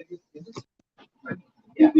Yeah.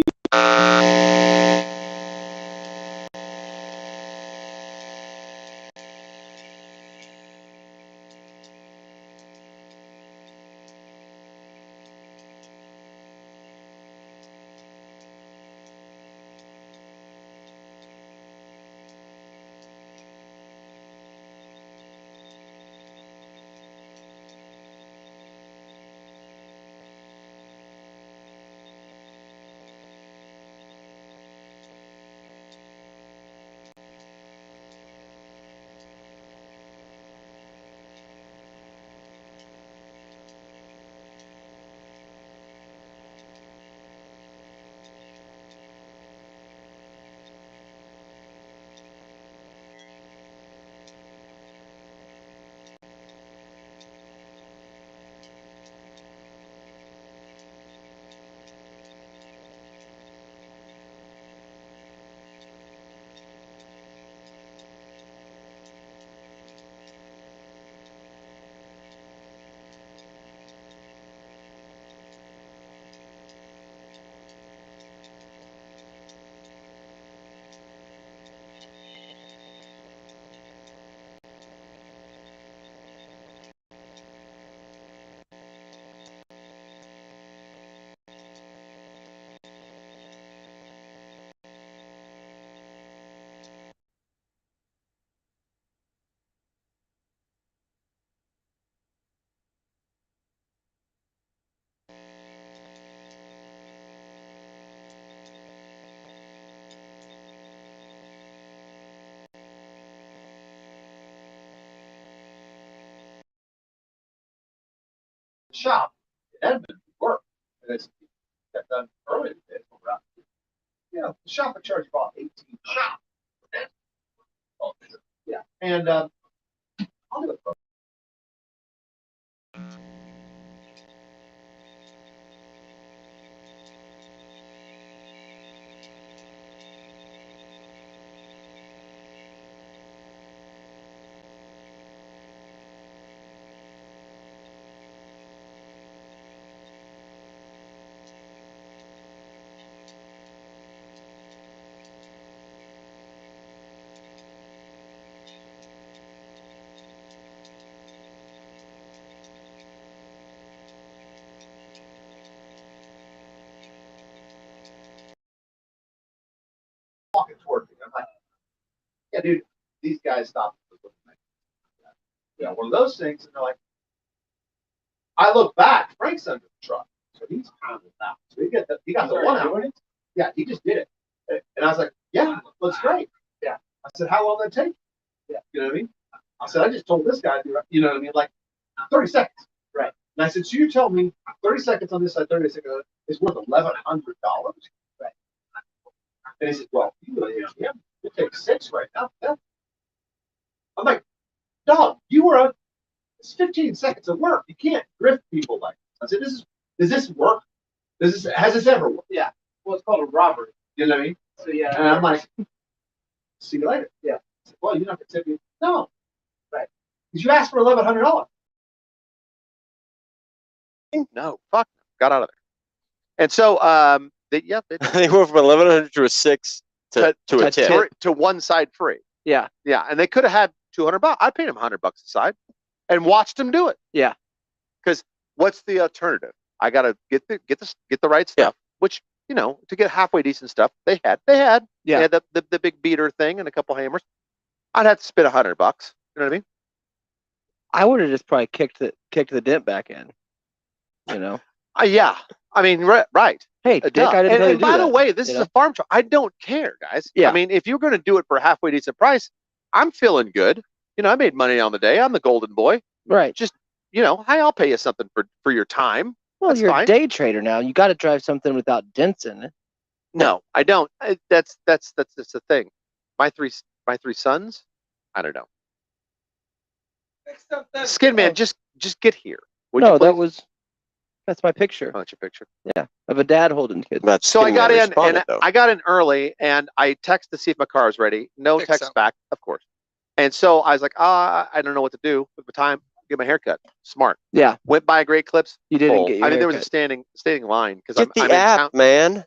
Shop in Edmond work, and it's got done early today. You know, the shop would charge about 18. Shop. Oh, sure. Yeah, and I'll do it. Walking toward me, I'm like, yeah, dude, these guys stopped. You know, one of those things, and they're like, I look back, Frank's under the truck, so he's kind of out. So he got the one out. Yeah, he just did it, and I was like, yeah, looks great. Yeah, I said, how long did it take? Yeah, you know what I mean? I said, I just told this guy, you know what I mean, like 30 seconds. Right. And I said, so you tell me 30 seconds on this side, 30 seconds is worth $1,100. Right. And he said, well, you go to ATM, it takes 6 right now. Yeah. I'm like, dog, you were on. It's 15 seconds of work. You can't grift people like this. I said, does this work? Has this ever worked? Yeah. Well, it's called a robbery. You know what I mean? So yeah. And I'm like, see you later. Yeah. I said, well, you're not gonna tip me. No. Right. Because you asked for $1,100. No, fuck no. Got out of there. And so they went from 1,100 to a 6 to a tip. To one side free. Yeah. Yeah. And they could have had $200. I paid them $100 a side and watched them do it. Yeah. Because what's the alternative? I gotta get the right stuff, which, you know, to get halfway decent stuff, they had the big beater thing and a couple hammers. I'd have to spend $100. You know what I mean? I would have just probably kicked the dent back in. You know? Yeah. I mean, right. Hey, Dick, I didn't and by the way, this is a farm truck. I don't care, guys. Yeah. I mean, if you're going to do it for a halfway decent price, I'm feeling good. You know, I made money on the day. I'm the golden boy. Right. Just, you know, hey, I'll pay you something for your time. Well, That's you're fine. a day trader now. You got to drive something without dents in it. No, I don't. That's the thing. My three sons. I don't know. Skin man, just get here. That's my picture. Oh, that's your picture. Yeah, of a dad holding kids. So I got in, and I got in early, and I texted to see if my car is ready. No text back, of course. And so I was like, I don't know what to do with the time. get my hair cut. Smart. Yeah. Went by Great Clips. You didn't full. get your I mean, there was a haircut. standing line because Get I'm the in app, town. man.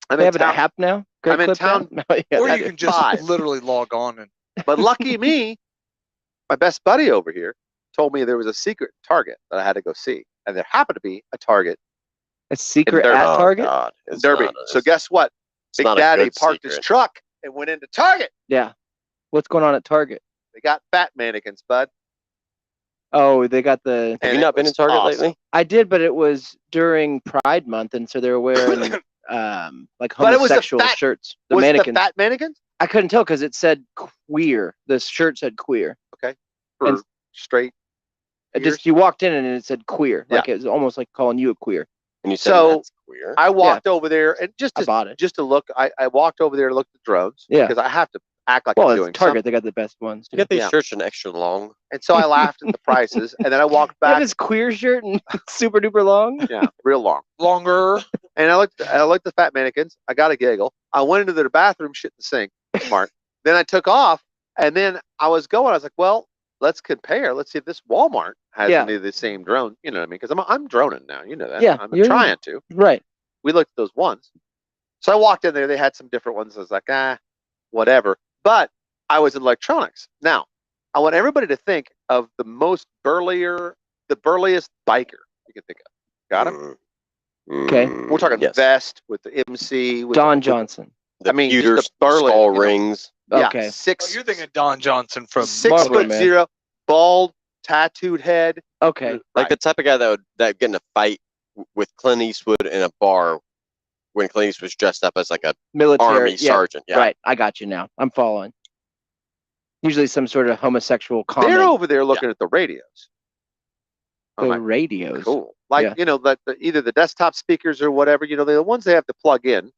I'm They in have it at town. Hap now. Great I'm in Clips town. app? Oh, yeah, Or that you is. can just 5. literally log on and But lucky me, my best buddy over here told me there was a secret Target that I had to go see, and there happened to be a Target A secret Derby. at Oh, Target. God. in It's Derby. not So guess what? it's Big not a Daddy good parked his secret. truck and went into Target. Yeah. What's going on at Target? They got fat mannequins, bud. Oh, they got the. Have And you it not been was in Target awesome. lately? I did, but it was during Pride Month, and so they were wearing like But it was the homosexual fat- shirts. The Was it the mannequins. fat mannequins? I couldn't tell because it said queer. The shirt said queer. For And- straight. It ears? just you walked in and it said queer. Like it was almost like calling you a queer. And you said So, that's queer. I walked over there and just I to, bought it. just to look. I walked over there to look at the drones. Yeah. Because I have to act like Well, I'm it's doing Target. something. They got the best ones. You got these Yeah. shirts in extra long. And so I laughed at the prices, and then I walked They have back. this queer shirt and super duper long. Yeah, real long. longer. And I looked at the fat mannequins. I got a giggle. I went into their bathroom, shit in the sink. Smart. Then I took off, and then I was going. I was like, well, let's compare. Let's see if this Walmart has Yeah. any of the same drone. You know what I mean? Because I'm droning now. You know that. Yeah, I'm you're- trying to. Right. We looked at those ones. So I walked in there. They had some different ones. I was like, whatever. But I was in electronics. Now, I want everybody to think of the burliest biker you can think of. Got him? Okay. We're talking yes. vest with the MC. With Don with- Johnson. The I mean, just pewter the burly, skull you know. rings. Yeah, Okay. Oh, six. you're thinking Don Johnson from 6'0", 6'0", bald, tattooed head. Okay. Like the type of guy that would get in a fight with Clint Eastwood in a bar when Clint Eastwood was dressed up as like a Military. army Yeah. sergeant. Yeah. Right. I got you now. I'm following. Usually some sort of homosexual comment. They're over there looking at the radios. I'm The like, radios. cool. Like, Yeah. you know, either the desktop speakers or whatever, you know, the ones they have to plug in.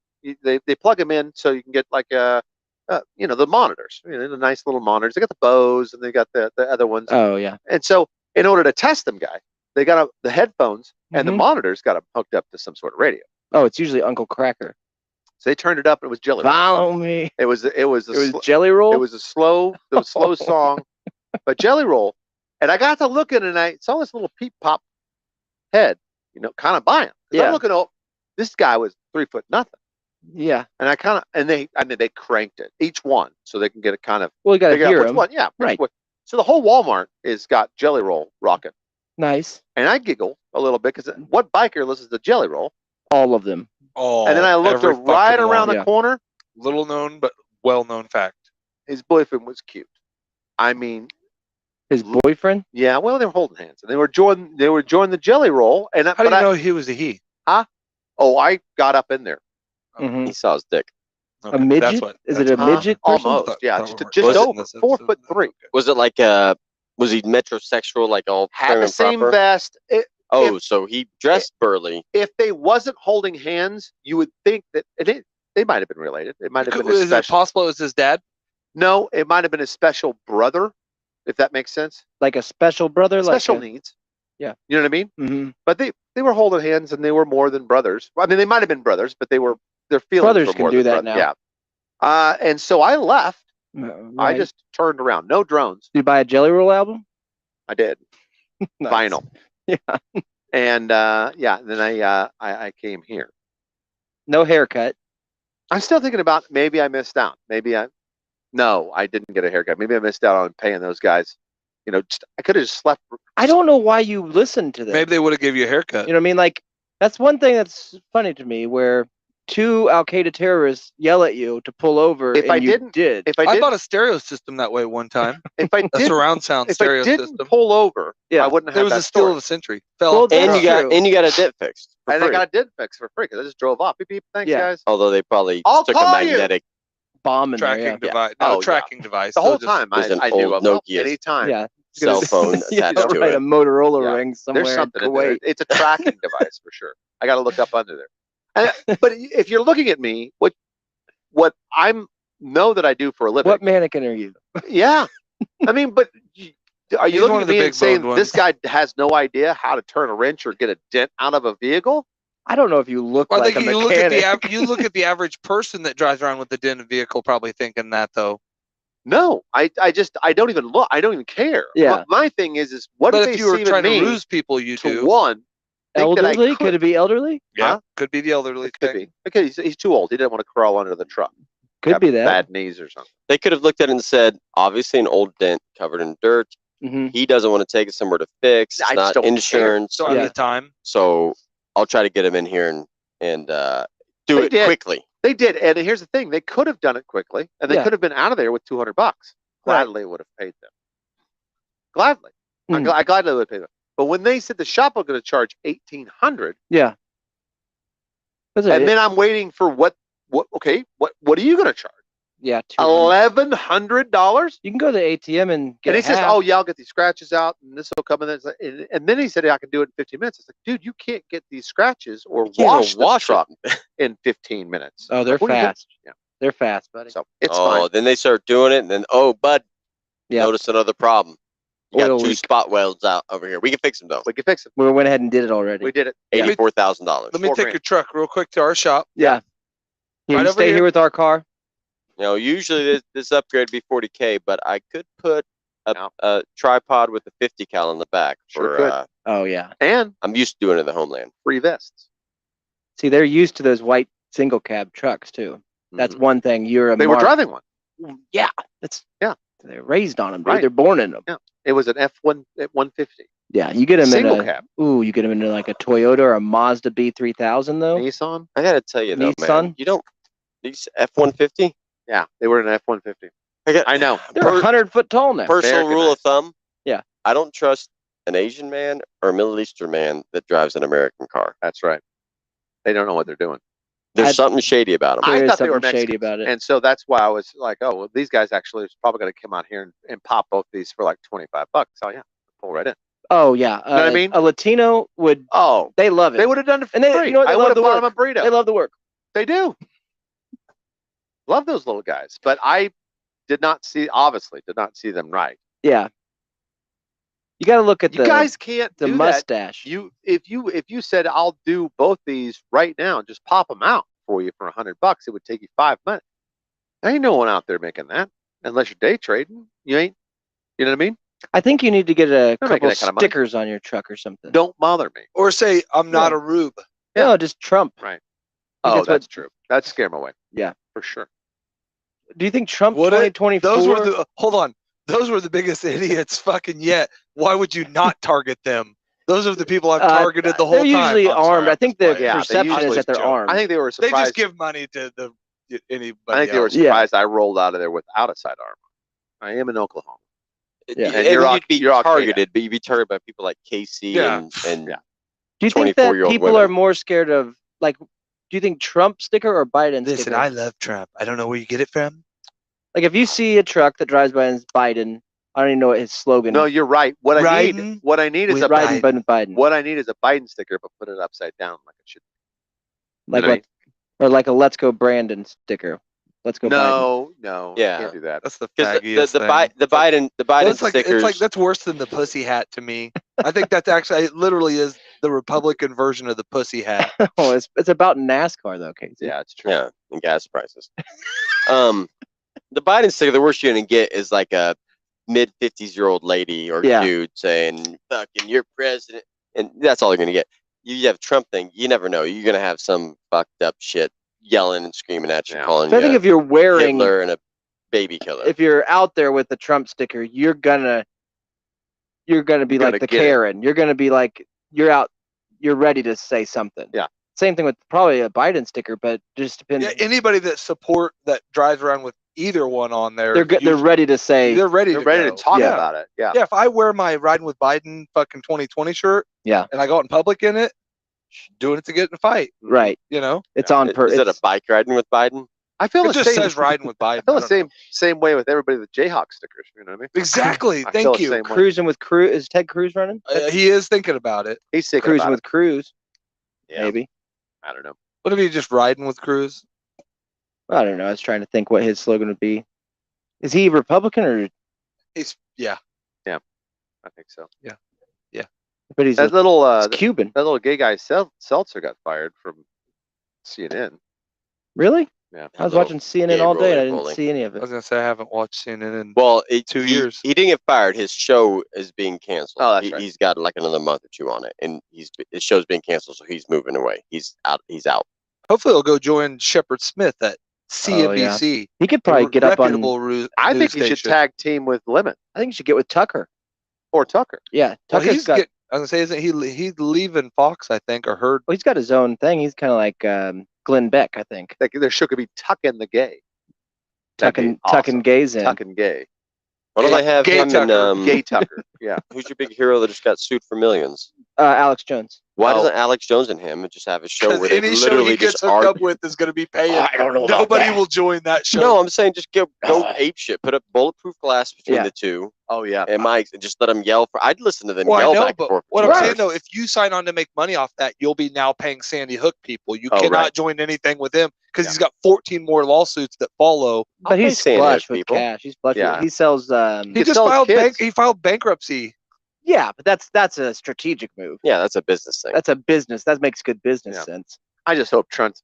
They plug them in so you can get like you know, the monitors, you know, the nice little monitors. They got the Bose and they got the other ones. Oh yeah. And so in order to test them, guy, they got the headphones and the Mhm. monitors got them hooked up to some sort of radio. Oh, it's usually Uncle Cracker. So they turned it up and it was Jelly Roll. Follow me. It was It was Jelly it Roll. was a slow song, but Jelly Roll. And I got to looking and I saw this little peep pop head, you know, kind of by him. 'Cause Yeah. I'm looking, oh, this guy was 3 foot nothing. Yeah. And they cranked it, each one, so they can get a kind of Well, you got to figure out hear which him. one. Yeah. Right. So the whole Walmart is got Jelly Roll rocking. Nice. And I giggle a little bit because what biker listens to Jelly Roll? All of them. Oh, And then I looked every right fucking around one. the corner. Little known but well known fact. His boyfriend was cute. I mean, His boyfriend. yeah. Well, they were holding hands and they were joining the Jelly Roll. And How do you know he was a he? I got up in there. Mhm. He saw his dick. A Okay, midget? that's what- Is that's it a what- midget person? Almost, yeah. Thought Just we weren't just discussing over this 4'3". Okay. Was it like was he metrosexual, like all Had prim the and same proper? vest. Oh, so he dressed burly. If they wasn't holding hands, you would think that they might have been related. It might have been a Is it special. possible it was his dad? No, it might have been a special brother, if that makes sense. Like a special brother? Special like needs. Yeah. You know what I mean? Mm-hmm. But they were holding hands and they were more than brothers. Well, I mean, they might have been brothers, but their feelings Brothers were can more do than that brothers. now. Yeah. And so I left. Right. I just turned around. No drones. Did you buy a Jelly Roll album? I did. Nice. Vinyl. Yeah. And then I came here. No haircut. I'm still thinking about maybe I missed out. No, I didn't get a haircut. Maybe I missed out on paying those guys. You know, I could have just slept. I don't know why you listen to them. Maybe they would have given you a haircut. You know what I mean? Like that's one thing that's funny to me, where two Al Qaeda terrorists yell at you to pull over, If and I you didn't- did. If I I did, bought a stereo system that way one time. if I A did, surround sound if I stereo didn't system. pull over, Yeah. I wouldn't It have was that a steal story. of the century. Fell Well, off the that's And you truck. got true. and you got a dip fixed. For And I free. got a did fix for free because I just drove off. Beep beep. Thanks, Yeah. guys. Although they probably I'll took a call you. magnetic. Bomb in there. tracking Yeah. device. Oh, No, yeah. tracking device. The whole So just- time There's an I knew old about Nokia. anytime. Yeah. Cell phone Yeah, attached to right, it. a Motorola Yeah. ring somewhere There's something in in there. Kuwait. It's a tracking device for sure. I got to look up under there. But if you're looking at me, what I'm know that I do for a living. What mannequin are you? Yeah. I mean, but are you He's looking one at of the me and big saying boned this guy has no idea how to turn a wrench or get a dent out of a vehicle? I don't know if you look Well, I like think a you mechanic. look at the average person that drives around with a dented vehicle, probably thinking that though. No, I don't even look. I don't even care. Yeah. My thing is what But if if they you were see trying to me ruse people, you to do. one think that I Elderly? Could it be elderly? Yeah, Huh? could be the elderly It could thing. be. Okay, he's too old. He didn't want to crawl under the truck. Could Got be that. bad knees or something. They could have looked at it and said, obviously an old dent covered in dirt. Mm-hmm. He doesn't want to take it somewhere to fix. It's I just not don't care. insurance. So at Yeah. the time, So I'll try to get him in here and do They it did. quickly. They did, and here's the thing: they could have done it quickly, and they Yeah. could have been out of there with $200. Gladly would have paid them. Gladly, Hmm. I gladly would have paid them. But when they said the shop was going to charge $1,800, Yeah. That's and it. then I'm waiting for what? Okay, what are you going to charge? Yeah. 200. $1,100? You can go to the ATM and get And he says, half. "Oh yeah, I'll get these scratches out, and this will come." And then he said, "I can do it in 15 minutes." It's like, dude, you can't get these scratches or You can't wash even the wash truck it. in 15 minutes. Oh, they're Like, what are you doing? fast. Yeah. They're fast, buddy. So it's Oh, fine. then they start doing it, and then bud, Yeah. notice another problem. You got Oil two leak. spot welds out over here. We can fix them though. We can fix it. We went ahead and did it already. We did it. Yeah. $84,000. let me $4 take grand. your truck real quick to our shop. Yeah. Yeah, Right you over stay here. here with our car. You know, usually this upgrade would be 40K, but I could put Yeah. a tripod with a 50 cal in the back. Sure For, could. Oh yeah. And I'm used to doing it in the homeland. free vests. See, they're used to those white single cab trucks too. That's Mhm. one thing. You're a They were mark. driving one. Yeah. That's Yeah. They're raised on them, dude. Right. They're born in them. Yeah. It was an F1 at 150 Yeah. You get them single in a cab you get them into like a Toyota or a Mazda B3000 though. Nissan. I gotta tell you though, man, Nissan? you don't these F-150. Yeah, they were an F-150. I know. They're Per- 100-foot tall now. personal rule of thumb. Yeah. I don't trust an Asian man or a Middle Eastern man that drives an American car. That's right. They don't know what they're doing. There's I'd- something shady about them. There I is thought they were something shady Mexicans, about it. and so that's why I was like, "Oh, well, these guys actually is probably going to come out here and pop both these for like $25." Oh yeah, pull right in. Oh yeah. know what I mean? A Latino would. Oh, They love it. they would have done it for And they- free. you know what? They I love would have the bought work. them a burrito. They love the work. They do. Love those little guys, but I obviously did not see them right. Yeah. You got to look at You guys can't the do that. mustache. If you said I'll do both these right now, just pop them out for you for $100, it would take you 5 minutes. There ain't no one out there making that unless you're day trading. You ain't. You know what I mean? I think you need to get a They're making couple that kind of money. stickers on your truck or something. Don't bother me. Or say, I'm not a rube. No, just Trump. Right. I think Oh, that's true. That'd scare them away. Yeah. For sure. Do you think Trump Would it? 2024? Those were the hold on. Those were the biggest idiots fucking yet. Why would you not target them? Those are the people I've targeted the whole they're time. usually I'm sorry, armed. I I'm think just the playing. Yeah, they perception usually is that they're joke. armed. I think they were They surprised. just give money to anybody. I think they were else. Yeah. surprised I rolled out of there without a sidearm. I am in Oklahoma. Yeah. And you're you'd be you're okay targeted, but you'd be targeted by people like Casey Yeah. and Yeah. Do you think that 24-year-old people women. are more scared of like? Do you think Trump sticker or Biden Listen, sticker? I love Trump. I don't know where you get it from. Like if you see a truck that drives by and it's Biden, I don't even know what his slogan No, is. you're right. What I need is With a Riding Biden. Biden. what I need is a Biden sticker, but put it upside down like it should. Like Right. or like a Let's Go Brandon sticker. Let's go Biden. No, Yeah. can't do that. That's the because faggiest the thing. Biden It's like stickers. that's worse than the pussy hat to me. I think that's actually it literally is the Republican version of the pussy hat. Oh, it's about NASCAR though, Casey. Yeah, it's true. Yeah, and gas prices. The Biden sticker, the worst you're gonna get is like a mid-50s-year-old lady or Yeah. dude saying "fucking you're president," and that's all you're gonna get. You have Trump thing. You never know. You're gonna have some fucked up shit yelling and screaming at you, Yeah. calling So I you think if you're wearing, Hitler and a baby killer. if you're out there with the Trump sticker, you're gonna be You're like gonna the get it. Karen. You're gonna be like you're ready to say something. Yeah. Same thing with probably a Biden sticker, but just depends. Yeah, anybody that drives around with either one on there, They're usually- ready to say. they're ready They're to ready go. to talk Yeah. about it. Yeah. Yeah, if I wear my riding with Biden fucking 2020 shirt, Yeah. and I go out in public in it, doing it to get in a fight, Right. you know. It's on Is it a purpose. bike riding with Biden? I feel It the just same. says riding with Biden. I feel I the don't know. same way with everybody with Jayhawk stickers. You know what I mean? Exactly. I feel Thank the you. same way. Cruising with Cruz. Is Ted Cruz running? He is thinking about it. He's thinking Cruising about with Cruz, it. Yeah. maybe. I don't know. What if you just riding with Cruz? I don't know. I was trying to think what his slogan would be. Is he Republican or? He's I think so. But he's That little he's Cuban. that little gay guy Seltzer got fired from CNN. Really? Yeah. I was Little watching CNN gay all day and I roller didn't bowling. see any of I it. was gonna say I haven't watched CNN in Well, 2 years. He didn't get fired. His show is being canceled. Oh, that's right. He's got like another month or two on it, and his show's being canceled, so he's moving away. He's out. He's out. Hopefully, he'll go join Shepard Smith at CNBC. He could probably get up on. reputable I news think he should station. tag team with Lemon I think you should get with Tucker. or Tucker. Yeah, Well, Tucker's he's got. get, I was gonna say, isn't he's leaving Fox? I think, or heard. Well, he's got his own thing. He's kind of like Glenn Beck, I think. Like, their show could be Tuck and the Gay. That'd be Tuck and gays in. Tuck and Gay. Why don't they have Gay him Tucker. and Gay Tucker. Yeah. who's your big hero that just got sued for millions? Alex Jones. Why Oh. doesn't Alex Jones and him just have a show where they Any show he literally gets just hooked argue? up with is gonna be paying. I don't know about Nobody that. will join that show. No, I'm saying just go ape shit. Put up bulletproof glass between Yeah. the two, Oh yeah. and Mike, and just let them yell for. I'd listen to them Well, I yell know, back and but forth. what for I'm 2 saying hours. though, if you sign on to make money off that, you'll be now paying Sandy Hook people. You Oh, cannot right. join anything with him because Yeah. he's got 14 more lawsuits that follow. I'll But pay he's Santa flush Hook with people. cash. He's flush. Yeah. He sells. He He just sells filed kids. he filed bankruptcy. Yeah, but that's a strategic move. Yeah, that's a business thing. That's a business. That makes good business Yeah. sense. I just hope Trump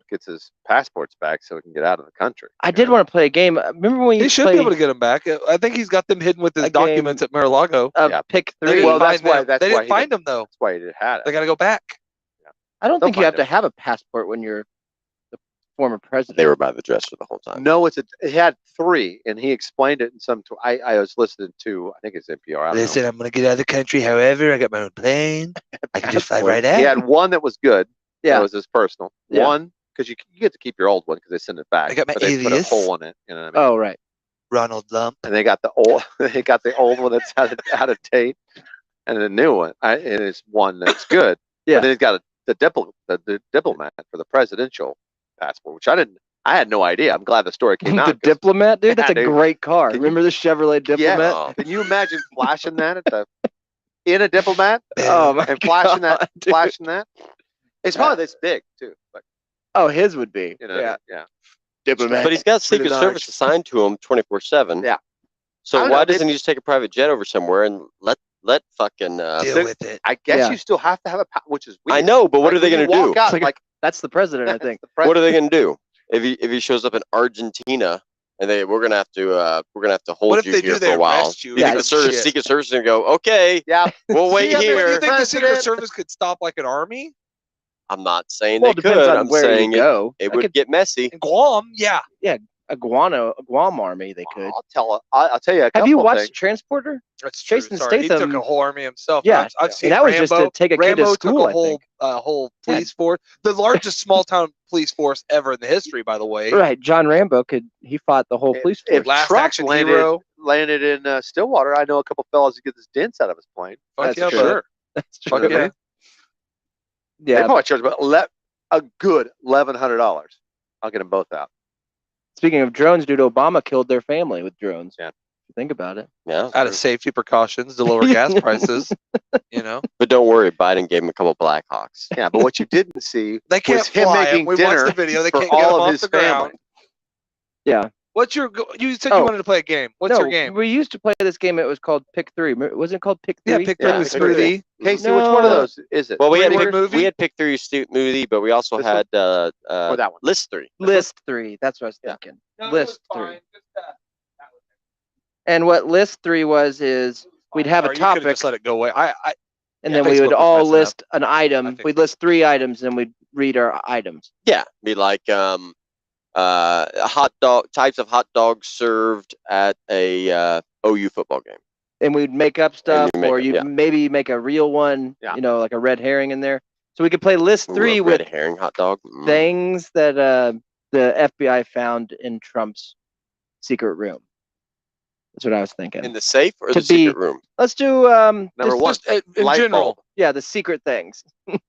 gets his passports back so he can get out of the country. I did want to play a game. Remember when He you should play be able to get him back. I think he's got them hidden with his A game- documents at Mar-a-Lago. Yeah. pick They three? didn't Well, that's find why- them. that's They why didn't he find him though. That's why he had They it. got to go back. I don't They'll think you have find to him. have a passport when you're the former president. They were by the dresser the whole time. No, it had three, and he explained it in some. I was listening to, I think it's NPR. I don't know. I'm going to get out of the country. However, I got my own plane. I can just fly right He out. had one that was good. Yeah. That was his personal. Yeah. One, because you get to keep your old one because they send it back. I got my but they put a alias. hole in it. You know what I mean? Oh, right. Ronald Lump. And they got the old, one that's out of date, and the new one. And it's one that's good. Yeah. But then he's got the diplomat for the presidential passport, which I had no idea. I'm glad the story came out. The 'cause- Diplomat, dude. That's Yeah, a dude. great car. Can you- Remember the Chevrolet Diplomat? Yeah. Can you imagine flashing that in a diplomat? Oh my And flashing God, that, dude. flashing that. It's probably this big too, but Oh, his would be. you know, yeah. Diplomat. But he's got Pretty Secret large. Service assigned to him 24/7. Yeah. I So don't why know, doesn't he just take a private jet over somewhere and let fucking? Deal with it. I guess Yeah. you still have to have which is weird. I know, but what are they when going you to walk do? out, It's like a- like That's the president, I think. the president. What are they going to do if he shows up in Argentina and we're gonna have to hold What if you they here do? for They a while? arrest you? You think Yeah, the Shit. Secret Service is going to go, okay, Yeah. we'll wait See, Do you here. think the Secret President. Service could stop like an army? I'm not saying Well, it they depends could. on I'm where saying you go. it I would could- get messy. In Guam, yeah. a Guam army, they could. I'll tell you a couple Have you watched things. Transporter? That's true. Jason Sorry, he Statham- took a whole army himself. Yeah. I've seen That was Rambo. just to take a kid Rambo to school, took I a whole think. whole police force, the largest small town police force ever in the history, by the way. Right. John Rambo he fought the whole police If force. Last Trump Action landed, Hero. landed in Stillwater, I know a couple fellas who get his dents out of his plane. Fuck That's yeah, true. bud. Sure. That's true. Fuck You know what I yeah. mean? They Yeah. probably charge about a good $1,100. I'll get them both out. Speaking of drones, dude, Obama killed their family with drones. Yeah. If you think about it. Yeah, Out of safety precautions to lower gas prices. You know, but don't worry, Biden gave him a couple Blackhawks. Yeah, but what you didn't see they can't was him fly 'em. making We dinner watched the video. They for can't get all them of off his the family. ground. Yeah. What's your? You said Oh. you wanted to play a game. What's no, your game? we used to play this game. It was called Pick Three. Wasn't it called Pick Three? Yeah, pick Yeah, three pick smoothie. Casey, which one of No. those is it? Well, we had Three-word pick, movie? we had pick three smoothie, but we also This had or that one? list three. List Three. That's what I was Yeah. thinking. List Three. And what List Three is we'd have Sorry, a you could've topic, just let it go away. and yeah, then we Facebook would was all messing up. list an I item. think We'd so. list 3 items, and we'd read our items. Yeah, be like types of hot dogs served at a OU football game. And we'd make up stuff, you make or up, you yeah. maybe make a real one. Yeah. You know, like a red herring in there. So we could play List Ooh, Three a with red herring hot dog. Mm. things that the FBI found in Trump's secret room. That's what I was thinking. In the safe or To the secret be- room? Let's do Number just- one, Just in light general. bulb. yeah, the secret things. I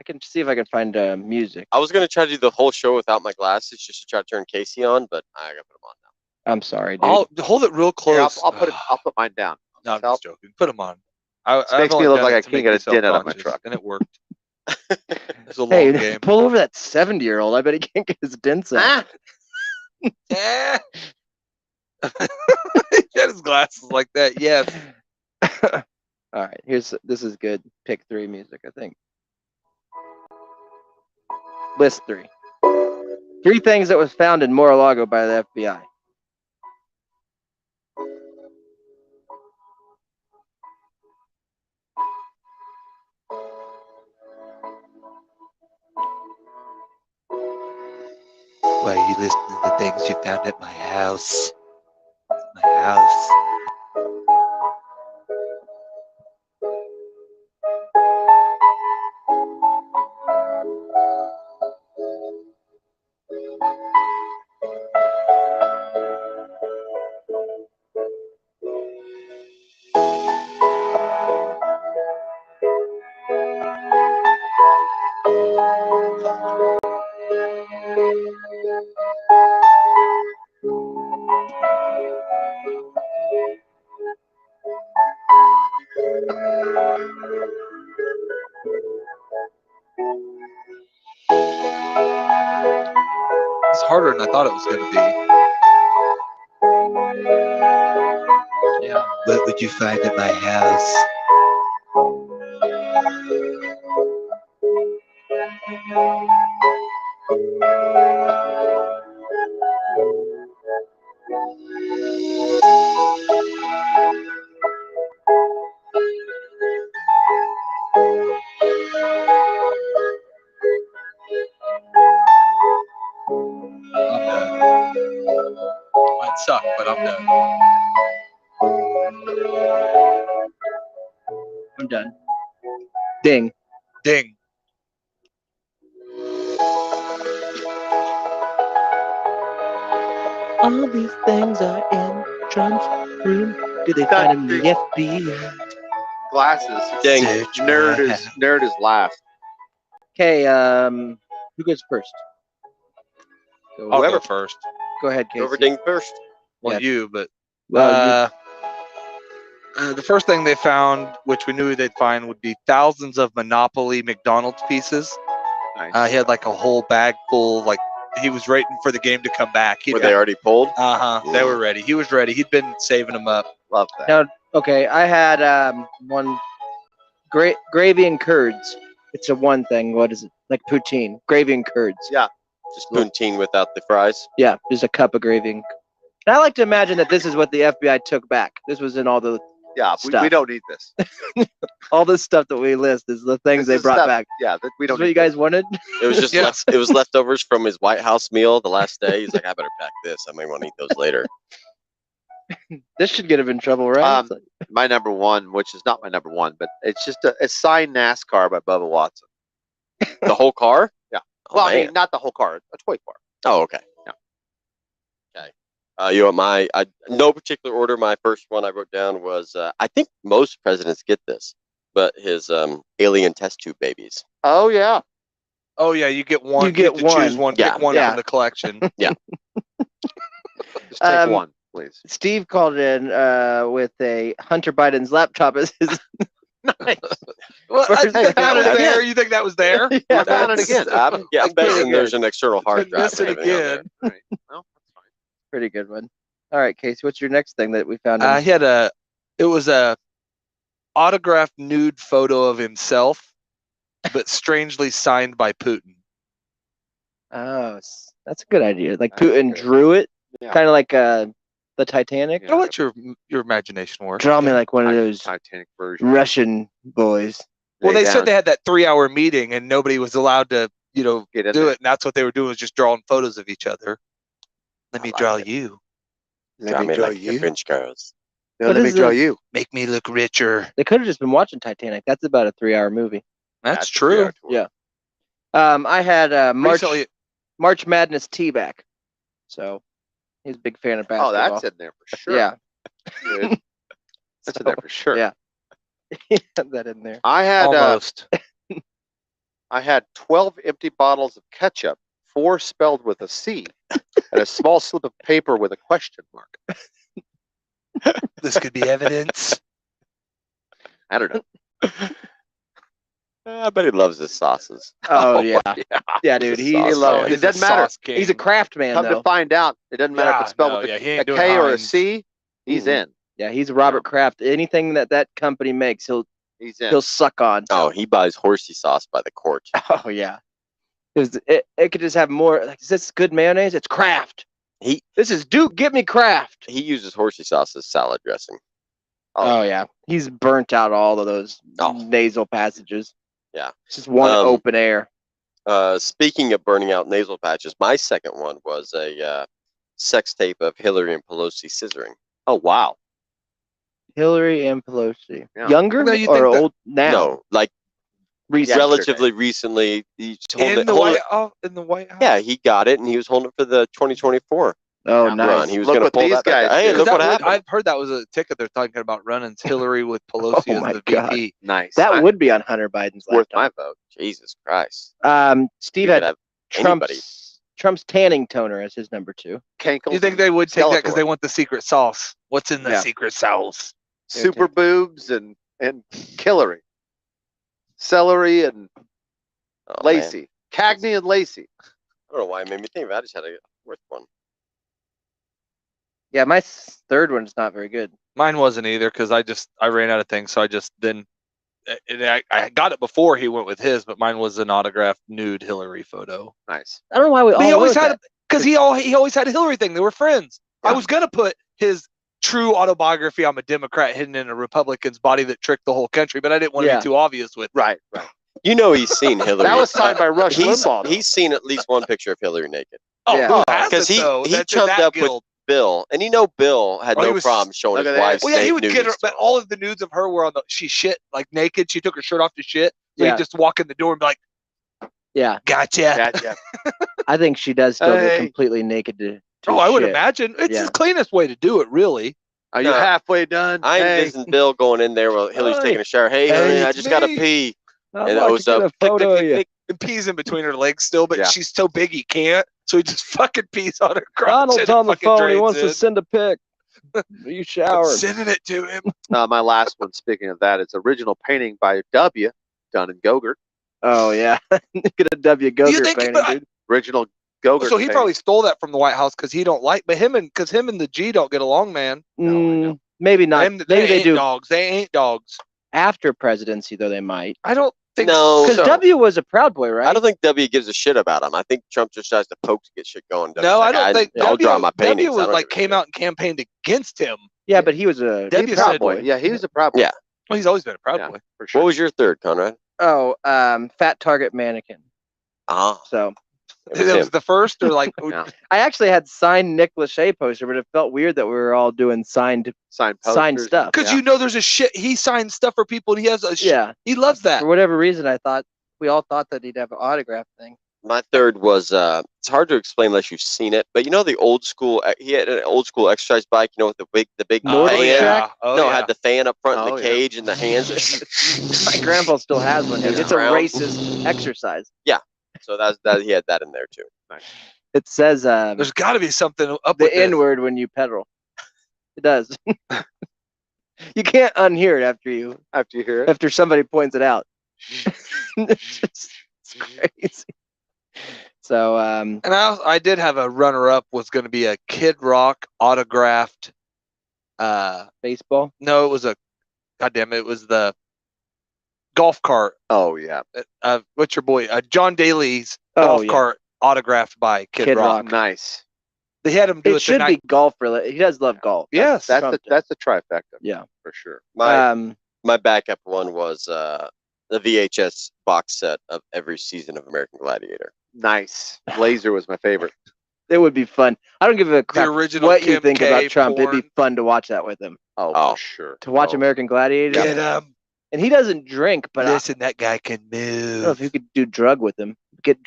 can see if I can find music. I was gonna try to do the whole show without my glasses, just to try to turn Casey on, but I gotta put them on now. I'm sorry, dude. I'll hold it real Here, close. I'll put mine down. No, I'm Help. just joking. Put them on. I've makes me only look done like it I to can't make get a you dent out of my self-conscious, truck. and it worked. It's a long Hey, game. pull over that 70-year-old. I bet he can't get his dents out. Yeah. He had his glasses like that. Yes. All right, this is good. Pick 3 music, I think. List 3. 3 things that was found in Mar-a-Lago by the FBI. Why are you listening to things you found at my house? My house. It's harder than I thought it was going to be. Yeah. What would you find at my house? I'm done. Might suck, but I'm done. I'm done. Ding. Ding. All these things are in Trump's room. Did they find him in the FBI? Glasses. Dang. Nerd is last. Okay, who goes first? I'll Whoever- go first. Go ahead, Casey. Over ding first. Well, Yeah. you, but Well, the first thing they found, which we knew they'd find, would be thousands of Monopoly McDonald's pieces. Nice. He had like a whole bag full. Like he was waiting for the game to come back. Were they already pulled? They were ready. He was ready. He'd been saving them up. Love that. Now, okay, I had one gravy and curds. It's a one thing. What is it? Like poutine, gravy and curds. Yeah. Just poutine without the fries. Yeah, just a cup of gravy. And I like to imagine that this is what the FBI took back. This was in all the Yeah, we stuff. don't need this. all this stuff that we list is the things This they is brought stuff- back. Yeah, we Is don't what you need guys wanted? It was just Yeah. it was leftovers from his White House meal the last day. He's like, I better pack this. I may want to eat those later. This should get him in trouble, right? Um, my number one, which is not my number one, but it's just it's signed NASCAR by Bubba Watson. The whole car? Yeah. Oh, Well, I man. mean, not the whole car, a toy car. Oh, okay. Yeah. Okay. You know, no particular order. My first one I wrote down was I think most presidents get this, but his alien test tube babies. Oh yeah. Oh yeah, you get one. You get have to choose one. one. Yeah. Pick one Yeah. from the collection. Just take Um, one, please. Steve called in with a Hunter Biden's laptop as his. Well, First- I found it Hey, there. You think that was there? Yeah, I found it That's- again. I'm That's betting pretty there's good. an external hard Couldn't drive. miss it and everything on again. All right. Well, that's fine. pretty good one. All right, Casey, what's your next thing that we found? in- He had it was a autographed nude photo of himself, but strangely signed by Putin. Oh, that's a good idea. Like That's Putin good. drew it, Yeah. kind of like the Titanic. Yeah. Don't let your imagination work. Draw me like one of those Titanic version. Russian boys. Well, Lay they said down. they had that 3-hour meeting and nobody was allowed to, Get in do there. it. And that's what they were doing was just drawing photos of each other. Let I me like draw it. you. Draw me like the French girls. No, What let me is draw it? you. Make me look richer. They could have just been watching Titanic. That's about a 3-hour movie. That's true. Yeah. I had Recently, March Madness T-back. So he's a big fan of basketball. Oh, that's in there for sure. Yeah. Dude. That's in there for sure. Yeah. He had that in there. I had almost. I had 12 empty bottles of ketchup, 4 spelled with a C, and a small slip of paper with a question mark. This could be evidence. I don't know. I bet he loves his sauces. Oh yeah, Yeah. yeah, dude. He's He a He sauce loves guy. it. It doesn't matter. he's a craft man Come though. to find out, it doesn't matter if it's spelled with he a ain't doing K or a Heinz. C. He's Mhm. in. Yeah, he's Robert Kraft. Anything that company makes, He's in. he'll suck on. Oh, he buys horsey sauce by the quart. Oh yeah. It could just have more. Like, is this good mayonnaise? It's Kraft. This is Duke. Give me Kraft. He uses horsey sauce as salad dressing. Oh yeah, he's burnt out all of those nasal passages. Yeah, it's just one open air. Speaking of burning out nasal patches, my second one was a sex tape of Hillary and Pelosi scissoring. Oh wow. Hillary and Pelosi. Yeah. Younger No, you or think that- old now? No, like Yesterday. relatively recently. He's In the White House. Yeah, he got it, and he was holding it for the 2024 Oh, Yeah, nice. run. He was Look going to what pull these that back. guys Hey, do. look what That would- happened. I've heard that was a ticket they're talking about running Hillary with Pelosi Oh as my the God. VP. Nice. That would be on Hunter Biden's worth lifetime. my vote. Jesus Christ. Steve You could had have anybody. Trump's tanning toner as his number 2. Cankles. You think they would take that because Skeletor. they want the secret sauce? What's in the Yeah. secret sauce? Super boobs and Hillary, celery and Oh, man. Lacey, Cagney and Lacey. I don't know why it made me think of it. I just had a worth one. Yeah, my third one's not very good. Mine wasn't either because I ran out of things, so I just then I got it before he went with his, but mine was an autographed nude Hillary photo. Nice. I don't know why we But he all always wrote had that. because he always had a Hillary thing. They were friends. I Yeah. was gonna put his true autobiography, I'm a Democrat, hidden in a Republican's body that tricked the whole country, but I didn't want to Yeah. be too obvious with it. Right. You know he's seen Hillary. That was signed by Rush he's, Limbaugh. though. he's seen at least one picture of Hillary naked. Oh, Yeah. who Because hasn't, though? he That's in chummed that up guild. with Bill, and you know Bill had Oh, he no was- problem showing Look his at that. wife's Well, yeah, he would nudes get her, to but him. all of the nudes of her were on the she shit like naked. She took her shirt off to shit. So Yeah. he'd just walk in the door and be like, Yeah, "Gotcha." Yeah. I think she does still get Hey. completely naked to Oh, I would shit. imagine it's Yeah. the cleanest way to do it, really. Are you No. halfway done? I Hey. envision Bill going in there while Hillary's Hey. taking a shower. Hey, Hey, honey, I it's just got to me. pee. I'd And like O's to get up. a photo of you. And pees in between her legs still, but Yeah. she's so big he can't. So he just fucking pees on her crotch. Donald's and it on the fucking phone. He drains wants to in. send a pic. You I'm showered. sending it to him. My last one, speaking of that, it's original painting by W, done in Gogurt. Oh yeah, get a W Do you Gogurt think- painting, but I- dude. Original Gogurt. So he painting. probably stole that from the White House because he don't like, but him and the G don't get along, man. No, I know. Maybe not. They Maybe they ain't do dogs. They ain't dogs. after presidency, though. They might. I don't think No. Because so. W was a Proud Boy, right? I don't think W gives a shit about him. I think Trump just tries to poke to get shit going. W's No, I like, don't think I'll W, draw my paintings. W I was don't like give a came shit. out and campaigned against him. Yeah, but he was a W Proud said- Boy. Yeah, he was a Proud Boy. Yeah. Well, he's always been a Proud Yeah, Boy. for sure. What was your third, Conrad? Oh, fat target mannequin. Ah, So it was That him. was the first, or like Yeah. I actually had signed Nick Lachey poster, but it felt weird that we were all doing signed Signed signed posters. stuff. because Yeah. you know there's a shit. He signs stuff for people. And he has a shit. Yeah. He loves that. For whatever reason, I thought we all thought that he'd have an autograph thing. My third was it's hard to explain unless you've seen it, but you know the old school. He had an old school exercise bike, you know, with the big Nordic fan. track? Oh, No, it yeah. had the fan up front and Oh, the yeah. cage and the hands. My grandpa still has one. Yeah. It's a Round. racist exercise. So that he had that in there too. It says There's got to be something up with the this. N word when you pedal. It does. You can't unhear it After you hear it. after somebody points it out. It's crazy. So And I did have a runner-up was going to be a Kid Rock autographed. baseball. No, it was a. Goddamn, it was the golf cart. Oh yeah. What's your boy? John Daly's Oh, golf yeah. cart autographed by Kid, Kid Rock. Rock. Nice. They had him do It the should night. be golf related. He does love golf. Yes. That's Trump the did. that's the trifecta. Yeah. For sure. My backup one was the VHS box set of every season of American Gladiator. Nice. Laser was my favorite. It would be fun. I don't give a crap original what you Kim think K about Trump. porn. It'd be fun to watch that with him. Oh, Oh. for sure. To watch Oh. American Gladiator. Get him. And he doesn't drink, but I Listen, that guy can don't know if move. you could do drug with him. Get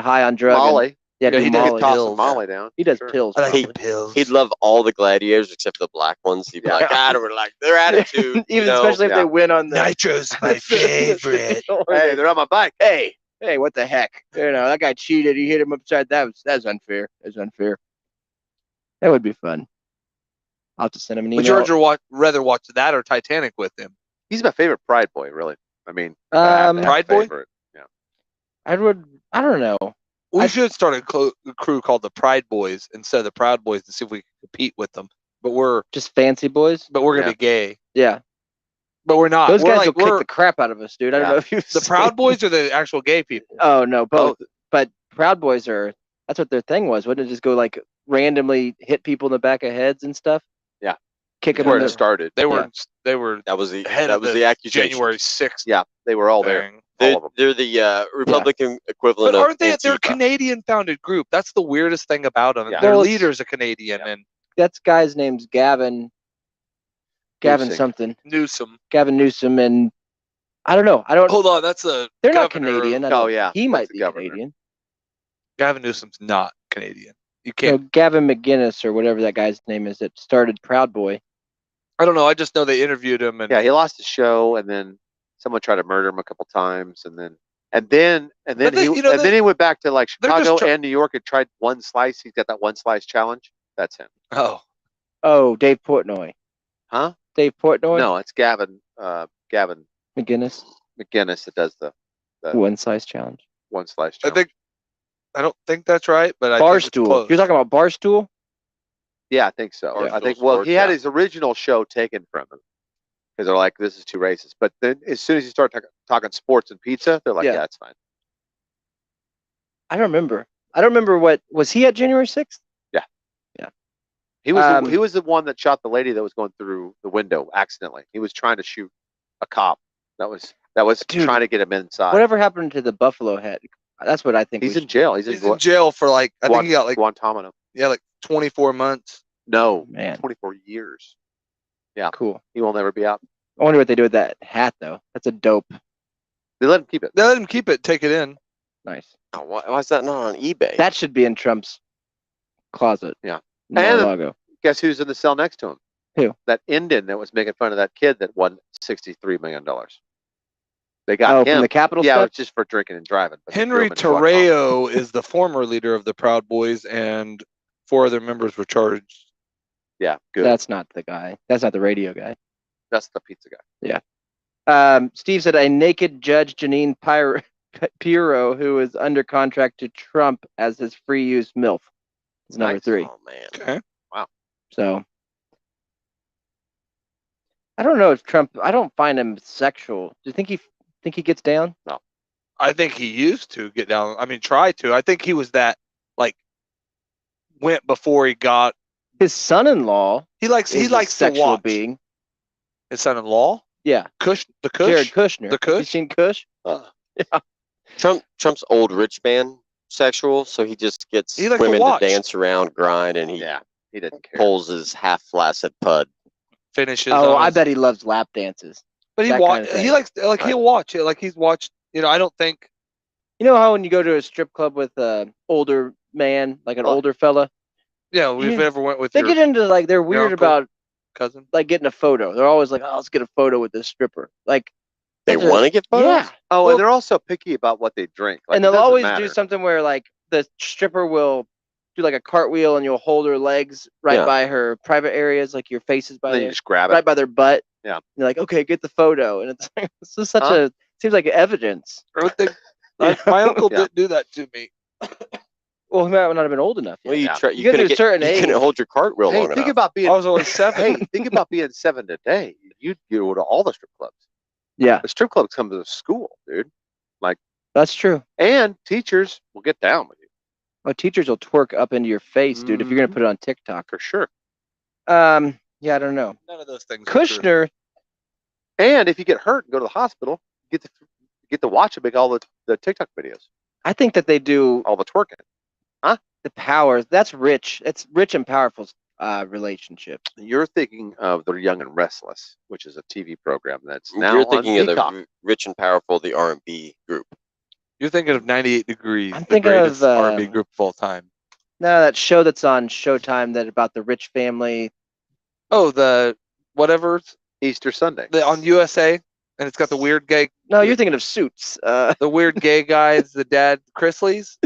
high on drug. and- Molly. yeah, Yeah, do he did You Molly. could toss pills. some Molly down. He does Sure. pills. I like probably. pills. He'd love all the gladiators except for the black ones. He'd be Yeah. like, I don't like their attitude. Even you know? especially if Yeah. they win on the Nitro's my favorite. Or Hey, they- they're on my bike. hey, what the heck? You know, that guy cheated. He hit him upside. That's unfair. That's unfair. That would be fun. I'll have to send him an Would email. you rather watch that or Titanic with him? He's my favorite Pride Boy, really. I mean, Pride Boy? favorite. I don't know. We should start a crew called the Pride Boys instead of the Proud Boys to see if we can compete with them. But we're Just fancy boys. gonna Yeah. be gay. Yeah, But we're not. those we're guys like will kick we're the crap out of us, dude. I don't Yeah. know if you the Proud Boys are the actual gay people. Oh no, both. but Proud Boys that's what their thing was. Wouldn't it just go like randomly hit people in the back of heads and stuff? Yeah. Kick them Where in it the started. They were That was the ahead of the accusation. January 6th. Yeah, they were all there. thing. All of them. They're the Republican equivalent But of aren't they? They're a Antifa. Canadian founded group. That's the weirdest thing about them. Yeah. Their Well, it's- leader's a Canadian and That's guy's name's Gavin Newsom. something. Newsom. Gavin Newsom, and I don't know. I don't. Hold on, that's a They're not governor of- Canadian. I Oh, don't- yeah, he that's might the be governor. Canadian. Gavin Newsom's not Canadian. You No, can't. Gavin McGinnis or whatever that guy's name is that started Proud Boy. I don't know. I just know they interviewed him and Yeah, he lost his show, and then someone tried to murder him a couple times, and then But they- he you know, and then he went back to like they're just Chicago try- and New York and tried one slice. He's got that one slice challenge. That's him. Oh, Dave Portnoy. Huh? Dave Portnoy. No, it's Gavin McGinnis. McGinnis that does the One size challenge. one slice I challenge. don't think that's right, but I think it's Barstool. close. You're talking about Barstool? Yeah, I think so. Yeah. I think Sports, he had yeah. his original show taken from him because they're like, this is too racist. But then as soon as you start talking sports and pizza, they're like, Yeah. yeah, it's fine. I don't remember. I don't remember what was he at January 6th? He was Um, he was the one that shot the lady that was going through the window accidentally. He was trying to shoot a cop. That was Dude, trying to get him inside. Whatever happened to the Buffalo head? That's what I think. He's we in jail. He's He's in jail for like I think he got like Guantanamo. 24 months. No, Man, 24 years. Yeah, cool. he will never be out. I wonder what they do with that hat though. That's a dope. They let him keep it. They let him keep it, take it in. Nice. Oh, why is that not on eBay? That should be in Trump's closet. Yeah. And And- logo. Guess who's in the cell next to him? Who? That Indian that was making fun of that kid that won $63 million. They got Oh, him. from the Capitol Yeah, it was steps? just for drinking and driving. but they threw Henry him in Guantanamo. Torreo is the former leader of the Proud Boys, and 4 other members were charged. Yeah, good. That's not the guy. That's not the radio guy. That's the pizza guy. Steve said a naked Judge Janine Pirro, who is under contract to Trump as his free use MILF, is number Nice. 3. Oh man. Okay. So I don't know if Trump. I don't find him sexual. Do you think he gets down? I think he used to get down. I mean, try to. I think he was that like went before he got. His son-in-law. He likes is a to sexual watch. being. His son-in-law, Yeah, Kush. Jared Kushner. The Kush? You seen Kush? Trump's old rich man sexual, so he just gets He likes to women to watch. dance around, grind, and he Yeah, he didn't care. pulls his half flaccid pud. Finishes. Oh, on I his- bet he loves lap dances. But he that watch. kind of thing. He likes like he'll watch it. Like he's watched. You know, I don't think. You know how when you go to a strip club with an older man, like an Oh. older fella, Yeah, we've Yeah. ever went with they your get into like they're weird uncle? about cousin. like getting a photo. They're always like, "Oh, let's get a photo with this stripper." Like They that's a- want to get photos? Yeah, Oh, Well- and they're also picky about what they drink. Like, and it they'll doesn't always matter. do something where like the stripper will do like a cartwheel and you'll hold her legs right Yeah. by her private areas, like your face is by And then you there, just grab it. right by their butt. Yeah. And you're like, okay, get the photo, and it's it's just such Huh? a seems like evidence. Or what my uncle Yeah. did do that to me. Well, he might not have been old enough Well, yet. you Yeah. try. You You get to couldn't a certain you age. couldn't hold your cartwheel Hey, long think enough. about being. I was only 7. Hey, think about being 7 today. You'd go to all the strip clubs. Yeah, The strip clubs come to the school, dude. that's true. And teachers will get down with you Well, teachers will twerk up into your face, dude, if you're gonna Mhm. put it on TikTok. for sure. Yeah, I don't know. None of those things. are true. Kushner, And if you get hurt and go to the hospital, get to watch and make all the TikTok videos, I think that they do all the twerking. the powers. That's rich. It's rich and powerful relationship. You're thinking of The Young and Restless, which is a TV program that's now You're on thinking of Peacock. the Rich and Powerful, the R&B group. You're thinking of 98 Degrees, I'm the thinking of, greatest R&B group of all time. No, that show that's on Showtime that about the rich family. Oh, the whatever Easter Sunday. on USA, and it's got the weird gay, No, you're thinking of Suits. the weird gay guys, the dad Chrisleys,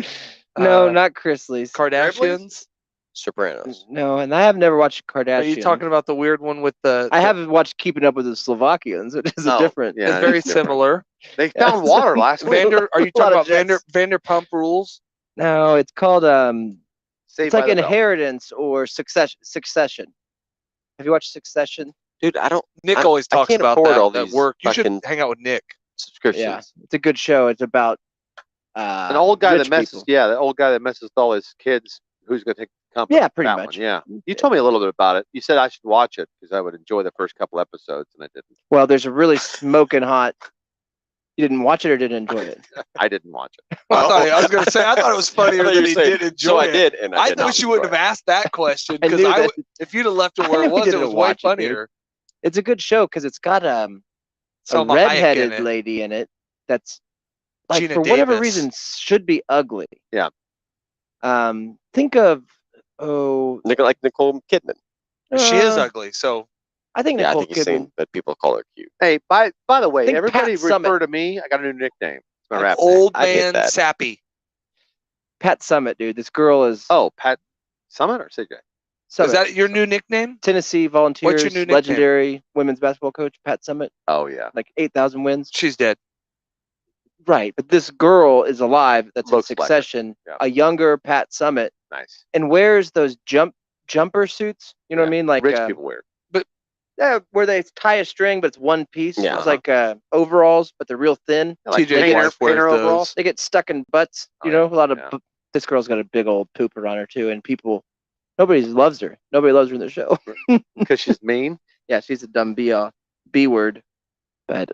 No, Uh, not Chrisley's. Kardashians. Sopranos. No, and I have never watched Kardashian. Are you talking about the weird one with the? I haven't watched Keeping Up with the Slovakians, which is Oh, a different. yeah. It's very it's different. similar. They found water last week. Are you A lot talking of about jets. Vanderpump Rules? No, it's called Saved it's like by the Bell. Inheritance or Succession. Have you watched Succession? Dude, Nick I- always I talks can't about afford that all at these work. You should fucking hang out with Nick. subscriptions. Yeah, it's a good show. It's about An old guy rich that messes. people. Yeah, the old guy that messes with all his kids. Who's going to take the company? Yeah, pretty that much. One, yeah. You told me a little bit about it. You said I should watch it because I would enjoy the first couple episodes, and I didn't. Well, there's a really smoking hot. You didn't watch it or didn't enjoy it? I didn't watch it. I was going to say, I thought it was funnier that he did enjoy so it. I did, and I did not wish you wouldn't enjoy have asked that question I because knew that. if you'd have left it I where knew it he was didn't way watch it, dude. funnier. It's a good show because it's got a Salma Hayek in redheaded it. lady in it that's like Gina for whatever Davis. reason should be ugly. Yeah. Think of like Nicole Kidman. She is ugly, so I think Yeah, I Nicole think he's Kidman. saying that people call her cute. Hey, by the way, Think everybody Pat Summitt. refer to me. I got a new nickname. It's my like rap old I get man that. sappy. Pat Summitt, dude. This girl is name. Oh, Pat Summit or CJ? Summitt. Is that your new nickname? Tennessee Volunteers, What's your new nickname? legendary women's basketball coach, Pat Summitt, Oh yeah. like 8,000 wins. She's dead. Right, but this girl is alive. That's Looks in like Succession. Yeah. A younger Pat Summitt, Nice. and wears those jumper suits. You know what I mean? Like Rich people wear. yeah, where they tie a string, but it's one piece. Yeah. It's like overalls, but they're real thin. Like TJ painter, Wallace wears painter those. overalls. They get stuck in butts. Oh, You know, yeah. a lot of. Yeah. This girl's got a big old pooper on her too, and nobody loves her. Nobody loves her in the show. Because she's mean. Yeah, she's a dumb B word, but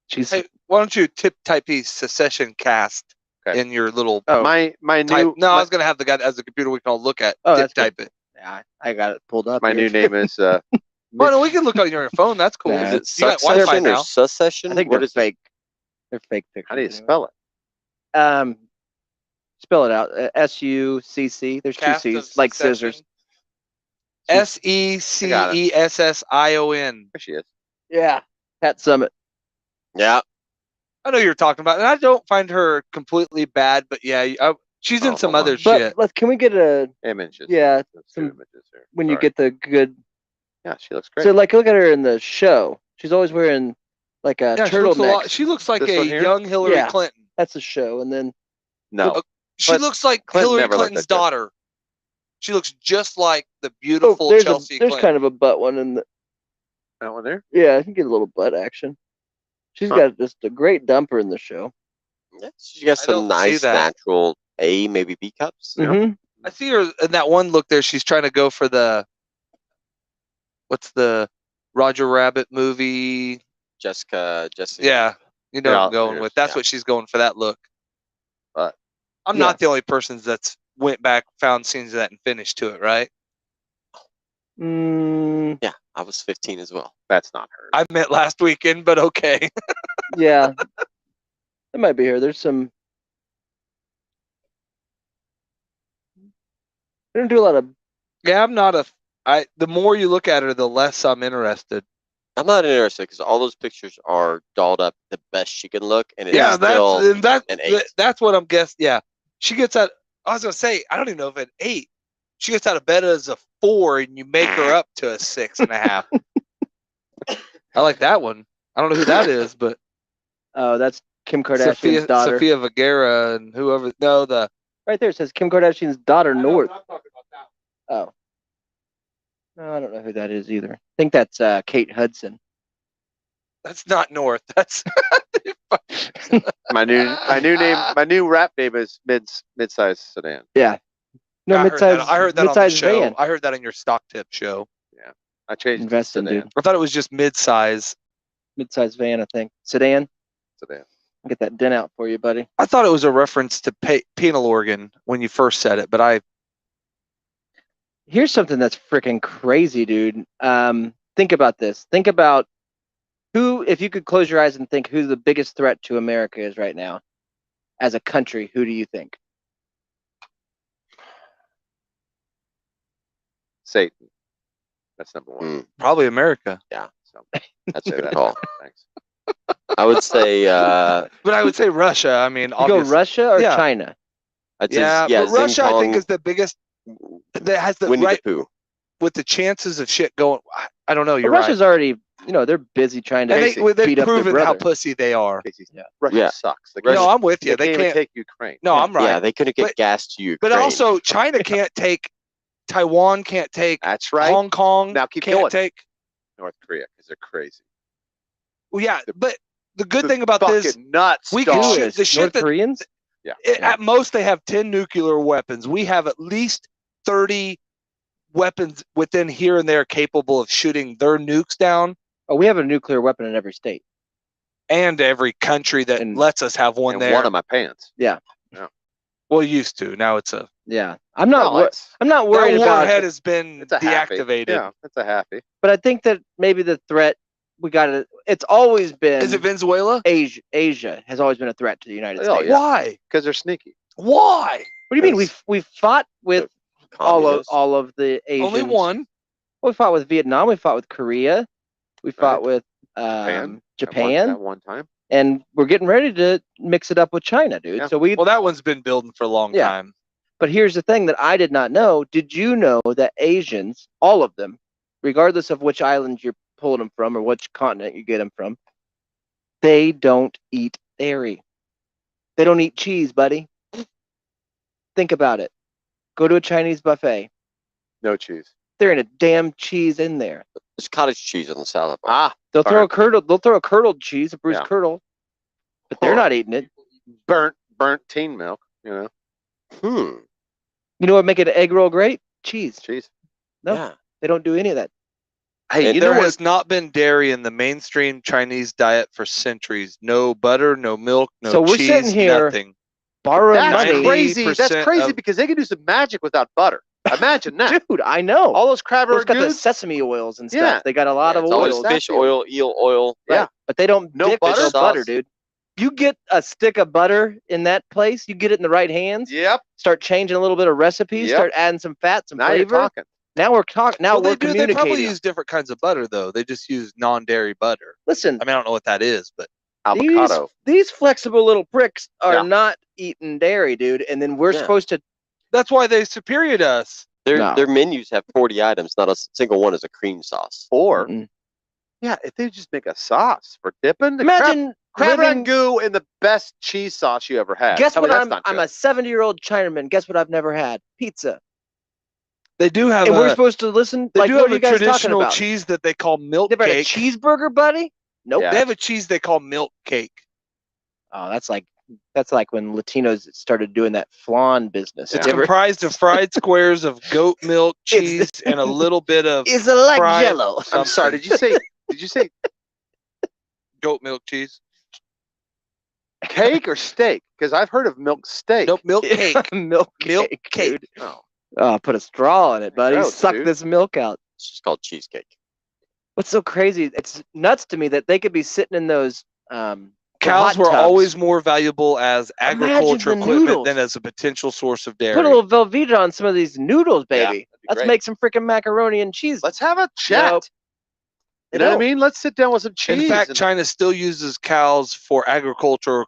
she's Hey, why don't you type the Secession cast Okay. in your little Oh. My type? new No, I my, was gonna have the guy as a computer we can all look at. Oh, tip that's good. type it. yeah, I got it pulled up. my here. new name is Well, no, we can look on your phone. That's cool. Nah, Is it You got Wi-Fi succession or now. succession? I think What they're is it? fake. They're fake pictures. How do you anyway. spell it? Spell it out. SUCC. There's two Cast of C's, like Succession. scissors. SECESSION. There she is. Yeah. Pat Summitt. Yeah, I know you're talking about, and I don't find her completely bad, but yeah, she's in Oh, some hold other on. shit. But can we get a Images. Yeah, Let's do some- images here. when you Sorry. get the good? Yeah, she looks great. So like, look at her in the show. She's always wearing like a Yeah, turtleneck. she looks like This a one here? young Hillary Yeah. Clinton. That's the show, and then no. She But looks like Clinton Hillary never looked Clinton's that good. daughter. She looks just like the beautiful there's Chelsea there's Clinton. kind of a butt one in the. That one there. Yeah, I can get a little butt action. She's Huh. got just a great dumper in the show. she got I some don't see nice that. natural A, maybe B cups. Yeah. Mm-hmm. I see her in that one look there. She's trying to go for what's the Roger Rabbit movie? Jessica. Yeah, you know Yeah, what I'm going there's- with. That's yeah. what she's going for that look. But I'm Yeah. not the only person that's went back, found scenes of that, and finished to it, right? Yeah, I was 15 as well. That's not her. I meant last weekend, but okay. Yeah, it might be her. There's some. They don't do a lot of. Yeah, I'm not the more you look at her, the less I'm interested. I'm not interested because all those pictures are dolled up the best she can look, and it's Yeah, still an 8. that's what I'm guessing. Yeah, she gets out. I was gonna say, I don't even know if an 8. She gets out of bed as a 4, and you make her up to a 6.5. I like that one. I don't know who that is, but Oh, that's Kim Kardashian's daughter. Sofia Vergara and whoever. No, Right there it says Kim Kardashian's daughter, I know North. what I'm talking about that. Oh. No, I don't know who that is either. I think that's Kate Hudson. that's not North. That's My new rap name is mid-size sedan. Yeah. No, I heard that. midsize. I heard that on the midsize show. van. I heard that on your stock tip show. I changed Invest it in, to sedan. dude. I thought it was just mid-size. Midsize van, I think. Sedan. Sedan. I'll get that dent out for you, buddy. I thought it was a reference to penal organ when you first said it, but Here's something that's freaking crazy, dude. Think about this. Think about who, if you could close your eyes and think who the biggest threat to America is right now as a country, who do you think? Satan. That's number one. probably America. So That's say a good that. call. Thanks. I would say, But I would say Russia. I mean, You obviously. go Russia or Yeah. China? I'd say, Yeah, yeah, but Russia, I think, Xing is the biggest. That has the Winnie right the Pooh. with the chances of shit going. I don't know. But You're Russia's right. already, they're busy trying to And Casey, they've beat up their proven how brother. pussy they are. Casey, Russia Yeah. sucks. They Russia- No, I'm with they you. They can't even can't. take Ukraine. No, I'm right. Yeah, they couldn't get But- gas to Ukraine. But also, China can't take. Taiwan can't take. That's right. Hong Kong Now keep can't going. take. North Korea, because they're crazy. Well, yeah, but the good thing about Fucking this, nuts. we dog. can Who shit- is? the shit North that- Koreans? At most, they have 10 nuclear weapons. We have at least 30 weapons within here and there capable of shooting their nukes down. Oh, we have a nuclear weapon in every state. And every country that lets us have one and there. one of my pants. Well, used to. Now it's a. Yeah, I'm not worried That about warhead has been It's a happy. deactivated. Yeah, it's a happy. but I think that maybe the threat we got to. It's always been. Is it Venezuela? Asia has always been a threat to the United Oh, States. yeah. Why? Because they're sneaky. Why? What do you mean? We've fought with all of the Asians. Only one. We fought with Vietnam. We fought with Korea. We fought with Japan. At one time. And we're getting ready to mix it up with China, dude. Yeah. So Well, that one's been building for a long time. But here's the thing that I did not know. Did you know that Asians, all of them, regardless of which island you're pulling them from or which continent you get them from, they don't eat dairy. They don't eat cheese, buddy. Think about it. Go to a Chinese buffet. No cheese. There ain't a damn cheese in there. There's cottage cheese on the salad bar. They'll throw a curdled. They'll throw a curdled cheese, a bruised curdle, but they're not eating it. Burnt teen milk. Hmm. You know what make it an egg roll great? Cheese. Cheese. No, Yeah. they don't do any of that. Hey, And you know there what? has not been dairy in the mainstream Chinese diet for centuries. No butter, no milk, no So we're cheese, sitting here nothing. Borrowing That's money, crazy. That's 90% crazy of- because they can do some magic without butter. Imagine that. dude. I know. All those crab Well, it's got the ragoons. sesame oils and stuff. Yeah. They got a lot of It's always oils, fish oil, eel oil. Yeah. but they don't No dip butter it in butter, sauce. dude. You get a stick of butter in that place, you get it in the right hands. Yep. Start changing a little bit of recipes. Yep. Start adding some fat, some Now you're flavor. talking. Now we're talking. Now Well, we're they communicating. probably use different kinds of butter, though. They just use non-dairy butter. Listen, I mean, I don't know what that is, but Avocado. these flexible little pricks are Yeah. not eating dairy, dude. And then we're Yeah. supposed to. that's why they're superior to us. No. Their menus have 40 items. Not a single one is a cream sauce. Or Mm-mm. yeah, if they just make a sauce for dipping. The Imagine crab living. ragout and the best cheese sauce you ever had. Guess Tell what? me that's not I'm good. a 70-year-old Chinaman. Guess what I've never had? Pizza. They do have And we're a, supposed to listen. they Like, do what have are a you guys talking traditional about? cheese that they call milk Never had a cake. cheeseburger, buddy? Nope. Yeah. They have a cheese they call milk cake. Oh, that's like when Latinos started doing that flan business. It's You ever- comprised of fried squares of goat milk, cheese, and a little bit of It's like fried Jello. I'm sorry. something. Did you say Goat milk cheese. cake or steak? Because I've heard of milk steak. Nope, milk cake. milk Milk cake, cake. dude. Oh. Oh, put a straw in it, buddy. Gross, Suck dude. this milk out. It's just called cheesecake. What's so crazy? It's nuts to me that they could be sitting in those Cows hot were tubs. always more valuable as Imagine agriculture the equipment noodles. than as a potential source of dairy. Put a little Velveeta on some of these noodles, Yeah, baby. that'd be Let's great. make some freaking macaroni and cheese. Let's have a chat. Nope. You know what I Nope. mean? Let's sit down with some cheese. In fact, and- China still uses cows for agricultural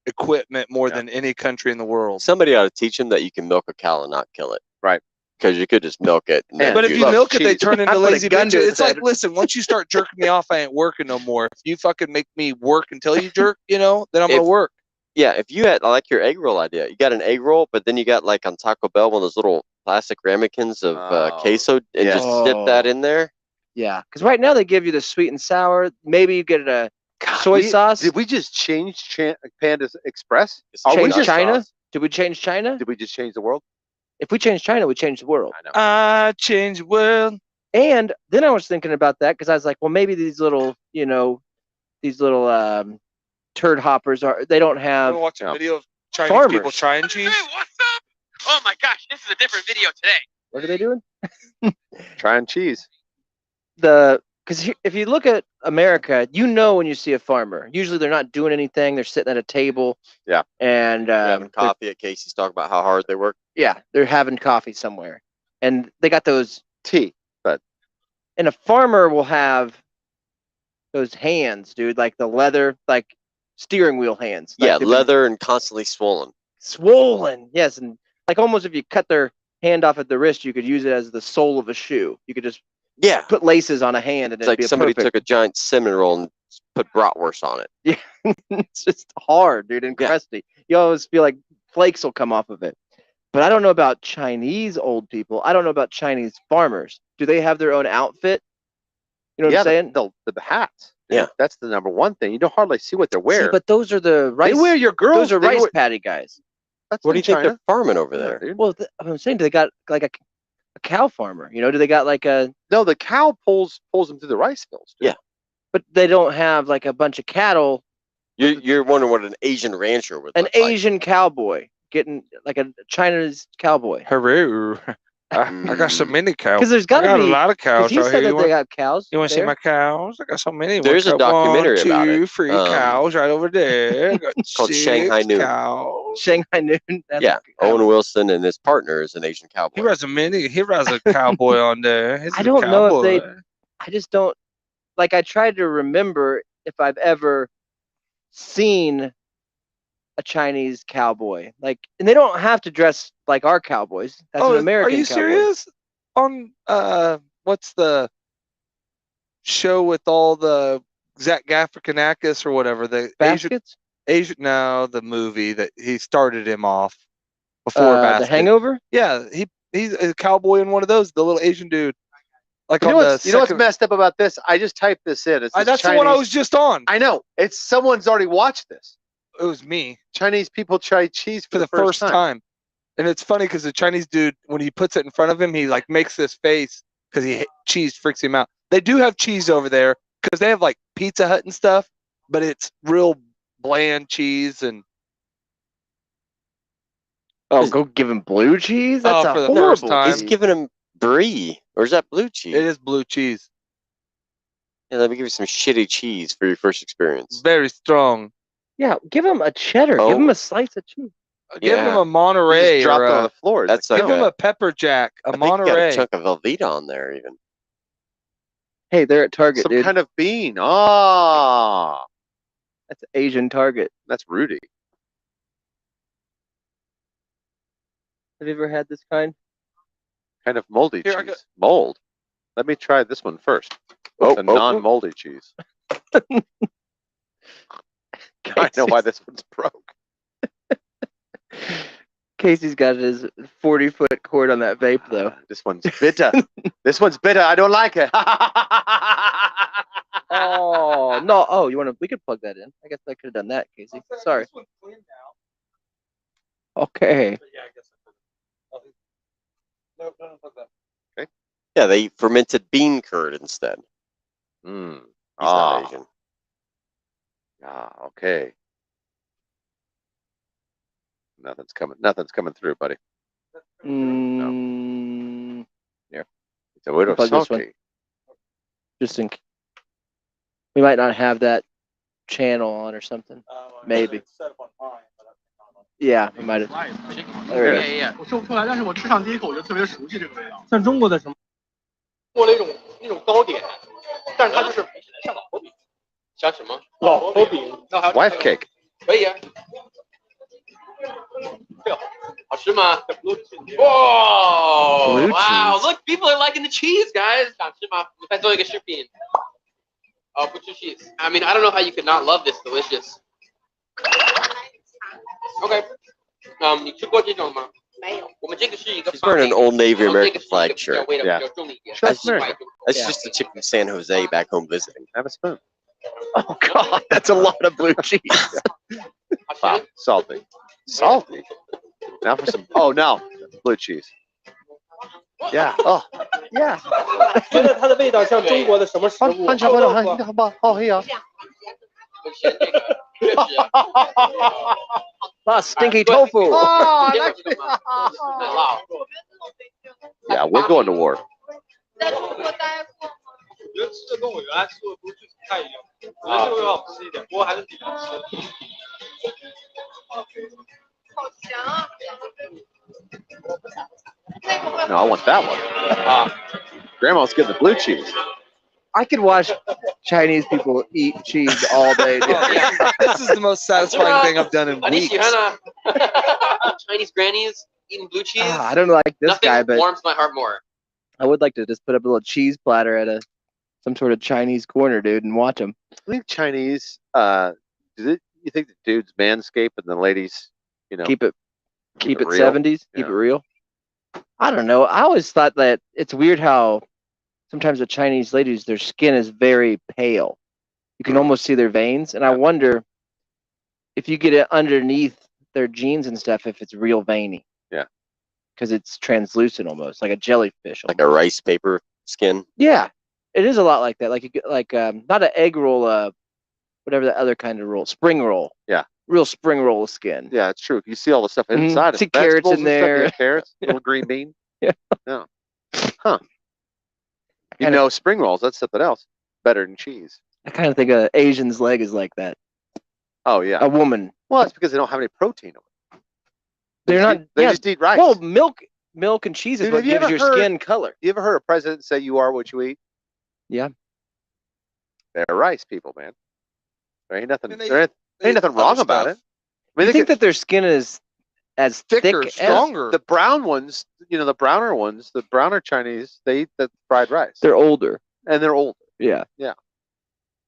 equipment more Yeah. than any country in the world. Somebody ought to teach them that you can milk a cow and not kill it. Right. Because you could just milk it. And Yeah. then But if you Love milk it, they cheese. turn I into put a lazy gun to bitches. his It's like, head. listen, once you start jerking me off, I ain't working no more. If you fucking make me work until you jerk, then I'm gonna If- work. Yeah, if you had, I like your egg roll idea. You got an egg roll, but then you got like on Taco Bell one of those little plastic ramekins of Oh, queso and yes. just dip that in there. Yeah, because right now they give you the sweet and sour. Maybe you get a God, soy sauce. Did we just change Panda's Express? It's Are we change just- China? Did we change China? Did we just change the world? If we change China, we change the world. I know. I change the world. And then I was thinking about that because I was like, well, maybe these little, turd hoppers they don't I'm have. gonna watch a Yeah. video of Chinese Farmers. people trying cheese. what's up? Oh my gosh, this is a different video today. What are they doing? Trying cheese. Because if you look at America, when you see a farmer. Usually they're not doing anything. They're sitting at a table. Yeah. And Having they're- coffee at Casey's talking about how hard they work. yeah, they're having coffee somewhere, and they got those. Tea. And a farmer will have those hands, dude, like the leather, like steering wheel hands. Like Yeah, they've been leather and constantly swollen. swollen. Yes, and like almost if you cut their hand off at the wrist, you could use it as the sole of a shoe. You could just Yeah. put laces on a hand, and It's it'd like be somebody perfect. took a giant cinnamon roll and put bratwurst on it. It's just hard, dude, and Yeah. crusty. You always feel like flakes will come off of it. But I don't know about Chinese old people. I don't know about Chinese farmers. Do they have their own outfit? You know what Yeah, I'm saying? the hats. Yeah. That's the number one thing. You don't hardly see what they're See, wearing. but those are the rice. They wear your girls. Those are they rice wear- patty guys. That's What do in you think China. they're farming over Yeah, there? dude. Well, I'm saying, do they got like a cow farmer? You know, do they got like a? No, the cow pulls them through the rice fields. Dude. Yeah. But they don't have like a bunch of cattle. You're wondering what an Asian rancher would An look like. Asian cowboy getting like a Chinese cowboy. Hello. I got so many cows. Because there's I got to got be. a lot of Because cows he out said here. that You they want, got cows. you want to see there. my cows? I got so many. There's a documentary One, about two, it. 3 cows right over there. I got Called 6 Shanghai Noon. cows. Shanghai Noon? That's Yeah, Owen Wilson and his partner is an Asian He cowboy. rides a cowboy on there. He's I a don't know if they- cowboy. I just don't. Like, I tried to remember if I've ever seen a Chinese cowboy. Like, and they don't have to dress like our cowboys. That's an American Are you cowboy. serious? On what's the show with all the Zach Galifianakis or whatever, the Baskets? no, the movie that he started him off before The Basket. Hangover? Yeah, he's a cowboy in one of those, the little Asian dude. Like You on know, the what's, you know what's second, messed up about this? I just typed this in. It's that's Chinese. the one I was just on. I know. It's someone's already watched this. It was me Chinese people try cheese for the first time. And it's funny because the Chinese dude, when he puts it in front of him, he like makes this face because cheese freaks him out. They do have cheese over there because they have like Pizza Hut and stuff, but it's real bland cheese and Oh, go give him blue cheese? That's Oh, a for the horrible first time. He's cheese. giving him brie, or is that blue cheese? it is blue cheese. Yeah, let me give you some shitty cheese for your first experience. Very strong. Yeah, give him a cheddar. Oh. Give him a slice of cheese. Give him Yeah. a Monterey Just dropped or it on the floor. That's give like him a pepper jack, a I think you got a Monterey. chunk of Velveeta on there even. Hey, they're at Target, some dude. kind of bean. Ah, That's Asian Target. that's Rudy. Have you ever had this kind? Kind of moldy Here, I cheese. Mold. Let me try this one first. Oh, It's a non-moldy cheese. I know why this one's broke. Casey's got his 40-foot cord on that vape, though. This one's bitter. This one's bitter. I don't like it. Oh no! Oh, you want to? We could plug that in. I guess I could have done that, Casey. Sorry. Okay. Yeah, they fermented bean curd instead. Mm. He's not Asian. Okay. Nothing's coming through, buddy. Mm, It's a little Plug this one. salty. just in. We might not have that channel on or something. Maybe. Yeah, we might have. There it is. 我说不出来，但是我吃上第一口我就特别熟悉这个味道，像中国的什么，做了一种糕点，但是它就是像老婆饼，像什么？老婆饼，那还有 Wife cake. 可以啊。这个好吃吗？ blue Whoa! Blue Wow! cheese. Look, people are liking the cheese, guys. 想吃吗？你再做一个视频。哦，不吃 cheese. I mean, I don't know how you could not love this. Delicious. Okay. 你吃过这种吗？没有。我们这个是一个 He's wearing an Old Navy American flag shirt. 味道 Yeah. 比较重的一点。 That's American. That's Yeah. just a chick from San Jose back home visiting. Have a spoon. Oh God, that's a lot of blue cheese. 好吃 Wow, salty. Salty. Now for some. Oh no, blue cheese. Yeah. Oh, Yeah. 觉得它的味道像中国的什么食物？翻炒了，好吧，好黑啊。很咸这个，确实。 Ah, stinky tofu. Oh, 这会儿知道吗？奶酪。 Yeah, we're going to war. 我觉得吃的跟我原来吃的不是不太一样，我觉得这个会好吃一点，不过还是挺难吃的。 No, I want that one. Grandma's getting the blue cheese. I could watch Chinese people eat cheese all day. Dude. Oh, yeah. This is the most satisfying thing I've done in 你 weeks. 喜欢啊 Chinese grannies eating blue cheese? Ah, I don't like this Nothing guy, but warms my heart more. I would like to just put up a little cheese platter at some sort of Chinese corner, dude, and watch them. I think Chinese. You think the dudes manscape and the ladies, Keep it real? 70s. Keep Yeah. it real. I don't know. I always thought that it's weird how sometimes the Chinese ladies, their skin is very pale. You can almost see their veins, and I wonder if you get it underneath their jeans and stuff, if it's real veiny. Yeah. Because it's translucent almost, like a jellyfish. Like a rice paper skin. Yeah, it is a lot like that. Like you get not an egg roll, whatever the other kind of roll, spring roll. Yeah. Real spring roll of skin. Yeah, it's true. You see all the stuff inside. See carrots in there. Yeah, carrots, little green bean. Yeah. Yeah. Huh. You know, spring rolls, that's something else. Better than cheese. I kind of think an Asian's leg is like that. Oh, yeah. A woman. Well, it's because they don't have any protein in it. They're not. They just eat rice. Well, milk and cheese is Dude, what gives your skin color. You ever heard a president say you are what you eat? Yeah. They're rice people, man. There ain't nothing. And they- There ain't nothing wrong other about stuff. it. I mean, You think that their skin is as Thicker, thick stronger. the brown ones, the browner ones, the browner Chinese, they eat the fried rice. They're older. And they're older. Yeah. And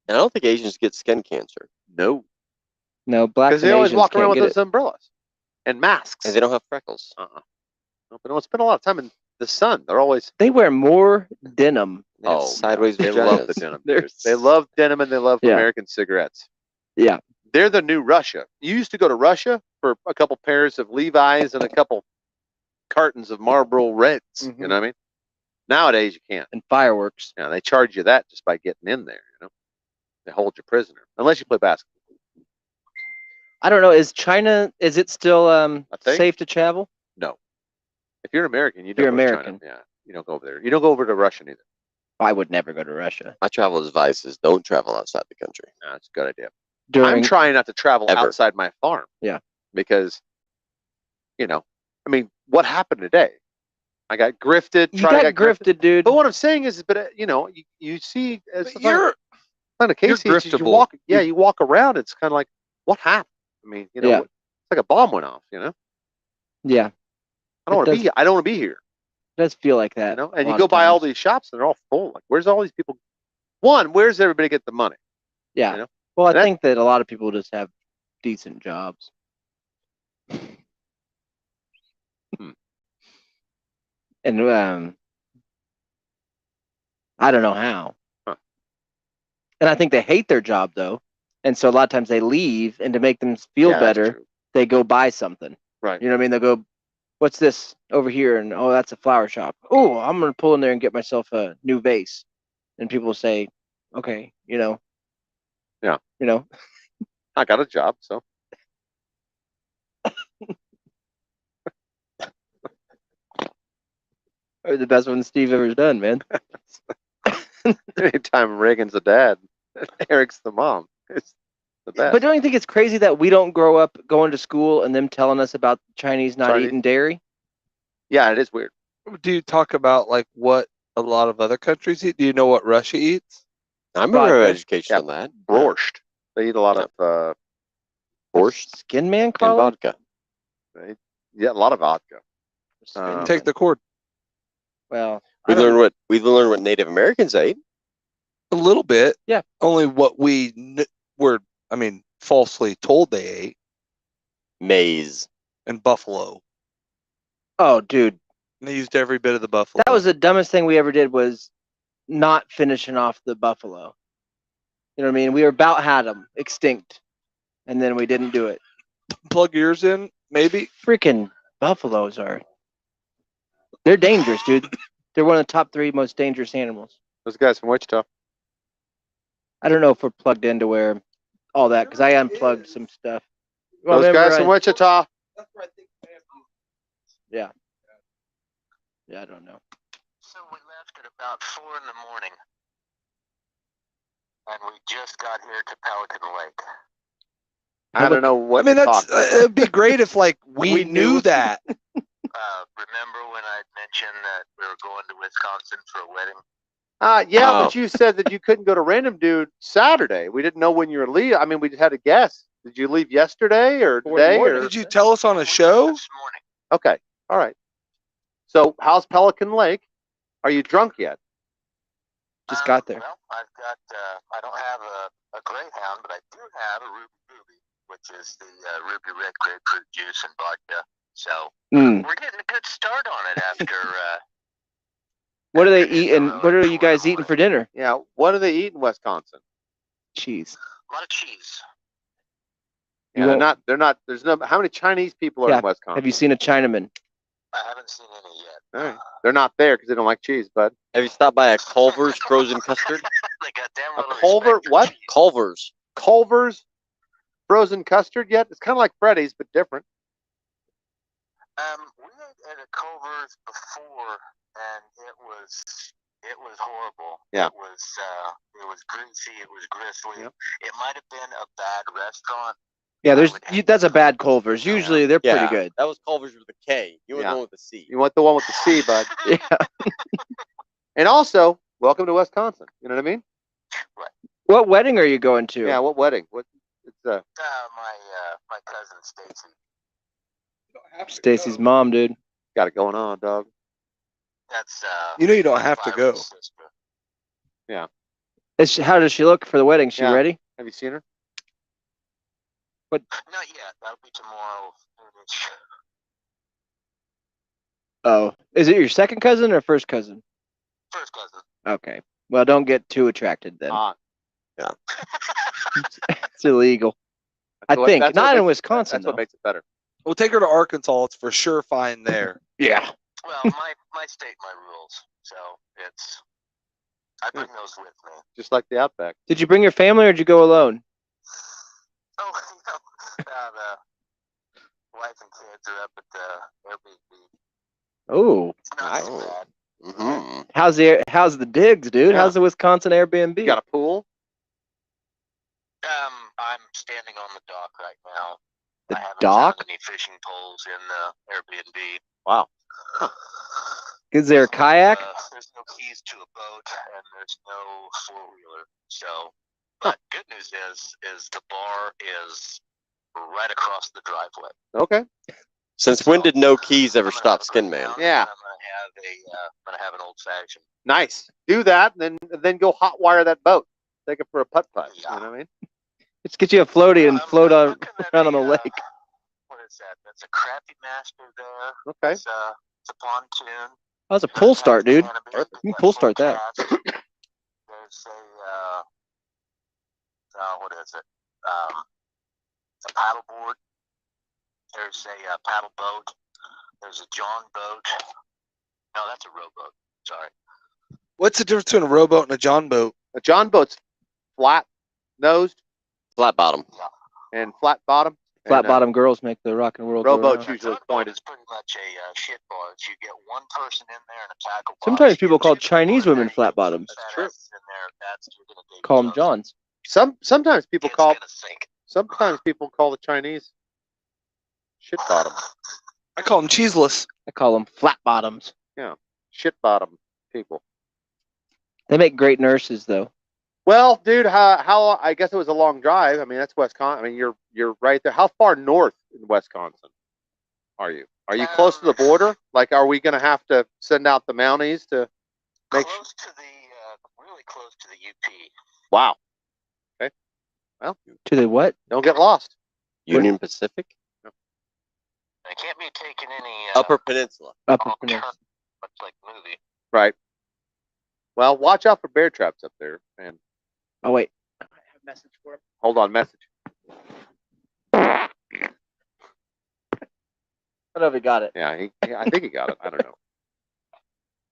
I don't think Asians get skin cancer. No. No, black Because and they always Asians walk around can't with get those umbrellas and masks. And they don't have freckles. No, but don't spend a lot of time in the sun. They're always They wear more denim. They have Oh, sideways they vaginas. love the denim. They're dude. They love denim and they love Yeah. American cigarettes. Yeah. They're the new Russia. You used to go to Russia for a couple pairs of Levi's and a couple cartons of Marlboro Reds. Mhm. You know what I mean? Nowadays you can't. And fireworks. They charge you that just by getting in there. They hold you prisoner unless you play basketball. I don't know. Is it still think- safe to travel? No, if you're an American, you don't You're go to American. China. Yeah, you don't go over there. You don't go over to Russia either. I would never go to Russia. My travel advice is don't travel outside the country. No, that's a good idea. I'm During trying not to travel Ever. outside my farm. Yeah. Because, I mean, what happened today? I got grifted. you got grifted, dude. But what I'm saying is, you see, it's You're kind of cases. You griftable. walk, you walk around. It's kind of like, what happened? I mean, Yeah. it's like a bomb went off. Yeah, I don't want to It be. I don't want to be here. it does feel like that. And a you lot go of by all times. these shops, and they're all full. Like, where's all these people? One, where's everybody get the money? Yeah. you know? Well, I That- think that a lot of people just have decent jobs. And I don't know how. Huh. And I think they hate their job though, and so a lot of times they leave, and to make them feel Yeah, that's better, true. they go buy something. Right. You know what I mean? They'll go, "What's this over here?" And oh, that's a flower shop. Oh, I'm gonna pull in there and get myself a new vase. And people will say, "Okay, Yeah. you know, I got a job, so are the best one Steve ever's done, man." anytime Reagan's the dad, Eric's the mom. It's the best. But don't you think it's crazy that we don't grow up going to school and them telling us about Chinese not Chinese- eating dairy? Yeah, it is weird. Do you talk about like what a lot of other countries eat? Do you know what Russia eats? I remember Vodka. education Yeah. on that. Borscht. They eat a lot Yeah. of Borscht Skin man, and Carl? vodka. a lot of vodka. Take the cord. Well, We learned what Native Americans ate. A little bit. Yeah. Only what we were, falsely told they ate. Maize. And buffalo. oh, dude, And they used every bit of the buffalo. that was the dumbest thing we ever did was not finishing off the buffalo. You know what I mean? We were about had them extinct, and then we didn't do it. Plug yours in, maybe. Freaking buffaloes they're dangerous, dude. They're one of the top 3 most dangerous animals. Those guys from Wichita. I don't know if we're plugged into where all that, because I unplugged some stuff. Well, Those remember guys from I- Wichita. Yeah, I don't know. So we left at about 4 in the morning, and we just got here to Pelican Lake. I don't know what. you're That's talking about. it'd be great if like we We knew knew. that. Remember when I mentioned that we were going to Wisconsin for a wedding? Yeah, Oh. but you said that you couldn't go to Random Dude Saturday. We didn't know when you were leaving. I mean, we just had a guess. Did you leave yesterday or today? Or... Did you tell us on a show? This morning. Okay, all right. So, how's Pelican Lake? Are you drunk yet? Just got there. Well, I've got, I don't have a Greyhound, but I do have a Ruby, which is the Ruby Red grapefruit juice and vodka. So Mm. we're getting a good start on it after. What are they eating? What are you guys eating for dinner? Yeah. What do they eat in Wisconsin? cheese. A lot of cheese. Yeah, they're not. There's no. How many Chinese people are in Wisconsin? Have you seen a Chinaman? I haven't seen any yet. All right. They're not there because they don't like cheese, bud. Have you stopped by a Culver's frozen custard? They got damn A little Culver? respect for What? cheese. Culver's. Culver's frozen custard yet? It's kind of like Freddy's, but different. We ate at a Culver's before, and it was horrible. Yeah. It was greasy. It was gristly. Yep. It might have been a bad restaurant. Yeah, I would hate that's a to- bad Culver's. Usually they're pretty good. That was Culver's with a K. You went Yeah. the one with the C. You want the one with the C, bud. Yeah. And also, welcome to Wisconsin. You know what I mean? What wedding are you going to? Yeah. What wedding? What? It's My cousin Stacy. Stacy's mom, dude. got it going on, dog. That's You know you don't have to go. Byron's sister. How does she look for the wedding? She Yeah. ready? Have you seen her? Not yet. That'll be tomorrow. Oh, is it your second cousin or first cousin? First cousin. Okay. Well, don't get too attracted then. Ah, It's illegal. I think that's what not in makes- Wisconsin That's though. what makes it better. We'll take her to Arkansas. It's for sure fine there. Yeah. Well, my state, my rules. So I bring those with me. Just like the Outback. Did you bring your family or did you go alone? Oh, the wife and kids are up at the Airbnb. Oh, It's not so Nice. bad. Mm-hmm. how's the digs, dude? Yeah. How's the Wisconsin Airbnb? You got a pool? I'm standing on the dock right now. The I haven't dock? found any fishing poles in the Airbnb. Wow. Is there a kayak? There's no keys to a boat and there's no four-wheeler. So, but good news is the bar is right across the driveway. Okay. Since when did no keys ever I'm gonna stop have a Skin break Man? down, Yeah. and I'm gonna have an old fashioned. Nice. Do that, and then go hot wire that boat. Take it for a putt putt. Yeah. You know what I mean? Let's get you a floaty and I'm float on, looking at around on the a, lake. What is that? That's a crappy master there. Okay. It's a pontoon. That was a pull start, dude. You You can pull start that. There's a what is it? A paddle board. There's a paddle boat. There's a John boat. No, that's a rowboat. Sorry. What's the difference between a rowboat and a John boat? A John boat's flat nosed Flat bottom. and flat bottom. Flat bottom girls make the rock and roll. go Rowboats around. usually John boat pointed. is pretty much a shit barge. You get one person in there and a tackle box. Sometimes people You get call two people Chinese in women there, flat you get bottoms. some True. badasses in there. That's you're gonna dig Call them yourself. Johns. Sometimes people It's call gonna sink. the Chinese shit bottom. I call them cheeseless. I call them flat bottoms. Shit bottom people. They make great nurses, though. Well, dude, how I guess it was a long drive. I mean, that's Wisconsin. I mean, you're right there. How far north in Wisconsin are you? Are you close to the border? Like, are we going to have to send out the Mounties to make? Close to the really close to the UP. Wow. Okay. Well, To the what? don't get lost. Union Pacific? I can't be taking any Upper Peninsula. Upper wrong Peninsula. turn, much like movie. Right. Well, watch out for bear traps up there. And Oh wait. hold on, message. I don't know if he got it. Yeah, I think he got it. I don't know.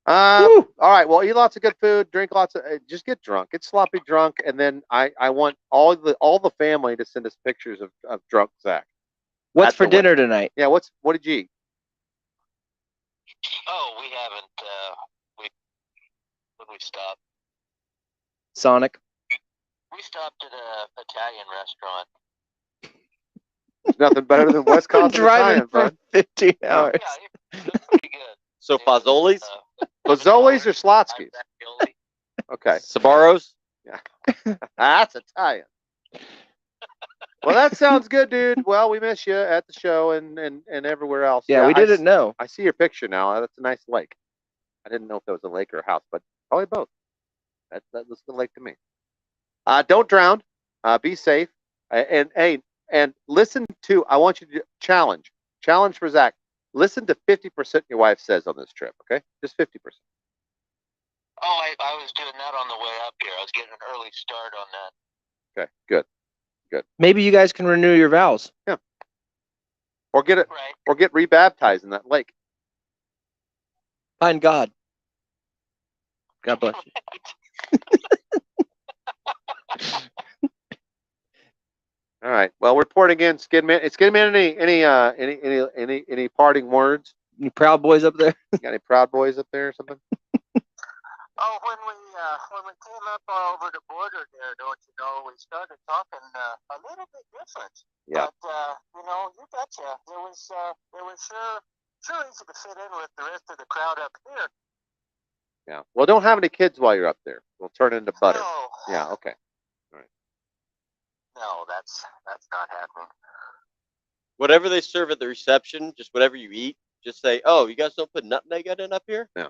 All right. Well, eat lots of good food, drink lots of, just get drunk, get sloppy drunk, and then I want all the family to send us pictures of drunk Zach. What's At for the dinner tonight? Yeah. What did you eat? Oh, we haven't. When we stopped, Sonic. we stopped at a Italian restaurant. There's nothing better than Wisconsin Driving Italian, for bud. 15 hours. Yeah, it was pretty good. So It was, Fazoli's? Fazoli's or $7 Slotsky's? ravioli. Okay. Sabaros? That's Italian. Well, that sounds good, dude. Well, we miss you at the show and everywhere else. Yeah, we I didn't know. I see your picture now. That's a nice lake. I didn't know if it was a lake or a house, but probably both. That looks like a lake to me. Don't drown. Be safe. And listen to. I want you to challenge for Zach. Listen to 50% your wife says on this trip. Okay, just 50%. Oh, I was doing that on the way up here. I was getting an early start on that. Okay, good. Maybe you guys can renew your vows. Or get it, Right. or get rebaptized in that lake. Find God. God bless you. All right. Well, report again, Skidman. Skidman, any parting words? Any Proud Boys up there? You got any Proud Boys up there or something? Oh, when we came up over the border there, don't you know, we started talking a little bit different. Yeah. But you betcha, it was sure easy to fit in with the rest of the crowd up here. Yeah. Well, don't have any kids while you're up there. We'll turn into butter. No, Yeah. Okay. no, that's not happening. Whatever they serve at the reception, just whatever you eat, just say, "Oh, you guys don't put nutmeg in up here." Yeah.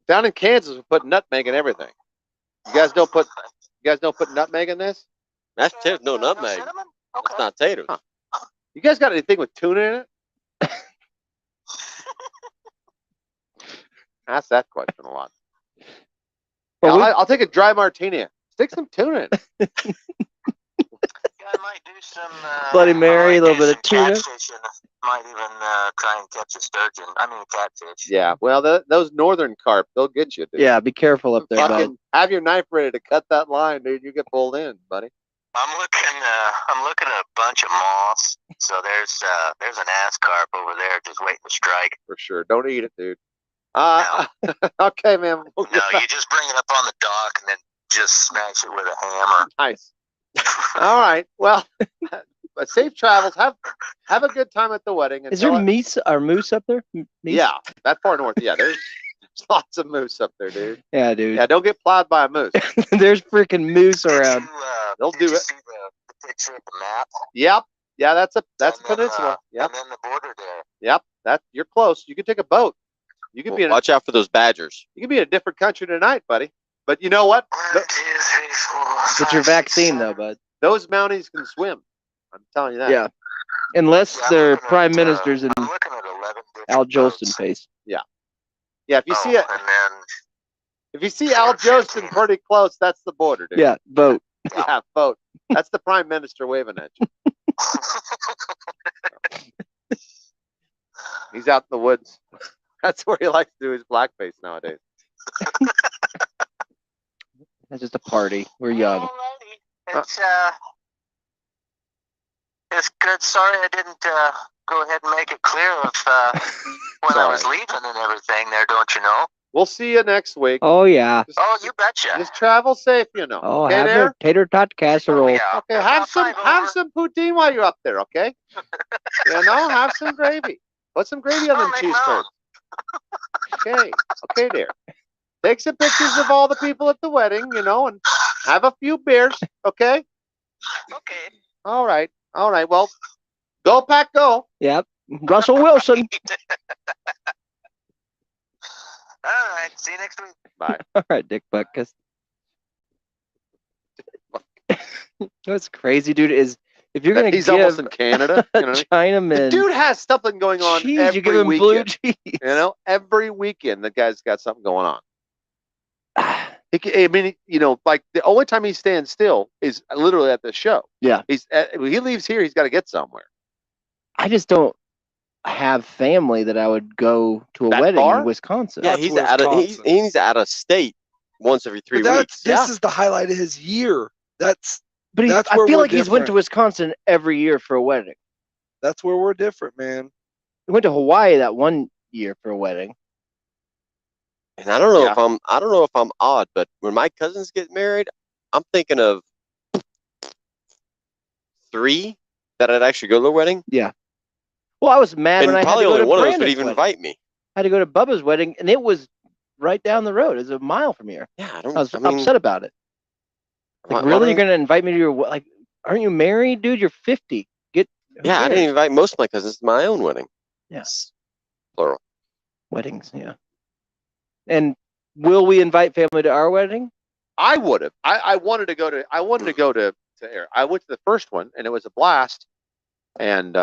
Down in Kansas, we put nutmeg in everything. You guys don't put nutmeg in this? Mashed potatoes, no No nutmeg. cinnamon? That's Okay. not taters. Huh. You guys got anything with tuna in it? Ask that question a lot. Well, Yeah, I'll take a dry martini. Stick some tuna in. Yeah, I might do some Bloody Mary, a little bit of tuna. catfishing. Might even try and catch a sturgeon. I mean, a catfish. Yeah. Well, those northern carp, they'll get you, dude. Yeah, be careful up there, bud. Fucking have your knife ready to cut that line, dude. You get pulled in, buddy. I'm looking at a bunch of moths. So there's an ass carp over there just waiting to strike. For sure. Don't eat it, dude. Okay, man. No, you just bring it up on the dock and then just smash it with a hammer. Nice. All right. Well, but safe travels. Have a good time at the wedding. Is there moose up there? Meese? Yeah, that far north. Yeah, there's lots of moose up there, dude. Yeah, dude. Yeah, don't get plowed by a moose. There's freaking moose around. They'll Did do you it. see the picture of the map? Yep. Yeah, that's a And then, peninsula. Yep. And then the border there. Yep. You're close. You can take a boat. You could be Watch out for those badgers. you could be in a different country tonight, buddy. But you know what? 1, 2, 3, 4, Get your 5, 6, vaccine, 7. though, bud. Those Mounties can swim. I'm telling you that. Yeah. Unless Yeah, I'm they're looking prime at, ministers and I'm looking at 11 different Al Jolson boats. face. Yeah. If you see it, and then if you see Al Jolson pretty close, that's the border, dude. Yeah, vote. Yeah, vote. That's the prime minister waving at you. He's out in the woods. That's where he likes to do his blackface nowadays. That's just a party. We're young. Alrighty. It's good. Sorry I didn't go ahead and make it clear of when I was leaving and everything there, don't you know? We'll see you next week. Oh, yeah. Oh, you betcha. Just travel safe, you know. Oh, okay, have there? your tater tot casserole. Oh, yeah. Okay, About 5 have over. some poutine while you're up there, okay? You know, have some gravy. Put some gravy on I'll them make cheese my curds. Okay, there. Take some pictures of all the people at the wedding, you know, and have a few beers, okay? Okay. All right. Well, go Pack, go. Yep. Russell Wilson. All right. See you next week. Bye. All right, Dick Butkus. What's crazy, dude, is if you're gonna He's give almost in Canada. a You know? The Chinaman, dude has something going on cheese, every you give him weekend. blue cheese. You know, every weekend the guy's got something going on. I mean, you know, like the only time he stands still is literally at the show. Yeah. When he leaves here, he's got to get somewhere. I just don't have family that I would go to a That wedding far? in Wisconsin. Yeah, That's he's out of Wisconsin. he's out of state once every 3 But weeks. this is the highlight of his year. But That's I where feel we're like he's went to different. Wisconsin every year for a wedding. That's where we're different, man. He went to Hawaii that one year for a wedding. And I don't know Yeah. if I'm odd, but when my cousins get married, I'm thinking of 3 that I'd actually go to their wedding. Well, I was mad And when I had probably to go only to one of those would Brandon's even wedding. invite me. I had to go to Bubba's wedding, and it was right down the road. It was a mile from here. Yeah, I was I mean, upset about it. Like, why really, you're don't- gonna invite me to your like? Aren't you married, dude? You're 50. Who Yeah, I cares? didn't invite most of my cousins to my own wedding. Yes, Plural. weddings. Yeah. And will we invite family to our wedding? I would have. I wanted to go to. I wanted to go to Air. I went to the first one, and it was a blast. And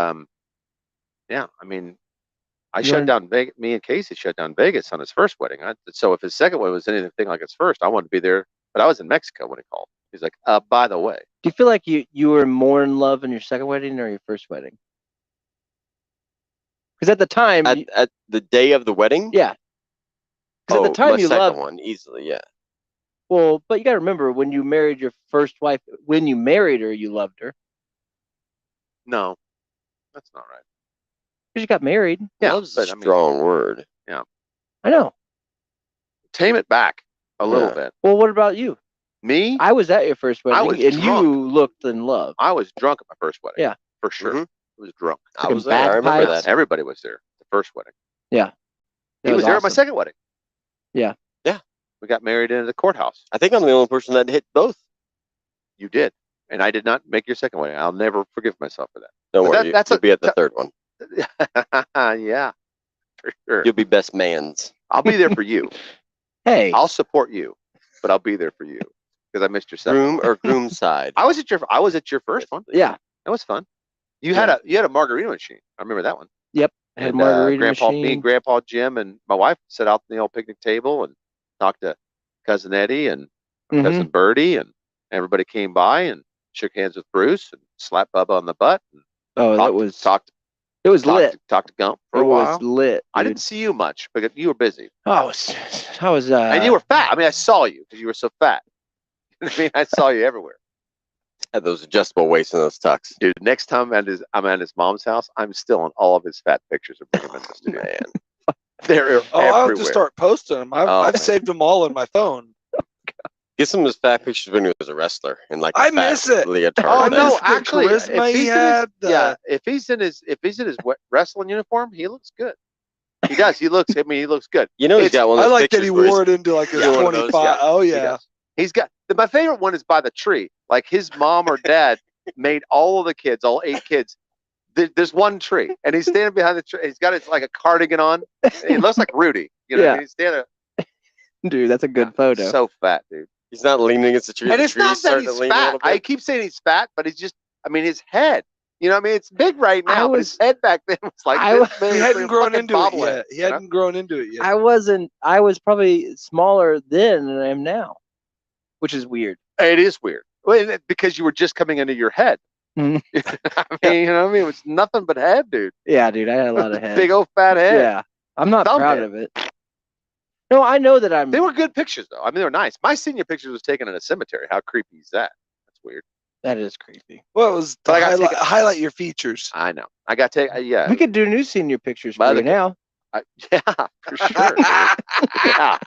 yeah, I mean, I You shut wanna- down Vegas. Me and Casey shut down Vegas on his first wedding. So if his second one was anything like his first, I wanted to be there but I was in Mexico when he called. He's like, by the way. Do you feel like you were more in love in your second wedding or your first wedding? Because at the time, At the day of the wedding? yeah. Because at the time my you second loved. one easily, yeah. Well, but you got to remember when you married your first wife, when you married her, you loved her. No, that's not right. Because you got married. Yeah, Love's but a strong word. I know. Tame it back a little Yeah. bit. Well, what about you? Me, I was at your first I wedding, was and drunk. you looked in love. I was drunk at my first wedding. Yeah. For sure. Mhm. I was drunk. I Freaking was there. I remember bagpipes. that. Everybody was there. The first wedding. Yeah. He That was there at my awesome. second wedding. Yeah. Yeah. We got married in the courthouse. I think I'm the only person that hit both. You did. And I did not make your second wedding. I'll never forgive myself for that. Don't But worry, you'll be at the third one. Yeah, for sure. You'll be best man's. I'll be there for you. Hey. I'll support you, but I'll be there for you because I missed your second. Groom or groom side. I was at your first one. Yeah. That was fun. You had a margarita machine. I remember that one. Yep. I had a And margarita Grandpa, machine. me, and Grandpa Jim, and my wife sat out on the old picnic table and talked to cousin Eddie and Mhm. cousin Bertie, and everybody came by and shook hands with Bruce and slapped Bubba on the butt. And Oh, that talked, was talked it was lit. talked to Gump for It a while. was lit. I dude. didn't see you much because you were busy, Oh, I was. and you were fat. I mean, I saw you because you were so fat. I mean, I saw you everywhere. Had those adjustable weights and those tucks. Dude, next time I'm at his mom's house, I'm still on all of his fat pictures and bring them in the studio. Man. They're I'll everywhere. just start posting them. Oh, I've man. saved them all in my phone. Get some of his fat pictures when he was a wrestler and like a I fat miss it. leotard. Oh I no, miss the actually, charisma if he he's had, if he's in his wrestling uniform, he looks good. He does. He looks. I mean, he looks good. You know, he's got one of I those like that pictures he where he's- wore it into like his Yeah, one of those, 25. yeah. Oh He yeah. does. He's got my favorite one is by the tree. Like his mom or dad made all of the kids, all 8 kids. There's one tree, and he's standing behind the tree. He's got his like a cardigan on. And he looks like Rudy. You know, Yeah. he's standing. Dude, that's a good photo. So fat, dude. He's not leaning against the tree. And the it's tree's not that starting to he's lean a fat. little bit. I keep saying he's fat, but he's just. I mean, his head. You know, what I mean, it's big right I now, but his was- head back then was like I this was- big. He It's hadn't like a grown fucking into it bobblehead, yet. He you know? hadn't grown into it yet. I was probably smaller then than I am now, which is weird. It is weird. Well, because you were just coming into your head. Mhm. I mean, you know what I mean? It was nothing but head, dude. Yeah, dude, I had a lot of head. Big old fat head. Yeah. I'm not Thumb proud head. of it. No, I know that I'm They were good pictures, though. I mean, they were nice. My senior picture was taken in a cemetery. How creepy is that? That's weird. that is creepy. Well, it was to But I gotta highlight your features. I know. I got to take, yeah. We could do new senior pictures By for the- you now. Yeah, for sure. Dude. Yeah.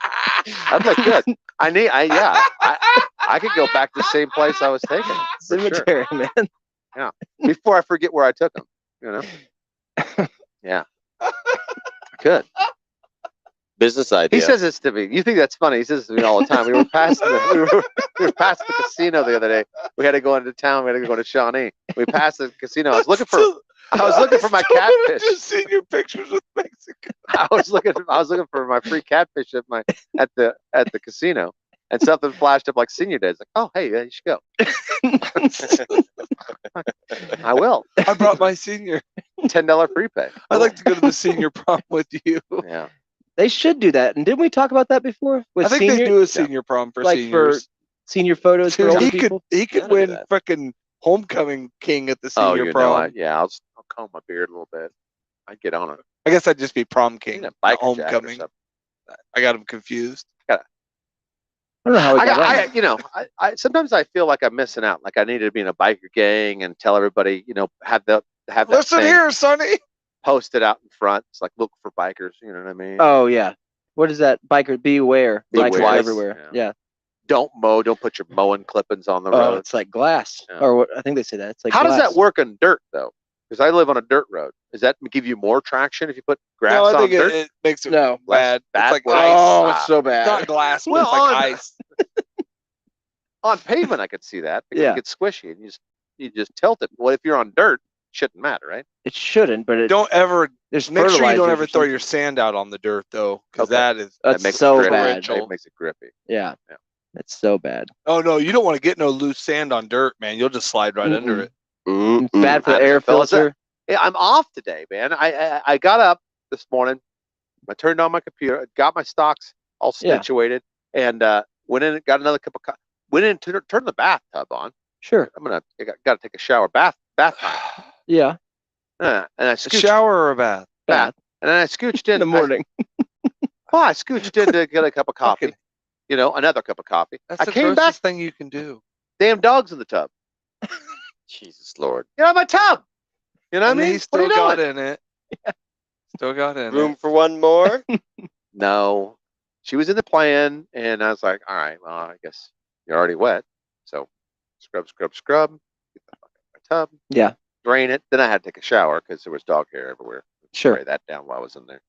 That'd look good. I could go back to the same place I was taken. For sure. Cemetery, man. Before I forget where I took them. You know? Yeah. Good. Business idea. He says this to me. You think that's funny? He says this to me all the time. We were passing the casino the other day. We had to go into town. We had to go to Shawnee. We passed the casino. I was looking for my catfish. Just seen your pictures with Mexico. I was looking for my free catfish at the casino, and something flashed up like senior day. It's like, oh hey, you should go. I will. I brought my senior. $10 prepay. I'd like to go to the senior prom with you. Yeah. They should do that. And didn't we talk about that before? With I think senior, they do a senior prom for like seniors. for senior photos for Dude, older he people. could Gotta do win that. frickin' homecoming king at the Oh, senior you prom. know, I'll comb my beard a little bit. I'd get on it. I guess I'd just be prom king, Need a not biker jacket or homecoming. something. I got him confused. I don't know how we got on that. you know, I sometimes I feel like I'm missing out. Like I needed to be in a biker gang and tell everybody, you know, have that Listen thing here, Sonny. posted out in front. It's like look for bikers. You know what I mean? Oh yeah. What is that? Biker beware. Look Bikers twice. everywhere. Yeah. Don't mow. Don't put your mowing clippings on the Oh, road. it's like glass. Yeah. Or what I think they say that. It's like How does glass. that work on dirt though? Because I live on a dirt road. Does that give you more traction if you put grass No, I on think dirt? it makes it No. bad. Bad? It's like Well, ice. Oh, Ah. it's so It's bad. not glass, but Well, it's like on- ice. On pavement, I could see that because Yeah. it gets squishy and you just tilt it. Well, if you're on dirt, it shouldn't matter, right? It shouldn't, but it, Don't ever there's make sure you don't fertilizers ever or throw something. your sand out on the dirt though, because Okay. that is. That's That makes so it grippy. bad. It makes it grippy. Yeah. Yeah. It's so bad. Oh no, you don't want to get no loose sand on dirt, man. You'll just slide right under Mm-mm. it. It's bad for the I don't air know, fellas. filter. Yeah, I'm off today, man. I got up this morning. I turned on my computer, got my stocks all Yeah. situated, and went in and got another cup of coffee. went in to turn the bathtub on. Sure. I got to take a shower, bath time. Yeah. And I A scooched shower or a bath? bath, and then I scooched in In the morning. I scooched in to get a cup of coffee. Fucking- Another cup of coffee. That's I the came grossest back, thing you can do. damn dogs in the tub. Jesus Lord. Get out of my tub. You know what I And mean? he What are still you got doing? in it. Still got in Room it. for one more? No. She was in the plan, and I was like, all right, well, I guess you're already wet. So scrub. Get the fuck out of my tub. Yeah. Drain it. Then I had to take a shower because there was dog hair everywhere. Sure. Spray that down while I was in there.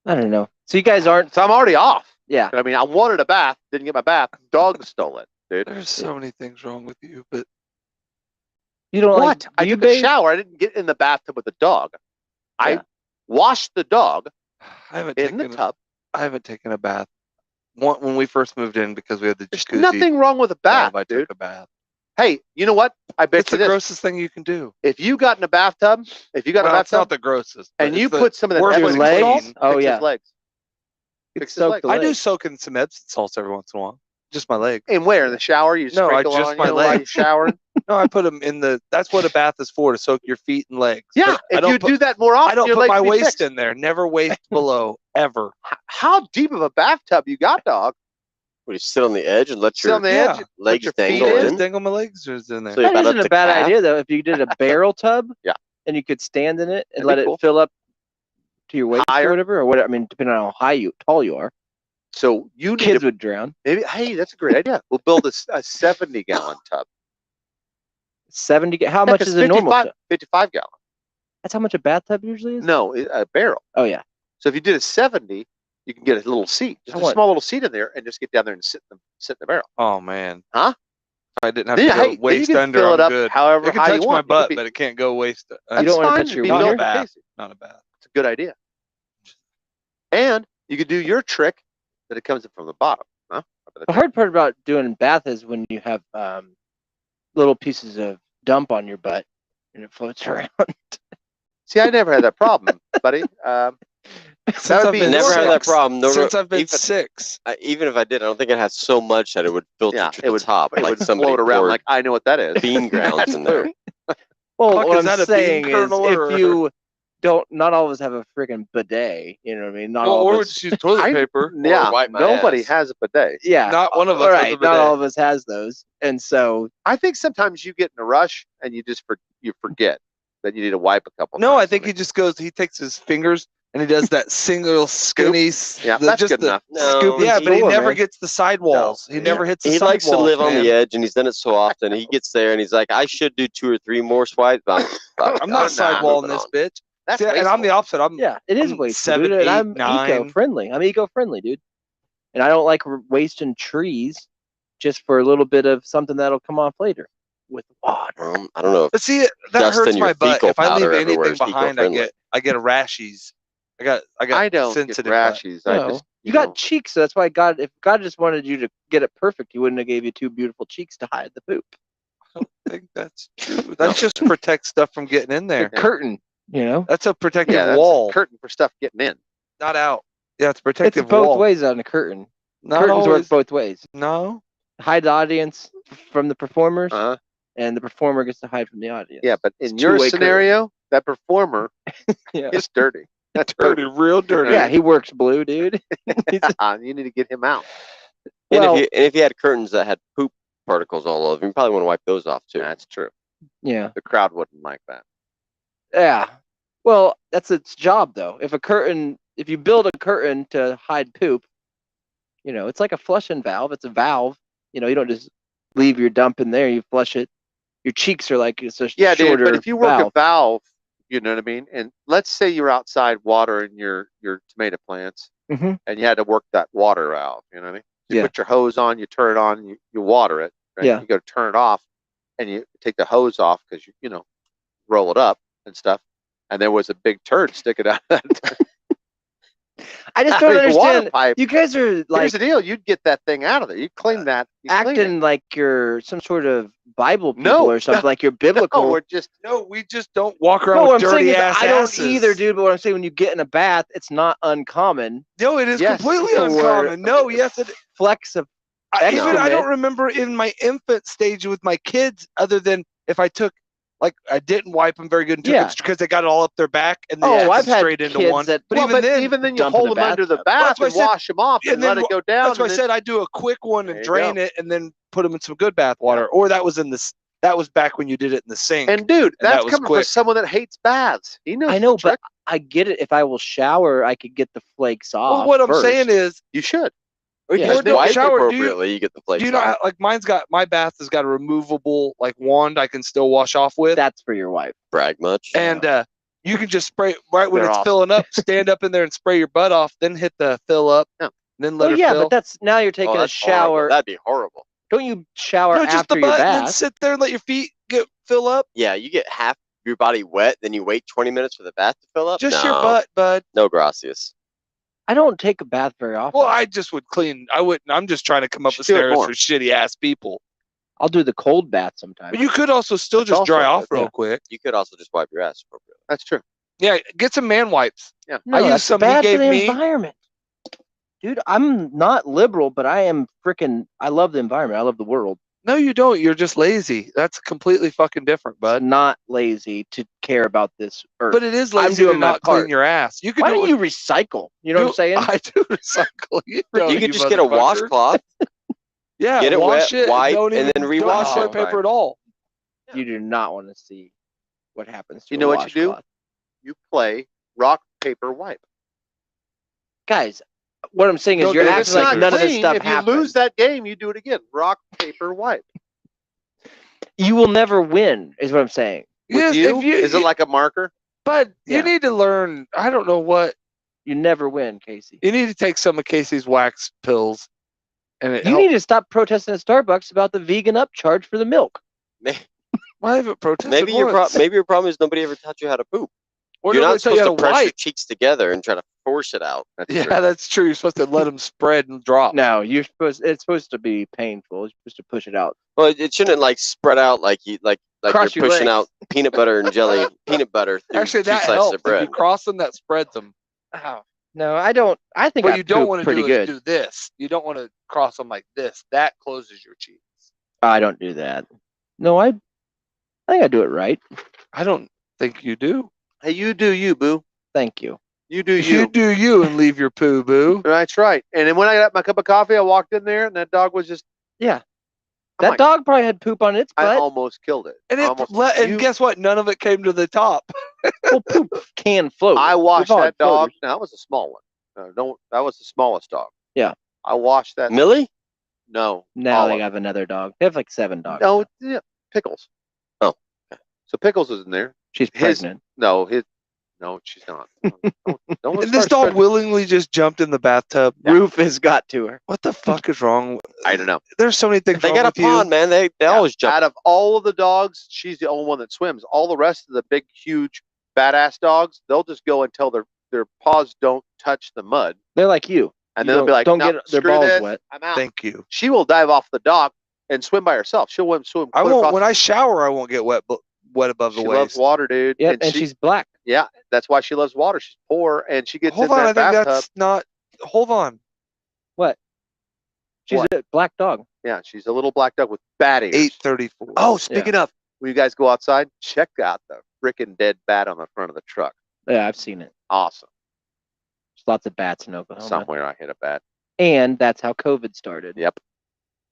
I don't know. So you guys aren't. So I'm already off. Yeah. I mean, I wanted a bath, didn't get my bath. Dog stole it, dude. There's so many things wrong with you, but You don't like. What? Do I you took a bathe? shower. I didn't get in the bathtub with the dog. Yeah. I washed the dog I haven't in the taken. tub. I haven't taken a bath. When we first moved in, because we had the There's jacuzzi. nothing wrong with a bath, I dude. took a bath. Hey, you know what? I bet It's you the this. grossest thing you can do. If you got in a bathtub, Well, it's not the grossest. but and it's you the put some of that worst Your Epsom thing. legs? salt, Oh, fix yeah. his legs. It's Fix his soaked legs. the I do legs. soak in some Epsom salts every once in a while. Just my legs. And where? In the shower? You No, I sprinkle just on my you while you're legs. showering? No, I put them in the. That's what a bath is for, to soak your feet and legs. Yeah, But I if don't you put, do that more often, I don't your put legs my will be waist fixed. in there. Never waist below, ever. How deep of a bathtub you got, dog? Would you sit on the edge and let Sit your on the Yeah. edge, put legs your feet dangle in. in? Just dangle my legs is in there. So you're That about isn't up a to bad calf? idea though. If you did a barrel tub. Yeah. And you could stand in it and That'd let be it cool. fill up to your waist Higher. or whatever, or whatever. I mean, depending on how tall you are. So you need Kids to would drown. maybe. Hey, that's a great idea. We'll build a 70-gallon tub. 70. How Yeah, much 'cause is a normal 55 tub? 55 gallon. That's how much a bathtub usually is. No, a barrel. Oh yeah. So if you did a 70, you can get a little seat, just I a want- small little seat in there, and just get down there and sit in the barrel. Oh man. Huh? If I didn't have Then, to go hey, then you waist can under, fill I'm it up good. however It can high touch you my want. butt, You could but it can't go waist. that's You don't wanna fine. touch It'd your be not built a wiener? for bath. Casey. Not a bath. It's a good idea. And you could do your trick that it comes in from the bottom. Huh? The hard part about doing bath is when you have little pieces of dump on your butt and it floats around. See, I never had that problem, buddy. Since would I've be been Never had that six. problem. No, Since I've been even, 6. even if I did, I don't think it has so much that it would filter Yeah, to it the would top. it Like would somebody float around. poured Like I know what that is. bean grounds in there. Well, Fuck, what is I'm that a bean saying is, kernel if or- you don't, not all of us have a freaking bidet. You know what I mean? Not Well, all or of we us. just use toilet paper. Yeah, wipe my nobody ass. has a bidet. Yeah. Not one of us All has right. a Not bidet. all of us has those, and so I think sometimes you get in a rush and you just you forget that you need to wipe a couple. No, I times. think he just goes. He takes his fingers and he does that single skinny. Yeah, that's good enough. No, Scoop and Yeah, but he store, never man. gets the sidewalls. He never hits the He likes to sidewalls, live on man. the edge, and he's done it so often. He gets there, and he's like, "I should do 2 or 3 more swipes." But I'm not sidewalling moving this on. bitch. That's See, and I'm the wasteful. opposite. I'm yeah, it is I'm wasteful, 7, dude, and 8, I'm 9. eco-friendly. I'm eco-friendly, dude, and I don't like wasting trees just for a little bit of something that'll come off later with water. I don't know. But see, that Dust hurts in your my butt. fecal If I leave powder everywhere anything is behind, I eco-friendly. get a rashes. I got I don't get sensitive butt. rashes. I No. just You got cheeks, so that's why God. If God just wanted you to get it perfect, He wouldn't have gave you 2 beautiful cheeks to hide the poop. I think that's true. That just protects stuff from getting in there. The curtain, you know. That's a protective yeah, that's wall, a curtain for stuff getting in. not out. Yeah, it's a It's protective both wall. ways on a curtain. Not Curtains always. work both ways. No. Hide the audience from the performers, Uh-huh. and the performer gets to hide from the audience. Yeah, but in It's your two-way scenario, that performer Yeah. is dirty. That's Dirty, real dirty. Yeah, he works blue, dude. He's- You need to get him out. well, and if you had curtains that had poop particles all over them, you probably want to wipe those off too. That's true. yeah, The crowd wouldn't like that. yeah. Well, that's its job, though. If you build a curtain to hide poop, you know, it's like a flushing valve. It's a valve. You know, you don't just leave your dump in there. You flush it. Your cheeks are like it's a Yeah, dude. shorter But if you work valve. a valve, you know what I mean. And let's say you're outside watering your tomato plants, Mhm. and you had to work that water valve. You know what I mean? You Yeah. put your hose on, you turn it on, you water it. Right? Yeah. You go to turn it off, and you take the hose off because you roll it up and stuff. And there was a big turd sticking out of that. I just don't Water understand. pipe. You guys are like Here's the deal: you'd get that thing out of there. You'd clean that. You'd clean it. acting like you're some sort of Bible people No, or something. Like you're No, biblical. we're just No, we just don't walk around No, what with I'm saying dirty is ass I don't asses. either, dude. But what I'm saying, when you get in a bath, it's not uncommon. No, it is Yes. completely For uncommon. No, yes, it. Flecks of I don't remember in my infant stage with my kids, other than if I took, like, I didn't wipe them very good and took them because they got it all up their back and then I've had straight into kids one. that, But even then, you dump in hold the them under the bathtub. bath Well, and wash them off and let it go down. That's why I said I do a quick one There and you drain go. it and then put them in some good bath water. Or that was that was back when you did it in the sink. And dude, and that's that was coming from quick. someone that hates baths. He knows. I know, the trick. but I get it. If I will shower, I could get the flakes off. Well, what I'm first. saying is, You should. Or Yeah. you just Or don't wipe shower, do you- appropriately, you get the flakes do you know off. how, like, my bath has got a removable, like, wand I can still wash off with, That's for your wife. Brag much? and you can just spray right when They're it's awesome. filling up. Stand up in there and spray your butt off, then hit the fill up, Yeah. then let Well, her yeah, fill. but that's now you're Oh, taking a that's horrible. shower. That'd be horrible. Don't you shower No, just after the your butt, and then bath? sit there and let your feet fill up. Yeah, you get half your body wet, then you wait 20 minutes for the bath to fill up. Just no, your butt, bud. No, gracias. I don't take a bath very often. Well, I just would clean. I wouldn't. I'm just trying to come up with Do it scenarios more. for shitty ass people. I'll do the cold bath sometimes. But you could also still That's just also dry off good, real yeah. quick. You could also just wipe your ass appropriately. That's true. Yeah, get some man wipes. Yeah. No, I used that's some he bad gave for the me. environment. Dude, I'm not liberal, but I am freaking. I love the environment. I love the world. No, you don't. You're just lazy. That's completely fucking different, bud. Not lazy to care about this earth. But it is I'm lazy to doing my not clean part. your ass. You could Why do don't it you recycle? You know what I'm saying? I do recycle. You You could just get a washcloth, Yeah, get it wash wet, it, wipe, don't and even, then don't rewash use it. toilet paper at all. You do not want to see what happens to You know a what you do? washcloth. You play rock, paper, wipe. Guys, what I'm saying is Don't you're do it. If acting it's like not none of this clean, stuff if you happened. lose that game, you do it again. Rock, paper, wipe. You will never win, is what I'm saying. With Yes, you, if you, is it like a marker? but Yeah. you need to learn. I don't know what. You never win, Casey. You need to take some of Casey's wax pills, and it You need to stop protesting at Starbucks about the vegan upcharge for the milk. Why haven't protested Maybe your once? maybe your problem is nobody ever taught you how to poop. Or You're nobody not tell you supposed to how press your wipe. cheeks together and try to force it out. That's Yeah, true. that's true. You're supposed to let them spread and drop. No, you're supposed. It's supposed to be painful. You're supposed to push it out. Well, it shouldn't like spread out like Cross you're your pushing legs. out peanut butter and jelly, peanut butter through Actually, two that slices helps. of If you bread. cross them, that spreads them. Oh, no, I don't. I think What I you don't poop want to pretty do good. is do this. You don't want to cross them like this. That closes your cheeks. I don't do that. No, I think I do it right. I don't think you do. Hey, you do you, boo. Thank you. You do You you. do you and leave your poo, boo. That's right. And then when I got my cup of coffee, I walked in there, and that dog was just. Yeah. I'm That like, dog probably had poop on its I butt. almost killed it. And Almost. and You- guess what? None of it came to the top. Well, poop can float. I washed We've all that had dog. floaters. No, that was a small one. No, don't. That was the smallest dog. Yeah. I washed that. Millie? No. Now all they of have another dog. They have like 7 dogs. No, yeah, Pickles. Oh. So Pickles is in there. She's his- pregnant. No, she's not. Don't And this dog willingly just jumped in the bathtub. Yeah. Roof has got to her. What the fuck is wrong? I don't know. There's so many things They wrong got a with you. pond, man. They always jump. Out of all of the dogs, she's the only one that swims. All the rest of the big, huge, badass dogs, they'll just go until their paws don't touch the mud, They're like you. and You then they'll be like, don't "No, get their screw balls this, wet." I'm out." Thank you. She will dive off the dock and swim by herself. She'll swim. I clear won't. across- When I shower, I won't get wet above the She waist. loves water, dude. Yep, and she- she's black. yeah, that's why she loves water. She's poor, and she gets Hold in on, I that think bathtub. that's not. Hold on. What? She's What? a black dog. Yeah, she's a little black dog with bad ears. 8:34. Oh, speaking of, when you guys go outside, check out the freaking dead bat on the front of the truck. Yeah, I've seen it. Awesome. There's lots of bats in Oklahoma. Somewhere I hit a bat. And that's how COVID started. Yep.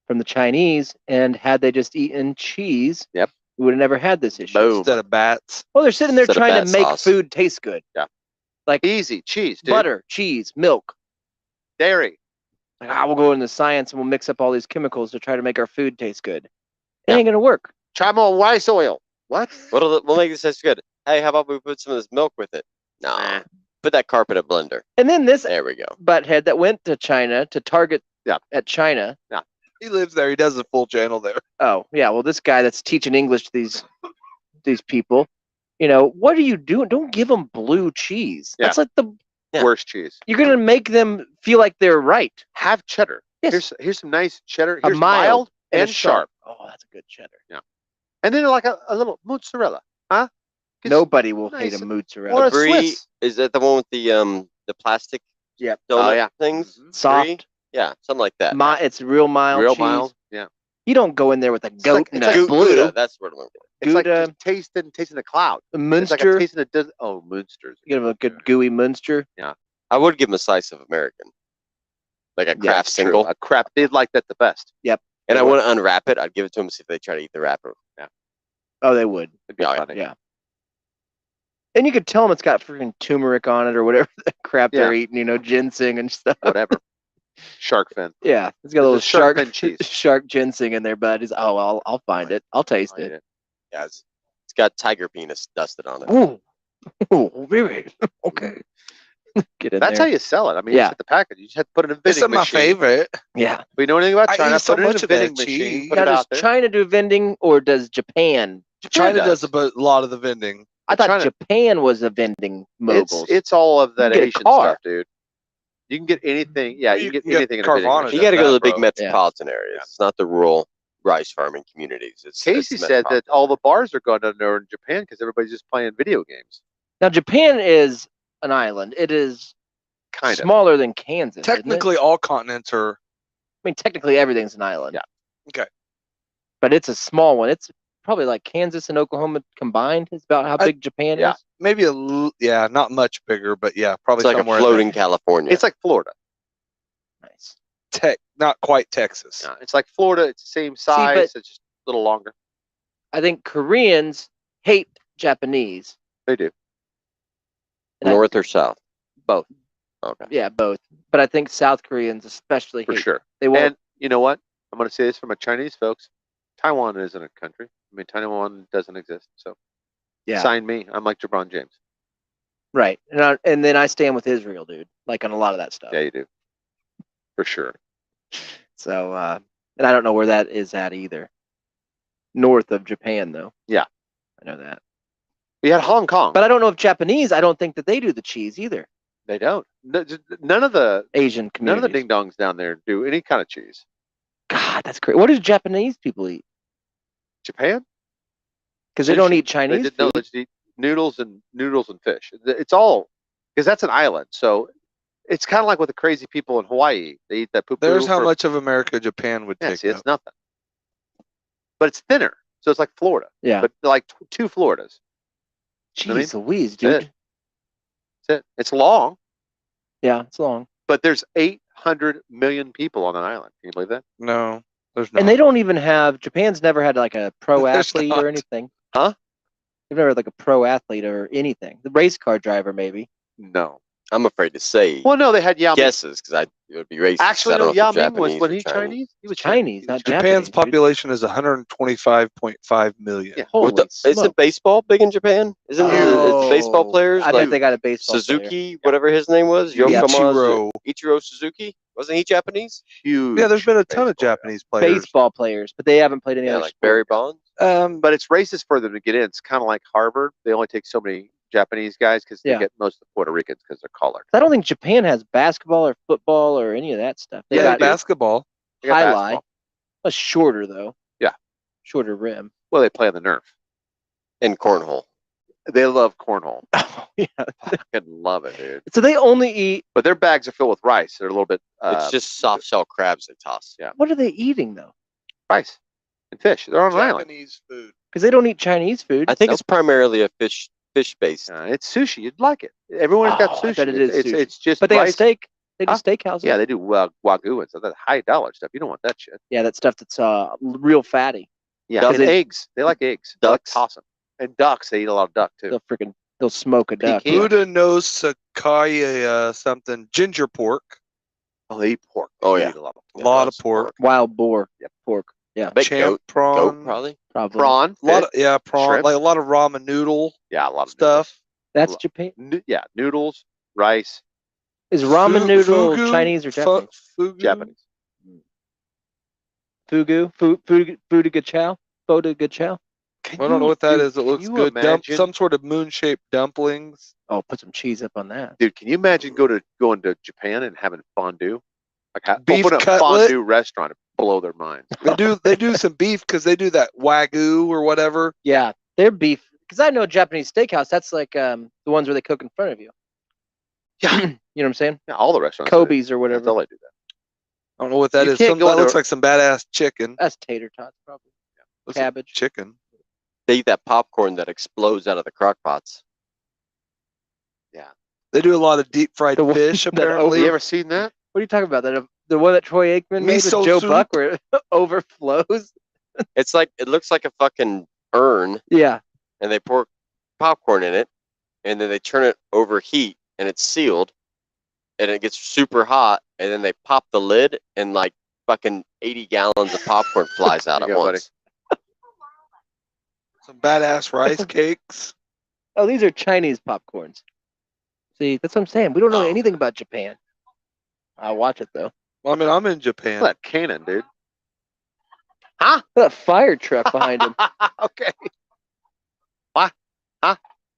From the Chinese. And had they just eaten cheese, Yep. we would have never had this issue. Boom. Instead of bats. Well, they're sitting there Instead of trying bat to make sauce. food taste good. Easy cheese, dude. Butter, cheese, milk. Dairy. Like, we'll go into science and we'll mix up all these chemicals to try to make our food taste good. It Yeah. ain't gonna work. Try more rice oil. What? We'll make this taste good. Hey, how about we put some of this milk with it? No. Nah. Put that carpet in a blender. And then this There we go. butthead that went to China to target Yeah. at China. He lives there. He does a full channel there. Oh, yeah. Well, this guy that's teaching English to these people, what are you doing? Don't give them blue cheese. Yeah. That's like Yeah. Worst cheese. you're gonna make them feel like they're right. Have cheddar. Yes. Here's some nice cheddar. A Here's mild and a sharp. Oh, that's a good cheddar. And then like a little mozzarella. Huh? Get Nobody will hate nice- a or mozzarella. a Brie, Swiss. is that the one with the plastic Yep. donut Oh, yeah. things? Mhm. Soft. Brie? Yeah, something like that. It's real mild Real cheese. mild. Yeah. You don't go in there with a goat it's and a blue. Gouda, that's what I'm looking at. It's like Gouda, just tasting the cloud. a It's like a Munster. tasting a Munsters. You give them a good gooey Munster. I would give them a slice of American, like a craft it's true. single. A crap. They'd like that the best. And I want to unwrap it. I'd give it to them see if they try to eat the wrapper. Yeah. Oh, they would. It'd be Oh, yeah. funny. Yeah. And you could tell them it's got freaking turmeric on it or whatever the crap they're eating, ginseng and stuff. Whatever. Shark fin. Yeah, it's got a It's little a shark shark fin cheese. shark ginseng in there, but I'll find it. I'll taste I'll eat it. it. Yeah, it's got tiger penis dusted on it. Ooh, baby. Okay. Get in That's there. how you sell it. I mean, you Yeah. just hit the package. You just have to put it in a It's vending not my machine. favorite. Yeah. If we know anything about I China, eat so put it in much a of that vending machine. cheese. Put Now, it does out there. China do vending or does Japan? China does. does a lot of the vending. I thought China- Japan was a vending moguls. It's all of that You can get a Asian car. stuff, dude. You can get anything. Yeah, you can get anything in a vending Carvana machine. You got to go to the bro. big metropolitan areas. It's not the rural rice farming communities. Casey it's said that all the bars are going under in Japan because everybody's just playing video games. Now, Japan is an island. It is Kind of. smaller than Kansas. isn't it? Technically, all continents are. I mean, technically everything's an island. Yeah. Okay. But it's a small one. It's probably like Kansas and Oklahoma combined. Is about how big Japan yeah. is. Maybe not much bigger, but yeah, probably It's like a somewhere in floating California. It's like Florida. Nice. not quite Texas. Yeah, it's like Florida. It's the same size. but- It's just a little longer. I think Koreans hate Japanese. They do. And I- North or south? Both. Okay. Yeah, both. But I think South Koreans especially For hate. sure. They won't. And you know what? I'm going to say this for my Chinese folks. Taiwan isn't a country. I mean, Taiwan doesn't exist. So Yeah. sign me. I'm like LeBron James. Right. And then I stand with Israel, dude. Like on a lot of that stuff. Yeah, you do. For sure. So, and I don't know where that is at either. North of Japan, though. Yeah. I know that. We had Hong Kong. But I don't know if Japanese, I don't think that they do the cheese either. They don't. None of the Asian none communities. of the ding dongs down there do any kind of cheese. God, that's crazy. What do Japanese people eat? Japan? Because they don't Sushi. eat Chinese No, food. they just eat noodles and fish. It's all because that's an island. So it's kind of like with the crazy people in Hawaii. They eat that poo poo. There's how much of America Japan would Yeah, take see, up. it's nothing. But it's thinner, so it's like Florida. Yeah. But like two Floridas. I mean, Jeez Louise, that's dude. That's it. It's long, Yeah, it's long. but there's 800 million people on an island. Can you believe that? No, there's not. And they don't even have, Japan's never had like a pro There's athlete not. or anything. Huh? They've never had like a pro athlete or anything. The race car driver, maybe. No. I'm afraid to say Well, no, they had Yao Ming. guesses because it would be racist. 'cause Actually, I don't no, know Yao if they're Ming was Japanese when or he Chinese. He was Chinese, He not was Japanese. Japan's dude. population is 125.5 million. Yeah. Holy Isn't smoke. baseball big in Japan? Isn't the baseball players I like bet they got a baseball Suzuki, whatever his name was, Ichiro Suzuki? Wasn't he Japanese? huge. Yeah, there's been a ton of baseball, Japanese player. players. Baseball players, but they haven't played any Yeah, other like sport. Barry Bonds. But it's racist for them to get in. It's kind of like Harvard. They only take so many Japanese guys because Yeah. they get most of the Puerto Ricans because they're colored. I don't think Japan has basketball or football or any of that stuff. They Yeah, got basketball. They got highlight. basketball. A shorter though. Yeah. Shorter rim. Well, they play on the Nerf. And cornhole. They love cornhole. Yeah. I fucking love it, dude. So they only eat. But their bags are filled with rice. They're a little bit. It's just soft shell crabs they toss. Yeah. What are they eating though? rice and fish. They're on an island. Japanese food. Because they don't eat Chinese food. I think it's primarily a fish based. It's sushi. You'd like it. Everyone's got Oh, I sushi. bet it is it's, sushi. it's just but they have rice. steak. They do Huh? steakhouses. Yeah, they do wagyu and stuff. That high dollar stuff. You don't want that shit. Yeah, that stuff that's real fatty. Yeah, Ducks. and eggs. They like eggs. They like Ducks. tossing. And ducks. They eat a lot of duck too. They'll smoke a duck. Peking. Buddha knows Sakaya something. Ginger pork. Oh, they eat pork. Oh, They yeah. eat a lot of A lot of pork. Wild boar. Pork. Yeah, Big Champ goat prawn. probably. probably. prawn. A lot fish. of, yeah, prawn. Shrimp. Like a lot of ramen noodle Yeah, a lot of stuff. That's Japan. Yeah, noodles, rice, Is ramen noodle Fugu? Chinese or Japanese? Fugu? Japanese. Fugu. Fugu gachao. Foda gachao. Can I don't know you- what that dude, is. It can looks you good. imagine- Some sort of moon-shaped dumplings. Oh, put some cheese up on that. Dude, can you imagine going to Japan and having fondue? Like Beef open a cutlet? fondue restaurant and blow their minds. They do some beef because they do that wagyu or whatever. Yeah, their beef. Because I know a Japanese steakhouse. That's like the ones where they cook in front of you. Yeah. You know what I'm saying? Yeah, all the restaurants. do that. Kobe's or That's whatever. all they do that. I don't know what that You is. can't go That into looks a- like some badass chicken. That's tater tots, probably. Looks like Cabbage. chicken. They eat that popcorn that explodes out of the crock pots. They do a lot of deep fried The one fish. that Apparently, You ever seen that? What are you talking about? That the one that Troy Aikman made with Miso Joe soup? Buck, where it overflows. It's like it looks like a fucking urn, Yeah, and they pour popcorn in it, and then they turn it over heat, and it's sealed, and it gets super hot, and then they pop the lid, and like fucking 80 gallons of popcorn flies out There at you go, once. some badass rice cakes. Oh, these are Chinese popcorns. See, that's what I'm saying. We don't know Oh. anything about Japan. I'll watch it though. Well, I mean, I'm in Japan. Look at that cannon, dude. Look at that fire truck behind him. Okay.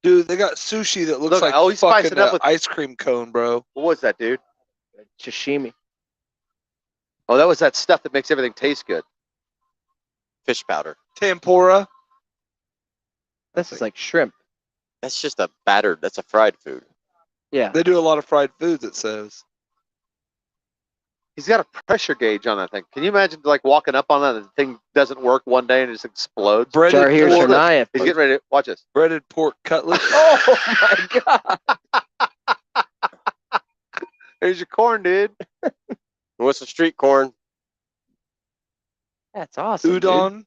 Dude, they got sushi that looks Look, like oh, he's spicing fucking it up with- ice cream cone, bro. What was that, dude? Sashimi. Oh, that was that stuff that makes everything taste good. Fish powder. Tempura. This is like shrimp. That's just a battered. That's a fried food. Yeah. They do a lot of fried foods, it says. He's got a pressure gauge on that thing. Can you imagine like walking up on that and the thing doesn't work one day and it just explodes? Breaded Jahir pork, Tsarnaev. He's getting ready to watch this. breaded pork cutlet. Oh my god. There's your corn, dude. What's the street corn? That's awesome. dude. Udon.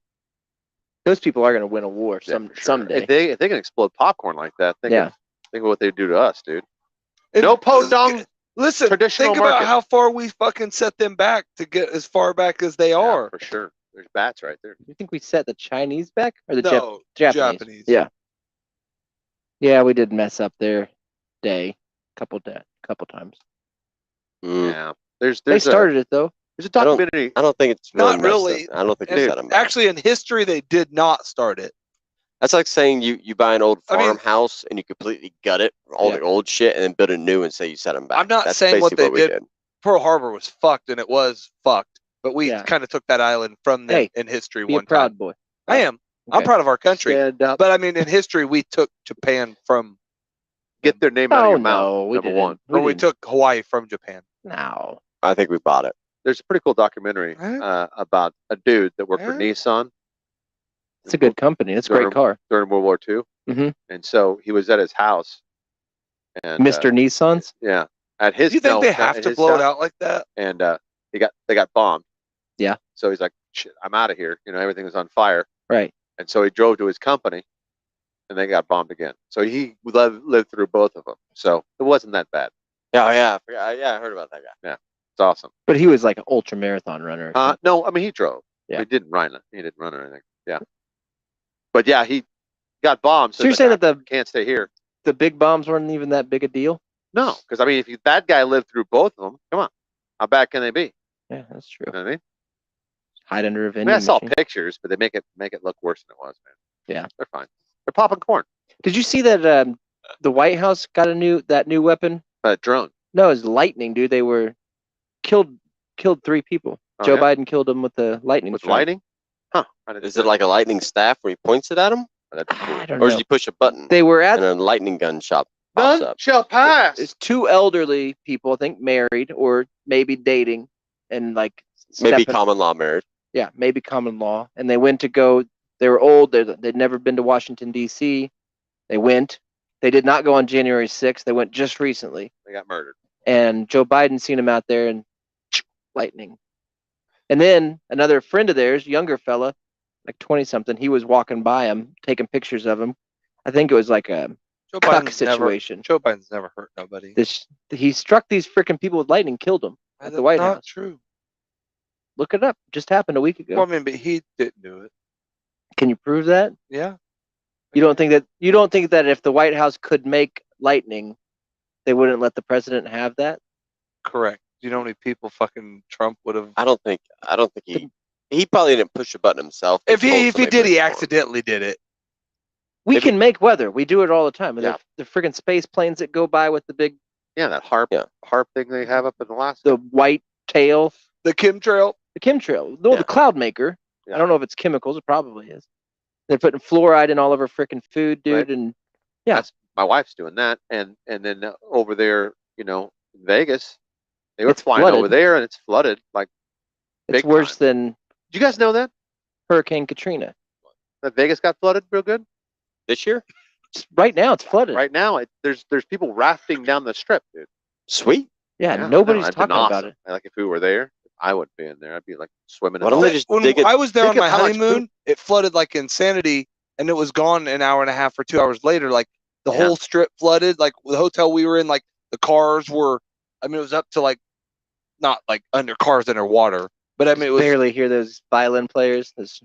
Those people are gonna win a war Yeah, for sure. someday. If they can explode popcorn like that, think Yeah. of what they do to us, dude. And- No podong. Listen, Traditional think about market. how far we fucking set them back to get as far back as they Yeah, are. for sure. There's bats right there. You think we set the Chinese back or the No, Japanese? Japanese. Yeah. Yeah, we did mess up their day couple times. Mm. Yeah. There's They started it though. there's a I don't- documentary. I don't think it's really Not messed really. up. I don't think we And set them back. actually, in history, they did not start it. That's like saying you buy an old I mean- farmhouse and you completely gut it, all Yeah. the old shit, and then build a new and say you set them back. I'm not That's saying what basically they we did. Pearl Harbor was fucked, and it was fucked. But we Yeah. kind of took that island from them Hey, in history Be a one proud time. boy. I am. I'm Okay. proud of our country. Stand up. But I mean, in history, we took Japan from, Get their name out of Oh your mouth. no, we Number didn't. one. or we didn't. took Hawaii from Japan. No. I think we bought it. There's a pretty cool documentary Huh? about a dude that worked for Huh? Nissan It's a good company. It's a great car. during World War II. Mhm. And so he was at his house. And Mr. Nissan's. yeah, at his. Do you think no, they not have at to his blow it house. out like that? And they got bombed. Yeah. So he's like, shit, I'm out of here. Everything was on fire. Right. And so he drove to his company, and they got bombed again. So he lived through both of them. So it wasn't that bad. Yeah, yeah, I forgot. Yeah, I heard about that guy. It's awesome. But he was like an ultra marathon runner. or something. No, I mean he drove. Yeah. He didn't run it. He didn't run or anything. Yeah. But yeah, he got bombed. So you're he's saying like, that I can't stay here. the big bombs weren't even that big a deal? No, because I mean, if that guy lived through both of them, come on, how bad can they be? Yeah, that's true. You know what I mean? Hide under a I vending mean, I saw machine. pictures, but they make it look worse than it was, man. Yeah. They're fine. They're popping corn. Did you see that the White House got that new weapon? Drone. No, it's lightning, dude. They were killed 3 people. Oh, Joe yeah? Biden killed them with the lightning With strike. lighting? Huh. I didn't Is it like a lightning staff where he points it at him, That'd be cool. I don't or know. does he push a button They were at and a lightning gun shot pops None up? shall pass. it's 2 elderly people, I think married or maybe dating, and like Maybe stepping- common law marriage. Yeah, maybe common law. And they went to go. They were old. They'd never been to Washington D.C. They went. They did not go on January 6th. They went just recently. They got murdered. And Joe Biden seen him out there and lightning. And then another friend of theirs, younger fella, like 20 something, he was walking by him, taking pictures of him. I think it was like a Joe cuck Biden's never, situation. Joe Biden's never hurt nobody. He struck these freaking people with lightning, killed them at the That's White not House. true. Look it up. Just happened a week ago. Well, I mean, but he didn't do it. Can you prove that? Yeah. You don't think that if the White House could make lightning, they wouldn't let the president have that? Correct. You know how many people fucking Trump would have? I don't think he probably didn't push a button himself. If he told did, somebody to he push it for him. accidentally did it. We Maybe- can make weather. We do it all the time. Yeah. The freaking space planes that go by with the big, Yeah, that harp thing they have up in Alaska. the white tail, The chemtrail. the chemtrail. No, Yeah. the cloud maker. Yeah. I don't know if it's chemicals. It probably is. They're putting fluoride in all of our freaking food, dude. Right. And yeah. That's, my wife's doing that, and then over there, in Vegas, they were It's flying flooded. over there, and it's flooded. Like It's Big worse than Did you guys know that Hurricane Katrina. Vegas got flooded real good? This year? Right now, it's flooded. Right now, there's people rafting down the strip, dude. Sweet. Yeah, I know, nobody's it'd been talking about awesome. it. Like if we were there, I would be in there. I'd be like swimming. Why in don't the they lake. just When dig it? I was there Think on of my how much honeymoon, it flooded like insanity, and it was gone an hour and a half or 2 hours later. Like the Yeah. whole strip flooded. Like the hotel we were in, like the cars were. I mean, it was up to like not like cars underwater, but I mean it was. Barely hear those violin players. Those...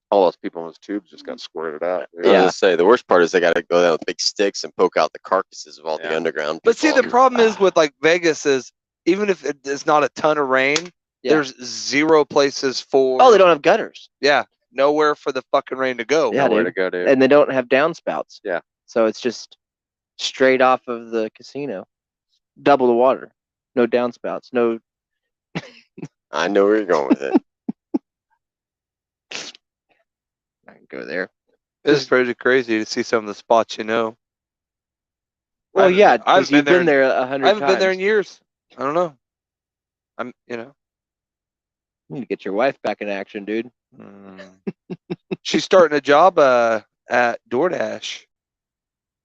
All those people in those tubes just got squirted out. dude. I was Yeah. gonna say the worst part is they got to go down with big sticks and poke out the carcasses of all the Yeah. underground. But see, people. the problem is with like Vegas is even if it's not a ton of rain, Yeah. there's zero places for. Oh, they don't have gutters. Yeah, nowhere for the fucking rain to go. Yeah, Nowhere dude. to go, dude. And they don't have downspouts. Yeah. So it's just straight off of the casino. Double the water. No downspouts. No. I know where you're going with it. I can go there. It's pretty crazy to see some of the spots, you know. Well, I haven't- yeah, I haven't because you've been there 100 I haven't times. been there in years. I don't know. You know. You need to get your wife back in action, dude. She's starting a job at DoorDash.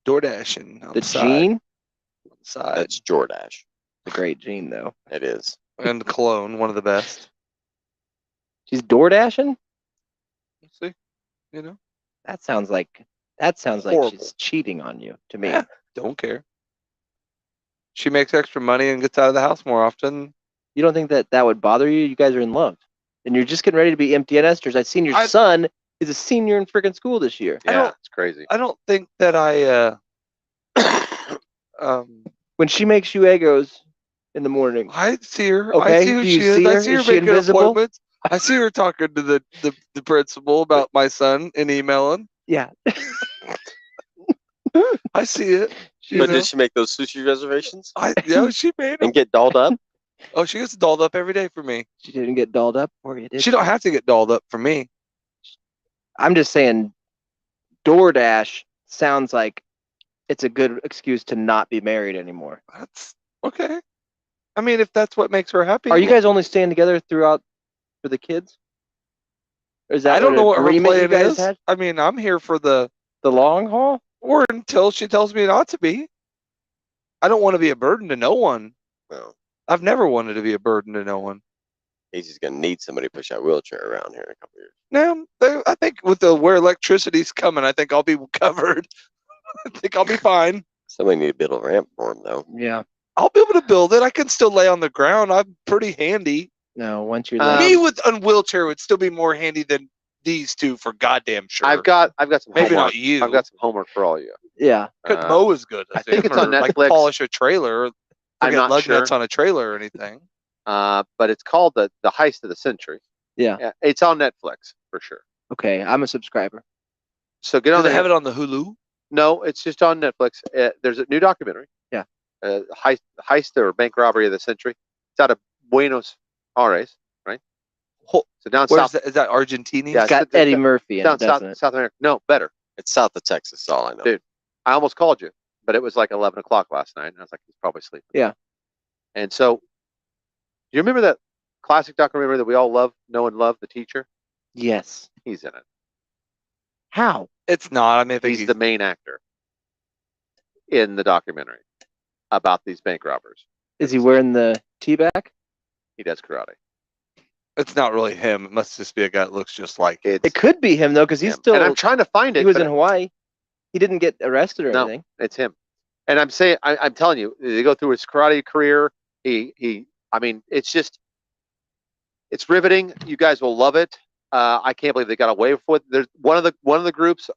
DoorDashing on The the side. Gene? On the side. That's Jordash. The great Gene, though. It is. And the Cologne, one of the best. She's door dashing? See? You know? That sounds like Horrible. she's cheating on you to me. Yeah, don't care. She makes extra money and gets out of the house more often. You don't think that would bother you? You guys are in love. And you're just getting ready to be empty nesters. I've seen your son is a senior in freaking school this year. Yeah, it's crazy. I don't think that I When she makes you Eggos in the morning. I see her. Okay, I see who do she you is. see I her? see her Is she making invisible? appointments. I see her talking to the principal about my son and emailing. Yeah. I see it. But did she make those sushi reservations She made them. and get dolled up? Oh, she gets dolled up every day for me. She didn't get dolled up for you, did She don't have to get dolled up for me. I'm just saying DoorDash sounds like it's a good excuse to not be married anymore. That's okay. I mean, if that's what makes her happy. Are you guys only staying together throughout for the kids? Or is that I don't know what her agreement you plan guys is. had? I mean, I'm here for the long haul? or until she tells me not to be. I don't want to be a burden to no one. Well, I've never wanted to be a burden to no one. he's just gonna need somebody to push that wheelchair around here in a couple years. Now, I think with where electricity's coming, I think I'll be covered. I think I'll be fine. Somebody need to build a ramp for him though. Yeah. I'll be able to build it. I can still lay on the ground. I'm pretty handy. No, once you're Me with a wheelchair would still be more handy than these two for goddamn sure. I've got some Maybe homework. not you. I've got some homework for all you. Yeah. Couldn't mow as good as I think him it's on or, like Netflix. polish a trailer. I'm Get not lug sure. nuts on a trailer or anything. But it's called the Heist of the Century. Yeah. It's on Netflix for sure. Okay, I'm a subscriber. So get Do on they there. have it on the Hulu? No, it's just on Netflix. There's a new documentary. Yeah. Heist or bank robbery of the century. It's out of Buenos Aires, right? So down Where's south. is that Argentina? Yeah, It's got it's- Eddie Murphy in down it, doesn't it? South America. No, better. It's south of Texas, all I know. Dude. I almost called you, but it was like 11 o'clock last night. And I was like, he's probably sleeping. Yeah. And so, you remember that classic documentary that we all love, know and love, The Teacher? Yes. He's in it. How? It's not. I mean, I think He's the main actor in the documentary about these bank robbers. Is he wearing the T-back? He does karate. it's not really him. It must just be a guy that looks just like it. It could be him though, because he's him. still. And I'm trying to find it. He was but in Hawaii. He didn't get arrested or No. anything. It's him. And I'm saying, I'm telling you, they go through his karate career. I mean, it's riveting. You guys will love it. I can't believe they got away with it. There's one of the groups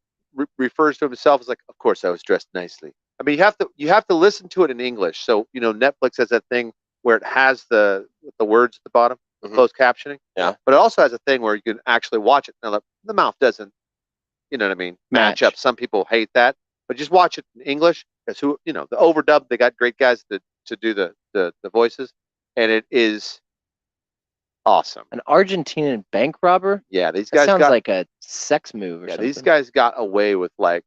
refers to himself as like, of course I was dressed nicely. I mean, you have to listen to it in English. So, Netflix has that thing where it has the words at the bottom, closed captioning. Yeah. But it also has a thing where you can actually watch it. Now the mouth doesn't, you know what I mean, match up. Some people hate that, but just watch it in English. Because the overdub, they got great guys to do the voices, and it is awesome. An Argentinian bank robber? Yeah, these That guys sounds got like a sex move or yeah, something. these guys got away with like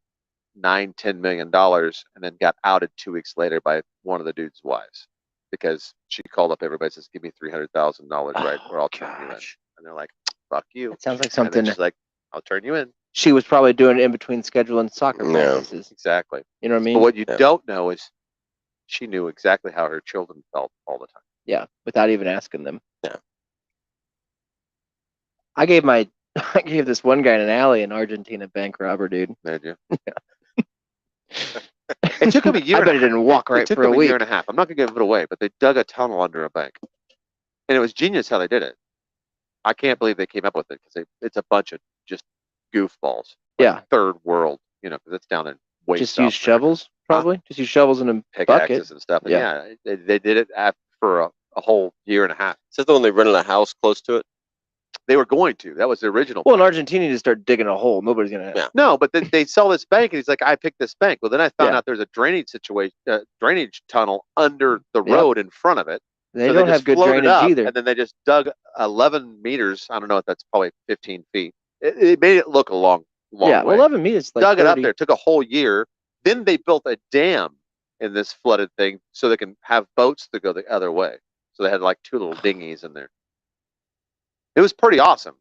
$9-10 million, and then got outed 2 weeks later by one of the dude's wives because she called up everybody and says, "Give me $300,000 right, or I'll turn you in." And they're like, "Fuck you." It sounds like And something then she's like, "I'll turn you in." she was probably doing in between scheduling soccer Yeah. practices. Exactly. You know what I mean? But what you Yeah. don't know is she knew exactly how her children felt all the time. Yeah, without even asking them. Yeah. I gave this one guy in an alley in Argentina bank robber, dude. Did you? It took him a year. I and bet a he didn't walk It right took for them a a year week. and a half. I'm not gonna give it away, but they dug a tunnel under a bank, and it was genius how they did it. I can't believe they came up with it because it's a bunch of just goofballs. Like Yeah. third world, because it's down in way Just South use America. shovels, probably. Just use shovels in a bucket. Pickaxes and stuff. And Yeah. they did it for a whole year and a half. Is that the one they rented a house close to it? They were going to. That was the original. Well, in plan. Argentina, you just start digging a hole. Nobody's gonna. Yeah. No, but they sell this bank, and he's like, "I picked this bank." Well, then I found Yeah. out there's a drainage tunnel under the Yep. road in front of it. They So don't just have good floated drainage up, either. And then they just dug 11 meters. I don't know if that's probably 15 feet. It made it look a long Yeah, way. well, 11 meters like Dug 30. it up there. It took a whole year. Then they built a dam in this flooded thing so they can have boats to go the other way. So they had like 2 little dinghies in there. It was pretty awesome.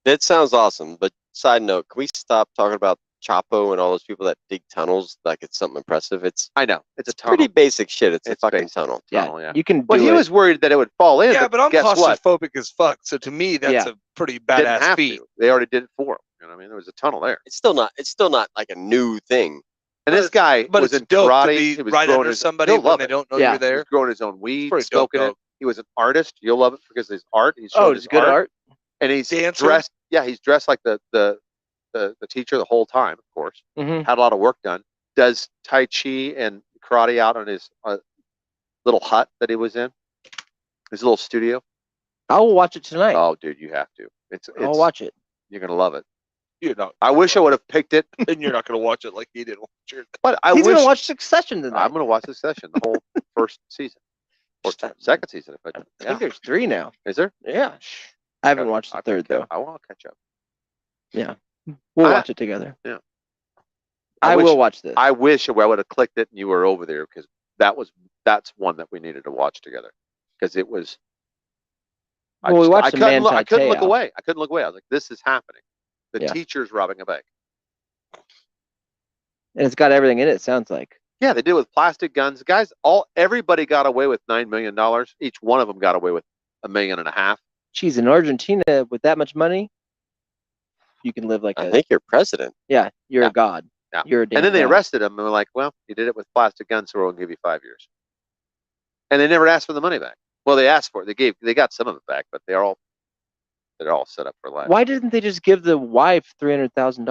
That sounds awesome. But side note, can we stop talking about Chapo and all those people that dig tunnels like it's something impressive? I know. It's a tunnel. Pretty basic shit. It's a It's fucking basic. tunnel. Tunnel, yeah. You can do Well, he it. was worried that it would fall in. Yeah, but I'm guess what? claustrophobic as fuck. So to me, that's Yeah. a pretty Didn't badass have feat. to. They already did it for him. You know what I mean? There was a tunnel there. It's still not like a new thing. And this guy But was it's in dope karate. to He be was right growing under his, somebody he'll when love they it. don't know Yeah. you're He there. was growing his own weed, pretty dope, smoking it. dope. He was an artist. You'll love it because his art. He's Oh, showing it's his good art. And he's Dancer? dressed. Yeah, he's dressed like the teacher the whole time, of course. Mm-hmm. Had a lot of work done. Does Tai Chi and karate out on his little hut that he was in. His little studio. I will watch it tonight. Oh, dude, you have to. It's I'll watch it. You're gonna love it. You're not. I wish I would have picked it, And you're not gonna watch it like he did watch it. but I He's wish gonna watch Succession tonight. I'm gonna watch Succession, the whole first season or second season. If I I yeah. think there's 3 now. Is there? Yeah. I haven't watched the I'll third though. I will catch up. We'll I- watch it together. Yeah. I wish- will watch this. I wish I would have clicked it and you were over there because that's one that we needed to watch together because it was. Well, we watched I the couldn't, Man I couldn't look Tao. away. I couldn't look away. I was like, "This is happening." The Yeah. teacher's robbing a bank. And it's got everything in it. Sounds like. Yeah, they did it with plastic guns. Guys, everybody got away with $9 million. Each one of them got away with $1.5 million. Geez, in Argentina with that much money, you can live like I a. think you're president. Yeah, you're Yeah. a god. Yeah. You're a damn And then they god. arrested him and were like, "Well, you did it with plastic guns, so we'll give you 5 years." And they never asked for the money back. Well, they asked for it. They got some of it back, but they're all set up for life. Why didn't they just give the wife $300,000?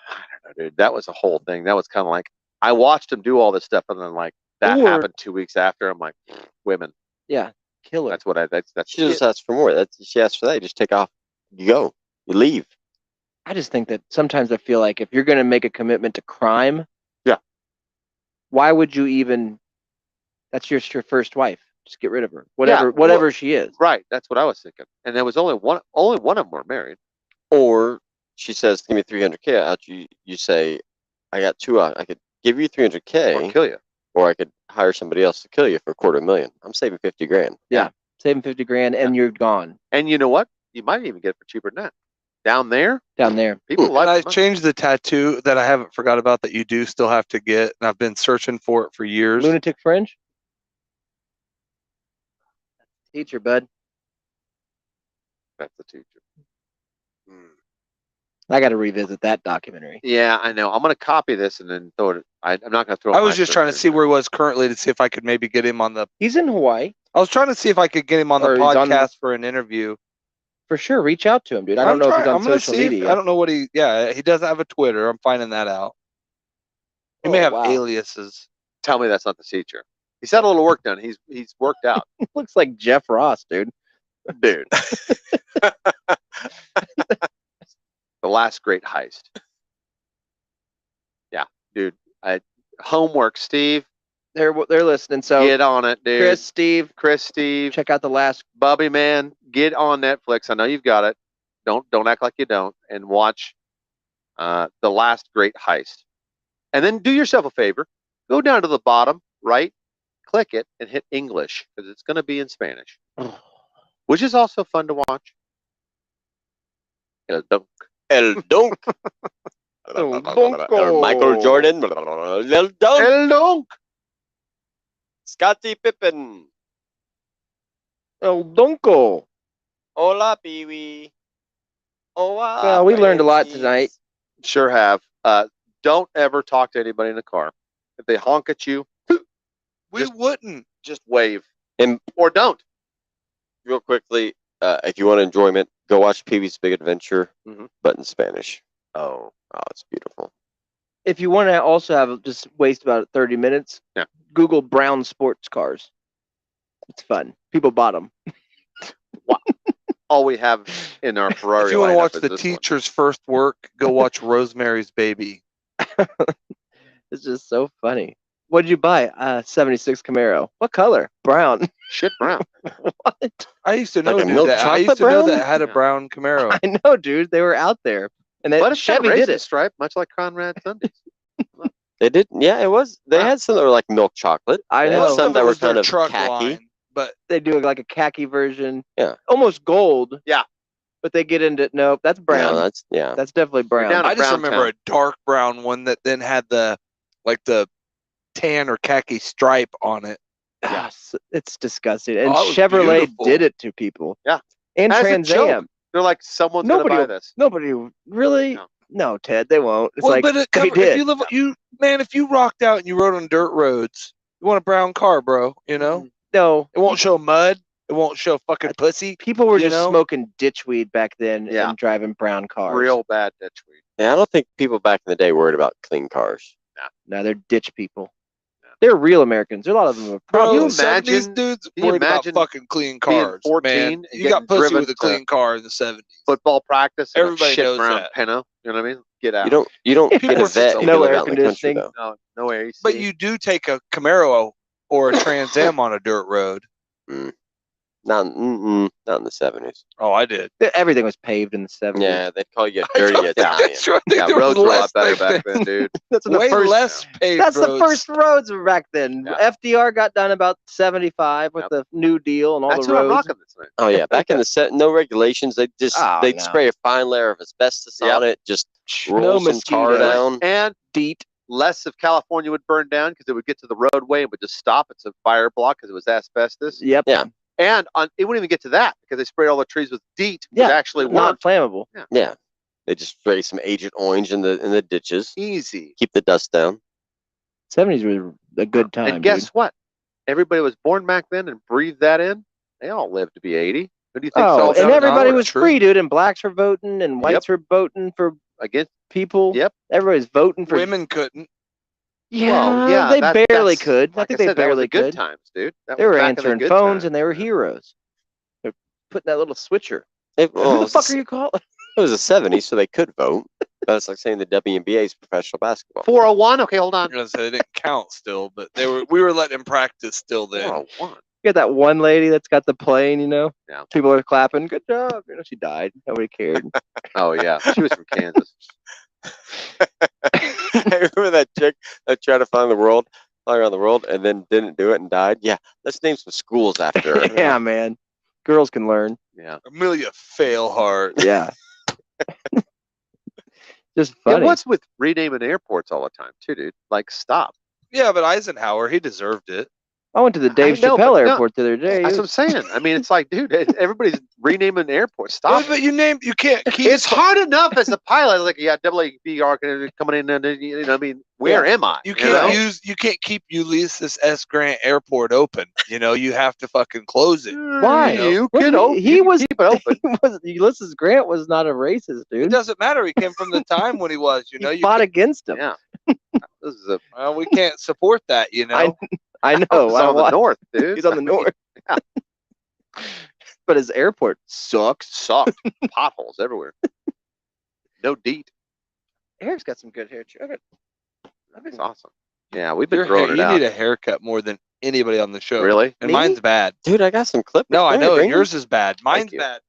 I don't know, dude. That was a whole thing. That was kind of like I watched him do all this stuff, and then like that Or- happened 2 weeks after. I'm like, women. Yeah, killer. That's what that's She just asked for more. She asked for that. You just take off. You go. You leave. I just think that sometimes I feel like if you're going to make a commitment to crime, Yeah. why would you even? That's your first wife. Just get rid of her. Whatever, well- whatever she is. right. That's what I was thinking. And there was only one of them were married. Or she says, "Give me 300K." Out you say, "I got 2 out. I could give you Or 300K, kill you. or I could hire somebody else to kill you for $250,000. I'm saving 50 grand." Saving 50 grand and you're gone And you know what? You might even get it for cheaper than that. Down there, down there. people And like I money. changed the tattoo that I haven't forgot about that you do still have to get, and I've been searching for it for years. Lunatic Fringe. Teacher, bud. That's the teacher. I got to revisit that documentary. Yeah, I know. I'm gonna copy this and then throw it. I'm not gonna throw. I my was just trying to search see in. where he was currently to see if I could maybe get him on the. He's in Hawaii I was trying to see if I could get him on the Or he's on- podcast for an interview. for sure. Reach out to him, dude. I don't know if he's on social media. I don't know what he. Yeah, he doesn't have a Twitter. I'm finding that out. He may Oh, have wow. aliases. Tell me that's not the teacher. He's had a little work done. He's worked out, Looks like Jeff Ross, dude. dude. The last great heist. Yeah, dude. Homework, Steve. They're listening. So Get on it, dude. Chris, Steve, check out the last. Bubby, man, get on Netflix. I know you've got it. Don't act like you don't, and watch The Last Great Heist. And then do yourself a favor. Go down to the bottom right, click it, and hit English because it's going to be in Spanish, which is also fun to watch. El dunk. El Dunk. El Dunko. Michael Jordan. El Dunk. El dunk. Scottie Pippen. El Dunko. Hola, Pee Wee. Hola, Well, we learned a lot Francis. tonight. Sure have. Don't ever talk to anybody in the car. If they honk at you, We wouldn't. just wave. And- or don't. Real quickly, if you want enjoyment, go watch Pee Wee's Big Adventure, Mhm. but in Spanish. Oh, Oh, it's beautiful. If you want to also have just waste about 30 minutes, Yeah. Google brown sports cars. It's fun. People bought them. all we have in our Ferrari. If you want to lineup watch is the this one. teacher's first work, go watch Rosemary's Baby. It's just so funny. What did you buy? 76 Camaro. What color? Brown. Shit brown. What? I used to Like know a dude, milk that. I used chocolate to know brown? that had a Yeah. brown Camaro. I know, dude. They were out there. And that But it's got a Chevy did racing it. stripe, much like Conrad Sundays. They did, yeah, it was. They Wow. had some that were like milk chocolate. I They had know. Most some of that it were was their kind of truck khaki. line, but They do like a khaki version. Yeah. Almost gold. Yeah. But they get into, nope, that's brown. No, that's yeah. That's definitely brown. down to I just Brown remember Town. a dark brown one that then had the tan or khaki stripe on it. Ah, it's disgusting. And Oh, it was Chevrolet beautiful. did it to people. Yeah. And As a Trans joke. Am. They're like, someone's Nobody gonna will- buy this. Nobody really. No. No, Ted, they won't. It's Well, like but it they cover, if did. you live, if you rocked out and you rode on dirt roads, you want a brown car, bro. You know, No, it won't show mud. It won't show fucking pussy. people were You just know? smoking ditchweed back then Yeah. and driving brown cars. Real bad ditchweed. Yeah, I don't think people back in the day worried about clean cars. No, they're ditch people. They're real Americans. There are a lot of them. Are Bro, Can you probably. some of these imagine- dudes can you worried about imagine fucking clean being cars. 14 man. and You got getting pussy driven with a to- clean car in the 70s. Football practice. And Everybody a shit knows brown that. Pinto. You know what I mean? Get out. You don't People get a were vet so- if No you live air out in the country conditioning. though. No AC. But you do take a Camaro or a Trans Am on a dirt road. Not in the 70s. Oh, I did. Everything was paved in the 70s. Yeah, they'd call you a dirty Italian. That's true. I think yeah, there was roads were a lot less better back back then, dude. That's when Way the first. less paved That's the roads. first roads were back then. Yeah. FDR got done about 75 with Yep. the New Deal and all That's the who I'm roads. rocking this man. Oh yeah, back in the set, no regulations. They just Oh, they'd no. spray a fine layer of asbestos Yep. on it, just No roll some tar mosquitoes. down. And Deet. less of California would burn down because it would get to the roadway and would just stop. It's a fire block because it was asbestos. Yep. Yeah. And it wouldn't even get to that because they sprayed all the trees with DEET, which Yeah, actually Not worked. flammable. Yeah, they just spray some Agent Orange in the ditches, Easy. keep the dust down. 70s were a good time. And guess dude. what? Everybody was born back then and breathed that in. They all lived to be 80. Who do you think Oh, all and down everybody now? was True. free, dude. And blacks were voting, and whites were voting for against? people. Yep. Everybody's voting for Women couldn't. Yeah, Well, yeah, they that- barely that's- could. I Like think I they said, that was barely the good could. times, dude. That They was were back in the answering good phones, times, and they were man. heroes. They're putting that little switcher. It, Who well, the fuck are you calling? it was the 70s, so they could vote. That's like saying the WNBA is professional basketball. 401. Okay, hold I'm on. gonna say they didn't count still, but we were letting them practice still then. 401. You got that one lady that's got the plane, you know? Yeah. People are clapping. Good job. You know, she died. Nobody cared. Oh yeah, she was from Kansas. I remember that chick that tried to fly around the world, and then didn't do it and died. Yeah, let's name some schools after her. Yeah, man. Girls can learn. Yeah. Amelia Failhart. Yeah. Just Yeah, funny. what's with renaming airports all the time, too, dude? Like, stop. Yeah, but Eisenhower, he deserved it. I went to the Dave know, Chappelle but no. airport the other day. That's what I'm saying. I mean, it's like, dude, everybody's renaming airports. Stop. But you can't keep. It's hard enough as a pilot. Like, yeah, WBR coming in, and you know, I mean, where am I? You know? can't keep Ulysses S. Grant Airport open. You know, you have to fucking close it. Why? You What can do you- open. he you can was- keep it open. Ulysses Grant was not a racist, It dude. doesn't matter. He came from the time when he was. You know, He you fought can't- against him. Yeah. This is a well, we can't support that. You know. I know. it's I on the watched- north, dude. He's on the north. Yeah. But his airport sucks. Sucked. Potholes everywhere. No DEET. Eric's got some good hair too. That's awesome. Yeah, we've been Your growing hair, it you out. need a haircut more than anybody on the show. Really? And Me? mine's bad. Dude, I got some clippers. No, I Can know bring yours is bad. Mine's you. bad.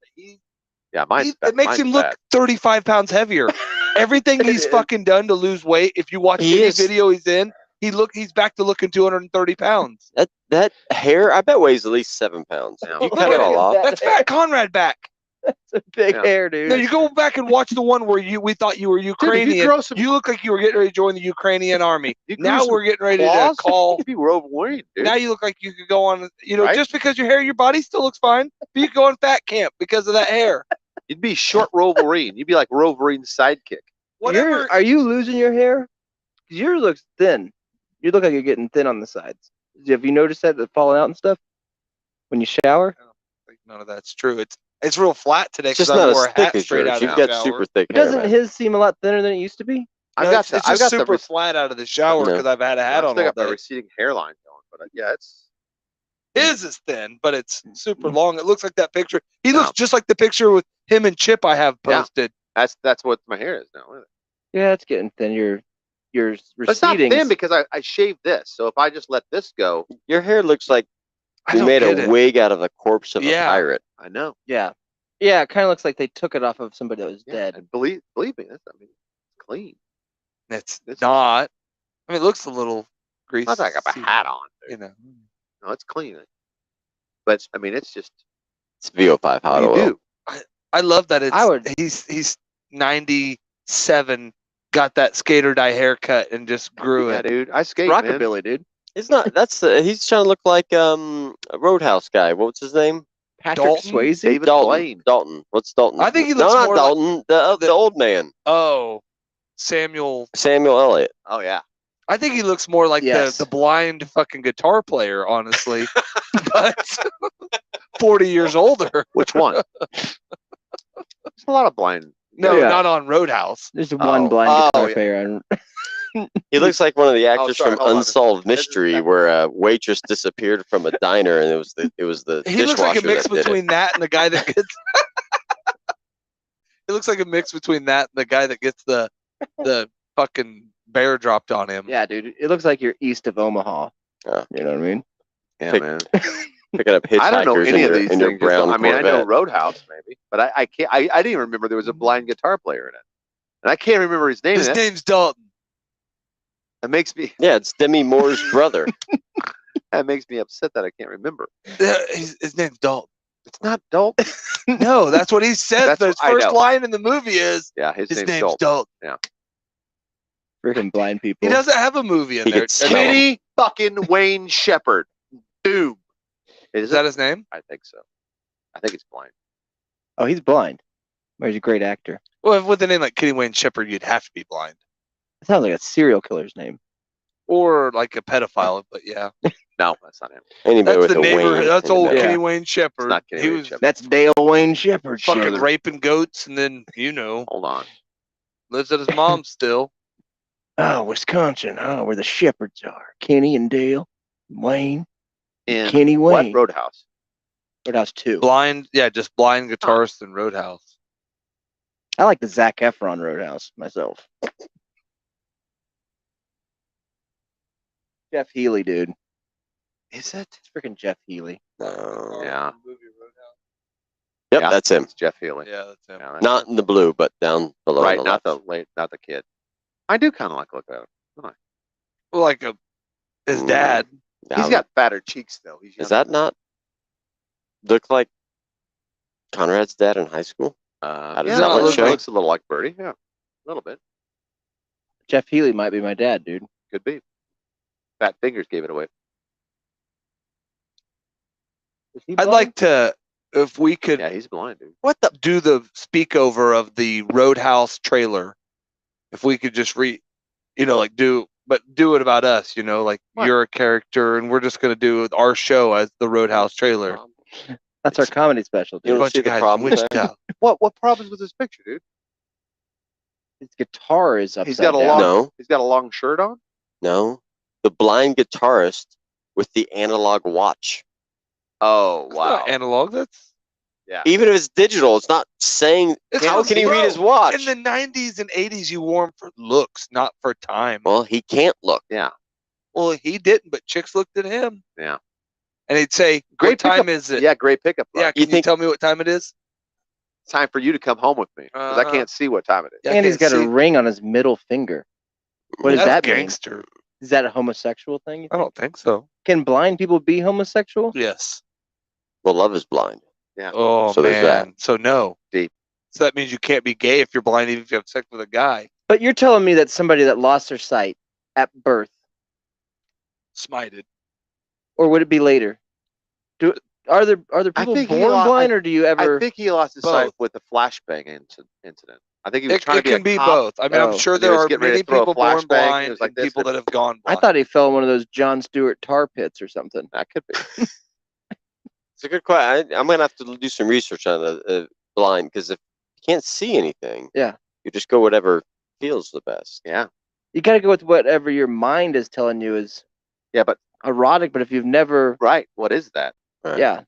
Yeah, mine's bad. It makes Mine's him look bad. 35 pounds heavier. Everything he's fucking done to lose weight. If you watch any video he's in, he's back to looking 230 pounds. That hair, I bet weighs at least 7 pounds. Yeah. You cut it all off. That's Fat Conrad back. That's a big hair, dude. No, you go back and watch the one where we thought you were Ukrainian. Dude, you look like you were getting ready to join the Ukrainian army. You grew Now some we're getting ready to claws? call. You'd be Wolverine, dude. Now you look like you could go on, Right? just because your hair, your body still looks fine, but you could go on fat camp because of that hair. You'd be short Wolverine. You'd be like Wolverine's sidekick. Whatever. Are you losing your hair? 'Cause yours looks thin. You look like you're getting thin on the sides. Have you noticed that falling out and stuff when you shower? I don't think none of that's true. It's real flat today It's just because I not wore as a thick hat as straight yours. out You've of the got shower. super thick hair, Doesn't man. his seem a lot thinner than it used to be? I've got it's just super the flat out of the shower No. because I've had a hat I've on still all got my day. receding hairline going, but yeah, it's His is thin, but it's super long. It looks like that picture. He No. looks just like the picture with him and Chip I have Yeah. posted. that's what my hair is now. Isn't it? Yeah, it's getting thin. You're But it's not receding. thin because I shaved this. So if I just let this go, Your hair looks like I you don't made get a it. wig out of the corpse of a Yeah. pirate. I know. Yeah. Yeah, it kind of looks like they took it off of somebody that was Yeah, dead. and believe me, it's clean. It's It's- not. I mean, it looks a little greasy. Not like I got a hat on. Dude. You know. No, it's clean. But I mean, it's just It's VO5 hot you oil. do. I love that it's I would- he's 97, got that skater dye haircut and just grew Yeah, it. dude. I skate, man. Rockabilly, dude. It's not. He's trying to look like a Roadhouse guy. What's his name? Patrick Dalton? Swayze. David Dalton. Blaine. Dalton. What's Dalton? I think he no, looks not more like- Dalton. the old man, Oh, Samuel. Samuel Elliott. Oh yeah. I think he looks more like Yes. the blind fucking guitar player, honestly. But 40 years older. Which one? There's a lot of blind. No, Yeah. not on Roadhouse. There's one Oh. blind Oh, guitar yeah. player. He looks like one of the actors sorry, from hold on. Unsolved This is- Mystery, where a waitress disappeared from a diner, and it was the He dishwasher looks like a mix that did it. between that and the guy that gets. It looks like a mix between that and the guy that gets the fucking bear dropped on him. Yeah, dude. It looks like you're east of Omaha. Yeah. You know what I mean? Yeah, Pick- man. Picking up hitchhikers I don't know any in of your, these in your things. brown I mean, I know Corvette. Roadhouse maybe, but I can't. I didn't even remember there was a blind guitar player in it, and I can't remember his name. His That name's Dalton. makes me Yeah, it's Demi Moore's brother. upset that I can't remember. His name's Dalton. It's not Dalton. No, that's what he says. That's The what I first know. line in the movie is Yeah, his his name's name's Dalton. Dalton. Freaking blind people. He doesn't have a movie in He there. could smell him. Kitty fucking Wayne Shepherd. Doom. Is that his name? I think so. I think it's blind. Oh, he's blind. Or he's a great actor. Well, with a name like Kitty Wayne Shepherd, you'd have to be blind. It sounds like a serial killer's name. Or like a pedophile, but yeah. No, that's not him. Anybody That's with the a neighborhood. wing. That's in the old middle. Kitty Wayne Shepherd. It's not Kitty He Wayne was Shepherd. That's Dale Wayne Shepherd. fucking shit. raping goats and then, Hold on. lives at his mom's still. Oh, Wisconsin. Oh, where the Shepherds are. Kenny and Dale. Wayne. In Kenny what Wayne. Roadhouse? Roadhouse 2. Blind, yeah, just blind guitarist in Roadhouse. I like the Zac Efron Roadhouse myself. Jeff Healy, dude. Is it? It's freaking Jeff Healy. No. Yeah. Yep, Yeah. that's him. It's Jeff Healy. Yeah, that's him. Yeah, that's Not in the blue, but down below. right. on the Not left. not the kid. I do kind of like looking at him. Well, like his dad. Now, He's got fatter cheeks though. He's Does younger. that not look like Conrad's dad in high school? Yeah, does that one looks, show? looks a little like Birdie. Yeah, a little bit. Jeff Healy might be my dad, dude. Could be. Fat Fingers gave it away. Is he I'd blind? like to, if we could Yeah, he's blind, dude. do the speak over of the Roadhouse trailer. If we could just do it about us, like What? you're a character and we're just going to do our show as the Roadhouse trailer. That's our comedy special, You A dude. don't bunch see of the guys problem from there? Wichita. What problems with this picture, dude? His guitar is upside He's got a down. long. No. He's got a long shirt on. No, the blind guitarist with the analog watch. Oh It's wow. not analog. That's Yeah. Even if it's digital, it's not saying. It's How not- can he bro, read his watch? in the 90s and 80s. You wore them for looks, not for time. Well, he can't look. Yeah. Well, he didn't, but chicks looked at him. Yeah. And he'd say, Great "What time pickup- is it?" Yeah, great pickup. Yeah, line. can you think- tell me what time it is? It's time for you to come home with me because I can't see what time it is. Yeah, I And he's can't got a see. ring on his middle finger. What does That's that mean? gangster. Is that a homosexual thing? you I think? don't think so. Can blind people be homosexual? Yes. Well, love is blind. Oh So there's that. man. So no. Deep. So that means you can't be gay if you're blind, even if you have sex with a guy. But you're telling me that somebody that lost their sight at birth, Smited. or would it be later? Are there I people think he born lost- blind, or do you ever? I think he lost his sight Both. with the flashbang incident. I think he was It, trying it to be can a be cop. both. I mean, Oh. I'm sure And he there was are getting ready many to throw a people born flashbang. It blind was like and this. people that have gone I blind. thought he fell in one of those John Stewart tar pits or something. That could be. It's a good question. I'm gonna have to do some research on the blind because if you can't see anything, Yeah. you just go whatever feels the best. Yeah. You gotta go with whatever your mind is telling you is Yeah, but erotic. But if you've never, right, what is that? Right. yeah,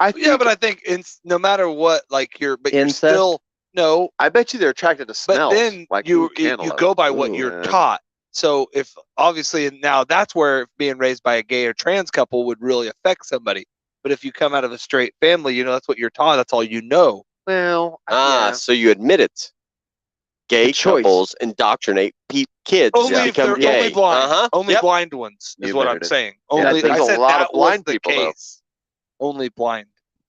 I think, Yeah, but I think no matter what, like you're Incest? still no. I bet you they're attracted to smells. But then like you ooh, cantaloupe. go by what Ooh, you're man. taught. So if obviously now that's where being raised by a gay or trans couple would really affect somebody. But if you come out of a straight family, you know that's what you're taught. That's all you know. Well, Ah, yeah. so you admit it. Gay The choice. couples indoctrinate kids Only to if they're become gay. only blind. Uh-huh. Only Yep. blind ones is You what I'm admitted it. saying. Yeah, Only there's I a said lot that of blind was the people, though. case. Only blind.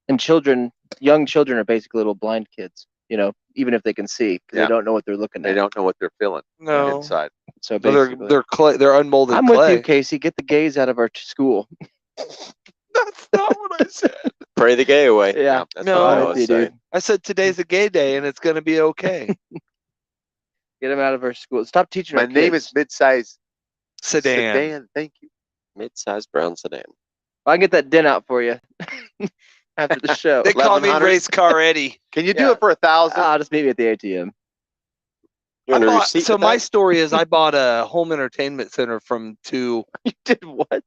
and children, young children are basically little blind kids. You know, even if they can see, because Yeah. they don't know what they're looking They at. don't know what they're feeling No. inside. So No, they're basically, they're clay. They're unmolded I'm clay. with you, Casey. Get the gays out of our school. That's not what I said. Pray the gay away. Yeah. That's No. what I I would was you, say. dude. I said today's a gay day and it's gonna be okay. Get them out of our school. Stop teaching My our name kids. is Midsize Sedan. Thank you. Mid-sized brown sedan. I can get that din out for you after the show. They call me 1100? Race Car Eddie. Can you do Yeah. it for 1,000? Just meet me at the ATM. You want a receipt? So with my that? story is I bought a home entertainment center from two You did what?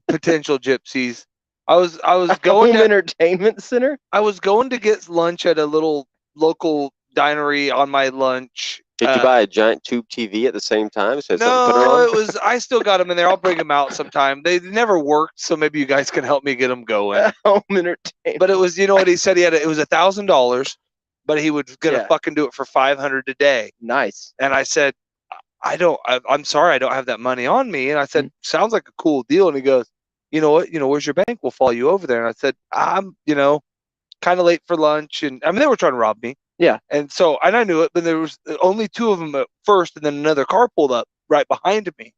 potential gypsies. I was A going home to, entertainment center? I was going to get lunch at a little local dinery on my lunch. Did you buy a giant tube TV at the same time? So something to put it No, on? it was. I still got them in there. I'll bring them out sometime. They never worked, so maybe you guys can help me get them going. Home entertainment. But it was, you know what he said? He had it was $1,000, but he was gonna Yeah. fucking do it for 500 a day. Nice. And I said, I'm sorry, I don't have that money on me. And I said, sounds like a cool deal. And he goes, you know what? Where's your bank? We'll follow you over there. And I said, I'm, kind of late for lunch. And I mean, they were trying to rob me. Yeah. And so, and I knew it, but there was only two of them at first, and then another car pulled up right behind me.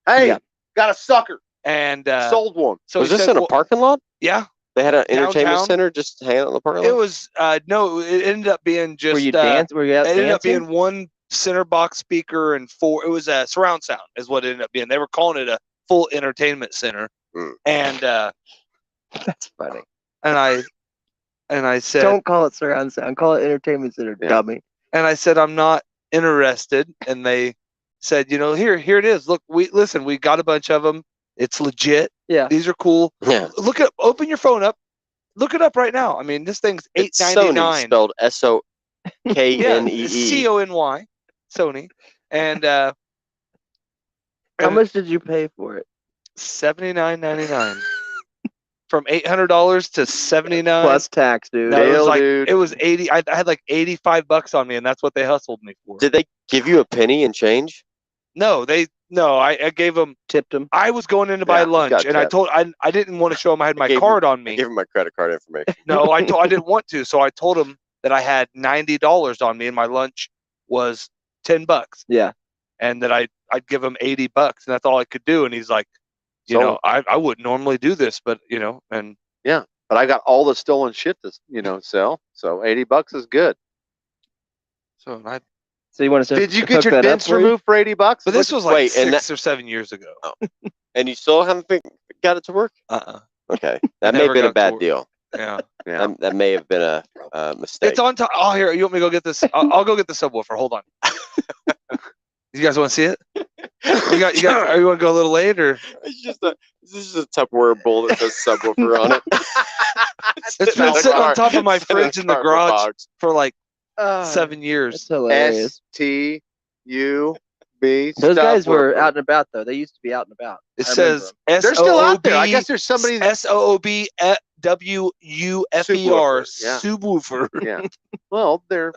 Hey, Yeah. got a sucker. And Sold one. so Was he this said, in a well, parking lot? yeah. They had an entertainment Downtown? center just hanging out in the parking lot? It was no, it ended up being just Were you dance? Were you out it ended up dancing? being one center box speaker and four. It was a surround sound, is what it ended up being. They were calling it a full entertainment center, and That's funny. I said, Don't call it surround sound. Call it entertainment center, Yeah. dummy. and I said I'm not interested, and they said, here it is. Look, we got a bunch of them. It's legit. Yeah. These are cool. Yeah. Open your phone up. Look it up right now. I mean, this thing's It's $8.99. Sony, spelled SOKNEE. CONY, Sony, and How much did you pay for it? $79.99 from $800 to $79 Plus tax, dude. No, it was Deal, like dude. it was 80. I had like $85 on me, and that's what they hustled me for. Did they give you a penny and change? No, I gave them. Tipped him. I was going in to buy Yeah, lunch, got and I tipped. told I didn't want to show them I had my gave card on I me. gave him my credit card information. No, I didn't want to, so I told him that I had $90 on me, and my lunch was $10, Yeah. and that I'd give him $80, and that's all I could do. And he's like, Sold. I wouldn't normally do this, but and But I got all the stolen shit to sell. So $80 is good. so So you want to? Did you get your dents removed for $80? but this was like Wait, and 6 or 7 years ago. And you still haven't got it to work? Okay. That may have Never been a got to bad work. deal. Yeah. Yeah. That may have been a mistake. It's on top. Oh, here, you want me to go get this? I'll go get the subwoofer. Hold on. You guys want to see it? You got. Are you want to go a little late or? This is a Tupperware bowl that says subwoofer on it. It's been sitting on top of my Sitting in a fridge in the cardboard garage box. for like Oh, 7 years. That's hilarious. STUB. Those guys were subwoofer. out and about though. They used to be out and about. It I remember says They're still out there. I guess there's somebody. SOOB WUFER, Subwoofer, yeah. subwoofer. Yeah. Well, It's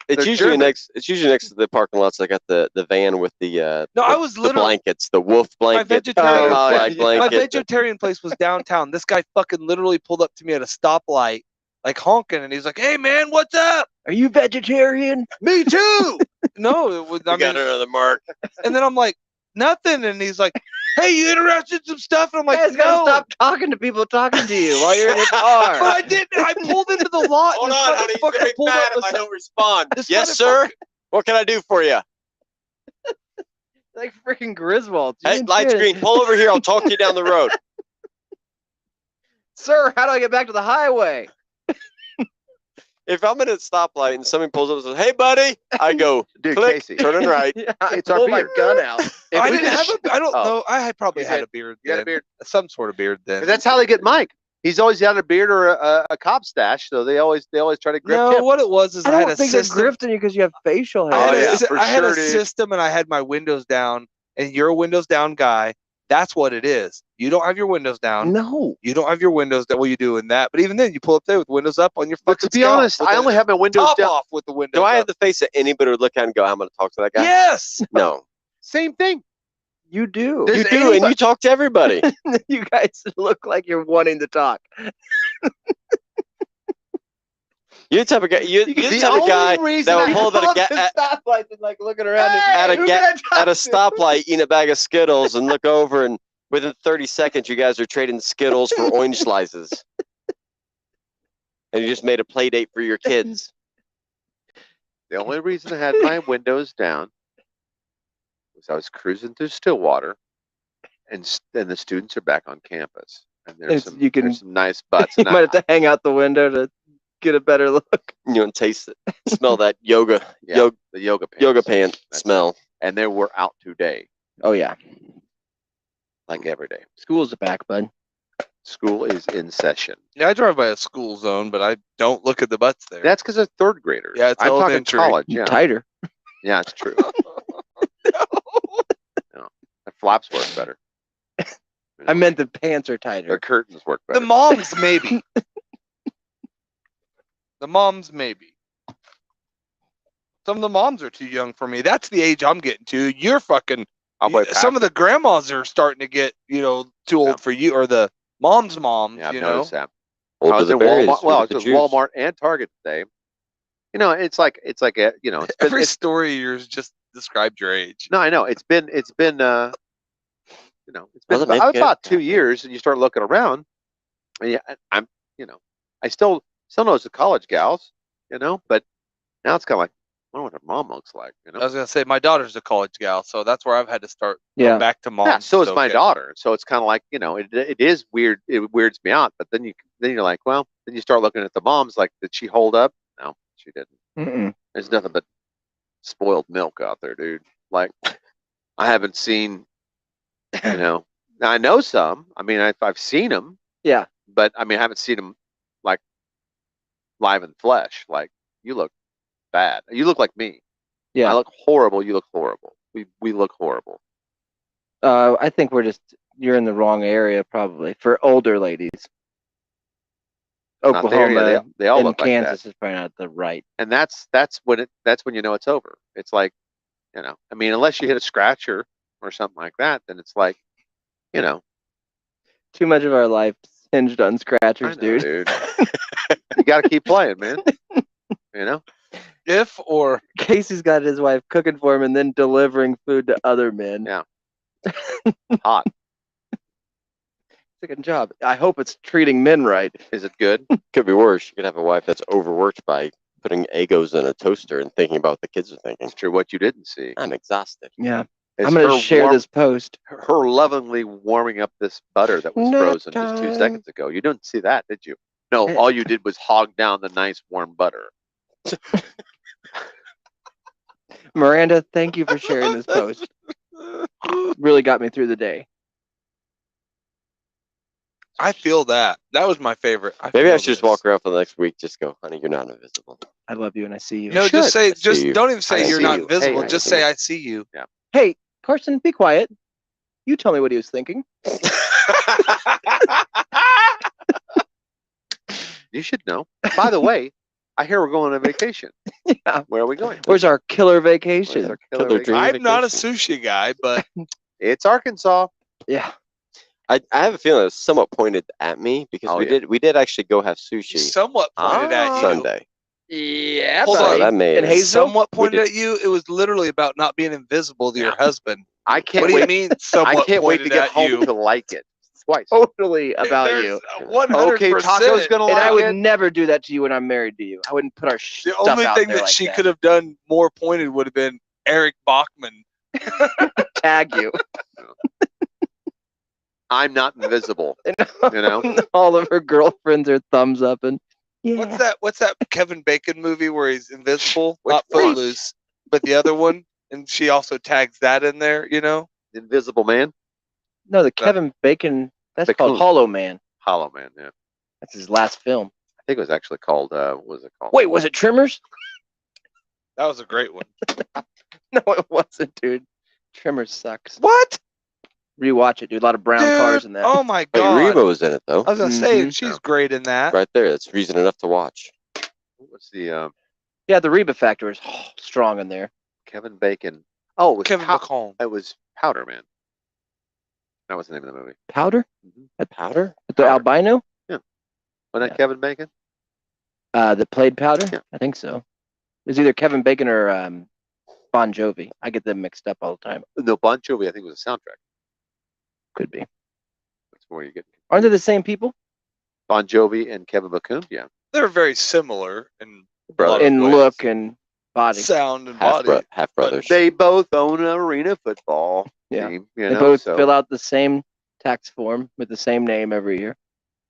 They're usually German. next. It's usually next to the parking lots. I got the van with the No, I was the literally blankets, the wolf blanket, vegetarian butterfly place- my blanket. vegetarian place was downtown. This guy fucking literally pulled up to me at a stoplight, like honking, and he's like, "Hey man, what's up?" Are you vegetarian? Me too. No, it was. I We got mean, another mark. and then I'm like, nothing, and he's like, "Hey, you interested in some stuff?" And I'm You like, guys gotta "No." stop talking to people talking to you while you're in the car. But I didn't. I pulled into the lot. Hold and this on, honey. He's motherfucker gonna be pulled mad up if I beside- don't respond. This Yes, sir. What can I do for you? Like freaking Griswold. You Hey, didn't light say it. screen. Pull over here. I'll talk to you down the road. Sir, how do I get back to the highway? If I'm at a stoplight and somebody pulls up and says, "Hey, buddy," I go, dude, click, Casey. turning right. Yeah, I It's our pull my beard. gun out. If I we didn't could have sh- a. I don't Oh. know. I had probably You had did. a beard. You had a then. beard? Some sort of beard then. That's how they get Mike. He's always got a beard or a cob stash, so they always try to grip No, him. what it was is I I had don't a think they're system. grifting you because you have facial hair. I had, Oh, yeah, for I had sure, a dude. system and I had my windows down, and you're a windows down guy. That's what it is. You don't have your windows down. No. You don't have your windows down. Well, you do in that, but even then, you pull up there with windows up on your But fucking. to be Scout honest, with I the only have my windows top down. off with the windows. Do I up. have the face that anybody would look at and go, "I'm going to talk to that guy"? Yes. No, Same thing. You do. Does you do, and anybody- you talk to everybody. You guys look like you're wanting to talk. You're the type of guy. You're the The type of guy only reason that would I pull up at a stoplight and like looking around. at a who ga- can I talk at a to? stoplight, eating a bag of Skittles, and look over, and within 30 seconds, you guys are trading Skittles for orange slices, and you just made a play date for your kids. The only reason I had my windows down was I was cruising through Stillwater, and the students are back on campus, and there's It's- some nice butts. You And might have to hang out the window to get a better look. You know, and taste it, smell that yoga the yoga pants. yoga pant That's smell. And they were out today, Oh yeah. like every day. School's back, bud. School is in session. Yeah, I drive by a school zone, but I don't look at the butts there. That's because of third graders. Yeah, it's I'm talking elementary. college. Yeah, Tighter. yeah, it's true. The flaps work better. I meant the pants are The tighter. curtains work The better. moms maybe. The moms maybe. Some of the moms are too young for me. That's the age I'm getting to. You're fucking. I'll play Some of the grandmas are starting to get, too old Yeah. for you, or the moms, Yeah, I've you know. noticed that. Old I to was the in berries, Walmart. we Well, get it was the juice. Walmart and Target today. It's like a it's been, Every it's, story of yours just described your age. no, I know it's been it's been Well, about, make it. about 2 years, and you start looking around, and yeah, I'm I still know it's the college gals, but now it's kind of like I wonder what her mom looks like, I was gonna say my daughter's a college gal, so that's where I've had to start going Yeah. back to moms. Yeah, so is It's my okay. daughter. So it's kind of like it is weird. It weirds me out. But then you're like, well, then you start looking at the moms. Like, did she hold up? No, she didn't. Mm-mm. There's nothing but spoiled milk out there, dude. Like, I haven't seen. Now I know some. I mean, I've seen them. Yeah. But I mean, I haven't seen them like live in flesh. Like, you look bad. You look like me. Yeah. I look horrible. You look horrible. We look horrible. I think you're in the wrong area probably for older ladies. Not there, yeah, Oklahoma they all and look like that. Kansas is probably not the right. And that's when you know it's over. It's like, I mean, unless you hit a scratcher or something like that, then it's like, Too much of our life hinged on I scratchers, know, dude. you got to keep playing, man. If or Casey's got his wife cooking for him and then delivering food to other men. Yeah. Hot. Second job. I hope it's treating men right. Is it good? Could be worse. You could have a wife that's overworked by putting Egos in a toaster and thinking about what the kids are thinking. It's true. What you didn't see. I'm exhausted. Yeah. is I'm gonna her share this post. Her lovingly warming up this butter that was Nap frozen just 2 time. seconds ago. You didn't see that, did you? No, Eh. all you did was hog down the nice warm butter. Miranda, thank you for sharing this post. Really got me through the day. I feel that. That was my favorite. Maybe I feel should just this. walk around for the next week. Just go, honey, you're not invisible. I love you and I see you. No, should. just say, I see you. don't even say I you're see not you. invisible. Hey, just I say see I see you. Hey, Carson, be quiet. You tell me what he was thinking. You should know. By the way, I hear we're going on vacation. Yeah. Where are we going? Where's our killer Where's vacation? our killer Killer vacation? dream. I'm not a vacation. sushi guy, but It's Arkansas. Yeah. I have a feeling it was somewhat pointed at me because Oh, we did actually go have he sushi somewhat pointed at you. Sunday. Yeah. Hold So on. that made In it. Hayesville? Somewhat pointed did- at you. It was literally about not being invisible to your husband. I can't What do you wait. mean? I Somewhat can't wait to pointed get at home you. to like it twice. Totally about There's you. 100%. Okay, Taco's gonna And like I would it. never do that to you when I'm married to you. I wouldn't put our The stuff only out thing there that like she that. could have done more pointed would have been Eric Bachman. Tag you. I'm not invisible. And You know? all of her girlfriends are thumbs up and yeah. What's that Kevin Bacon movie where he's invisible? Which Not one? Footloose, but the other one. And she also tags that in there, you know? Invisible Man, No, the Kevin Bacon. That's The called Coon. Hollow Man. Hollow Man. Yeah, I That's his last film. think it was actually called. What was it called? Wait, was it Trimmers? That was a great one. No, it wasn't, dude. Trimmers sucks. What? Rewatch it, dude. A lot of brown Dude, cars in that. oh my Wait, god. Reba was in it though. I was gonna say Mhm. she's great in that. Right there. That's reason enough to watch. What was the Yeah, the Reba factor is strong in there. Kevin Bacon? Oh, it was Kevin Bacon. It was Powder Man. That was the name of the movie. Powder? Powder? The Powder. albino? Wasn't that Yeah. Kevin Bacon? That played Powder? Yeah. I think so. It was either Kevin Bacon or Bon Jovi. I get them mixed up all the time. No, Bon Jovi. I think was a soundtrack. Could be. That's where you get Aren't they the same people? Bon Jovi and Kevin Bacon. Yeah, They're very similar in Brother. a lot of In ways. look and body. sound, and Half, body. half brothers. they both own an arena football Yeah. team. You They know, both so fill out the same tax form with the same name every year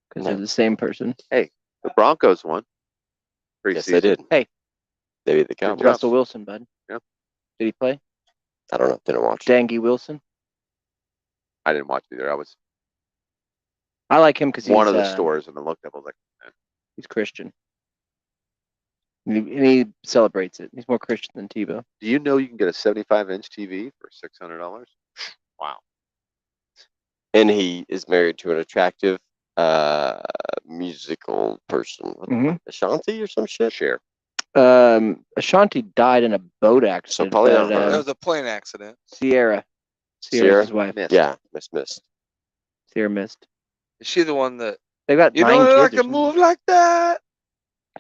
because No. they're the same person. the Broncos won. Yes, they did. Hey. They beat the Good Cowboys. job. Russell Wilson, bud. Yep. Did he play? I don't know. Didn't watch. Dangy Wilson. I didn't watch either. I was I like him because he's one of the stores and I looked up. I was like, He's Christian. And he celebrates it. He's more Christian than Tebow. do you know you can get a 75-inch TV for $600? Wow. And he is married to an attractive musical person. What the Mhm. fuck, Ashanti or some shit? Share. Ashanti died in a boat accident. probably but, not her. That was a plane accident. Sierra's Sierra? his wife. Missed. Yeah, missed. Sierra missed. Is she the one that They got you 9 know kids. I or can something. move like that?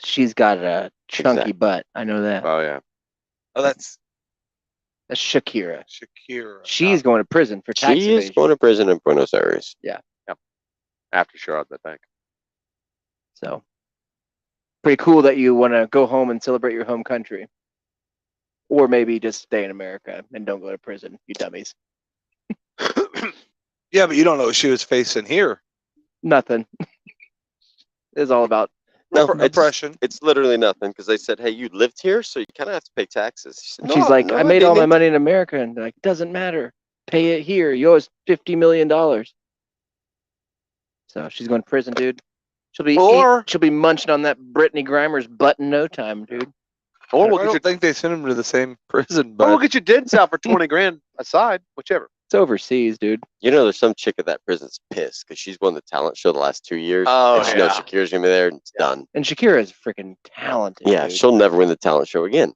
She's got a chunky Exactly. butt. I know that. Oh yeah. Oh, that's That's Shakira. Shakira. She's going to prison for tax She is evasion. going to prison in Buenos Aires. After she robbed the bank. So pretty cool that you want to go home and celebrate your home country. Or maybe just stay in America and don't go to prison, you dummies. Yeah, but you don't know what she was facing here. Nothing. It's all about No, Oppression. it's literally nothing because they said, hey, you lived here, so you kind of have to pay taxes. She said, she's "No, like, no, I made all my didn't." money in America, and they're like, doesn't matter. Pay it here. You owe us $50 million. So she's going to prison, dude. She'll be she'll be munching on that Brittany Grimer's butt in no time, dude. Or I we'll don't get your think they sent him to the same prison, or but we'll get your dents out for 20 grand aside, whichever. It's overseas, dude. You know, there's some chick at that prison's pissed because she's won the talent show the last 2 years. Oh, and she knows Shakira's gonna be there, and it's done. And Shakira is freaking talented. Yeah, dude. she'll never win the talent show again.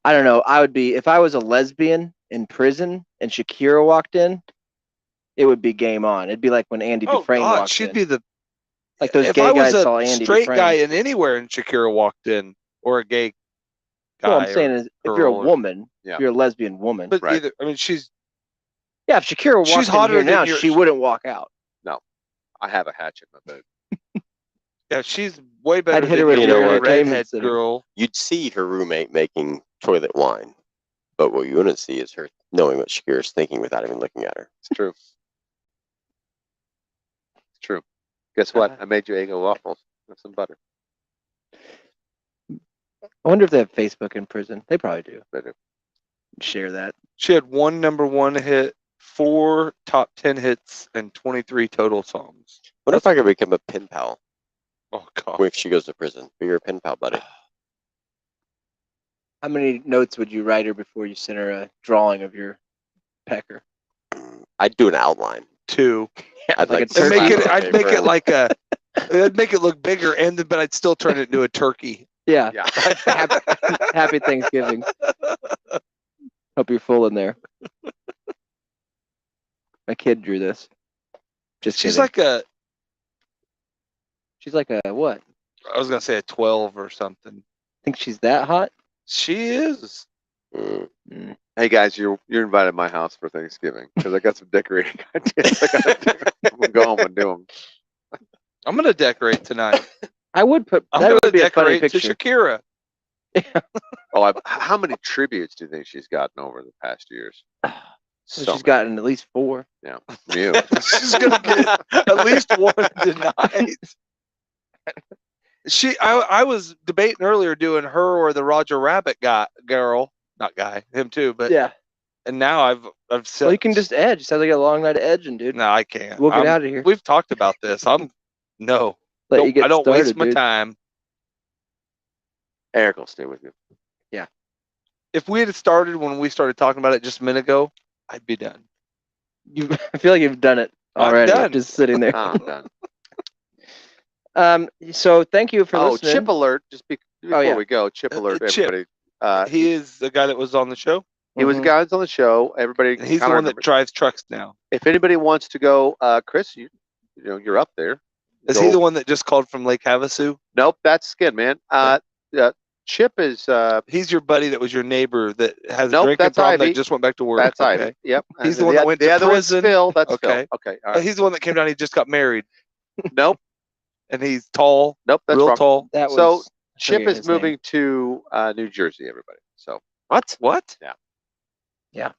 I don't know. I would be if I was a lesbian in prison and Shakira walked in, it would be game on. It'd be like when Andy oh Dufresne god, walked she'd in. be the Like those if gay I was guys a saw Andy straight Dufresne. guy in anywhere and Shakira walked in, or a gay guy. All I'm saying is, if you're a girl or- woman, Yeah. if you're a lesbian woman, but Right. either I mean she's yeah, if Shakira walked she's in hotter here than now, your- she wouldn't walk out. I have a hatchet in my boot. yeah, she's way better I'd hit than her with a your real redhead entertainment center. girl. You'd see her roommate making toilet wine, but what you wouldn't see is her knowing what Shakira's thinking without even looking at her. It's true. It's true. Guess what? I made you Eggo waffles with some butter. I wonder if they have Facebook in prison. They probably do. They do. Share that. She had one #1 hit, 4 top 10 hits, and 23 total songs. What if I could become a pen pal Oh god. if she goes to prison? Be your pen pal buddy. How many notes would you write her before you sent her a drawing of your pecker? I'd do an outline. 2. I'd like like a to And turkey. make slap it on I'd make paper. it like a I'd make it look bigger, but I'd still turn it into a turkey. Yeah. Yeah. Happy Thanksgiving. Hope you're full in there. My kid drew this. Just She's kidding. She's like a what? I was gonna say a 12 or something. Think she's that hot? She is. Mm. Hey guys, you're invited to my house for Thanksgiving because I got some decorating ideas. I'm gonna go home and do them. I'm gonna decorate tonight. I would put. I'm That gonna would be a funny decorate to picture. Shakira. Oh, how many tributes do you think she's gotten over the past years? So So she's gotten at least 4. yeah, you. She's gonna get at least one tonight. I was debating earlier doing her or the Roger Rabbit girl, not guy, him too, but Yeah. and now I've said. Well, you can just edge. Sounds like a long night of edging, dude. No, I can't. We'll get out of here. We've talked about this. No. Let you get I don't started, waste my dude. time. Eric will stay with you. If we had started when we started talking about it just a minute ago, I'd be done. I feel like you've done it I'm already. done. Just sitting there. Oh, I'm done. So thank you for listening. Chip alert! Just before yeah. we go, Chip alert, Chip. everybody. He is the guy that was on the show. He was the guy that's on the show. Everybody. And he's the kinda one that remembers. drives trucks now. If anybody wants to go, Chris, you're up there. Is Go. he the one that just called from Lake Havasu? Nope, that's Skid, man. Chip is. He's your buddy that was your neighbor that has Nope, a drinking that's problem Ivy. that just went back to work. That's okay. Ivy. Yep. He's And the one that went the to other one's prison. Phil. That's Okay. Phil. Okay. All right. He's the one that came down. He just got married, Nope. and he's tall, Nope. That's real wrong. tall. That was. So I Chip forget is his name. moving to New Jersey. Everybody. So What? What? Yeah.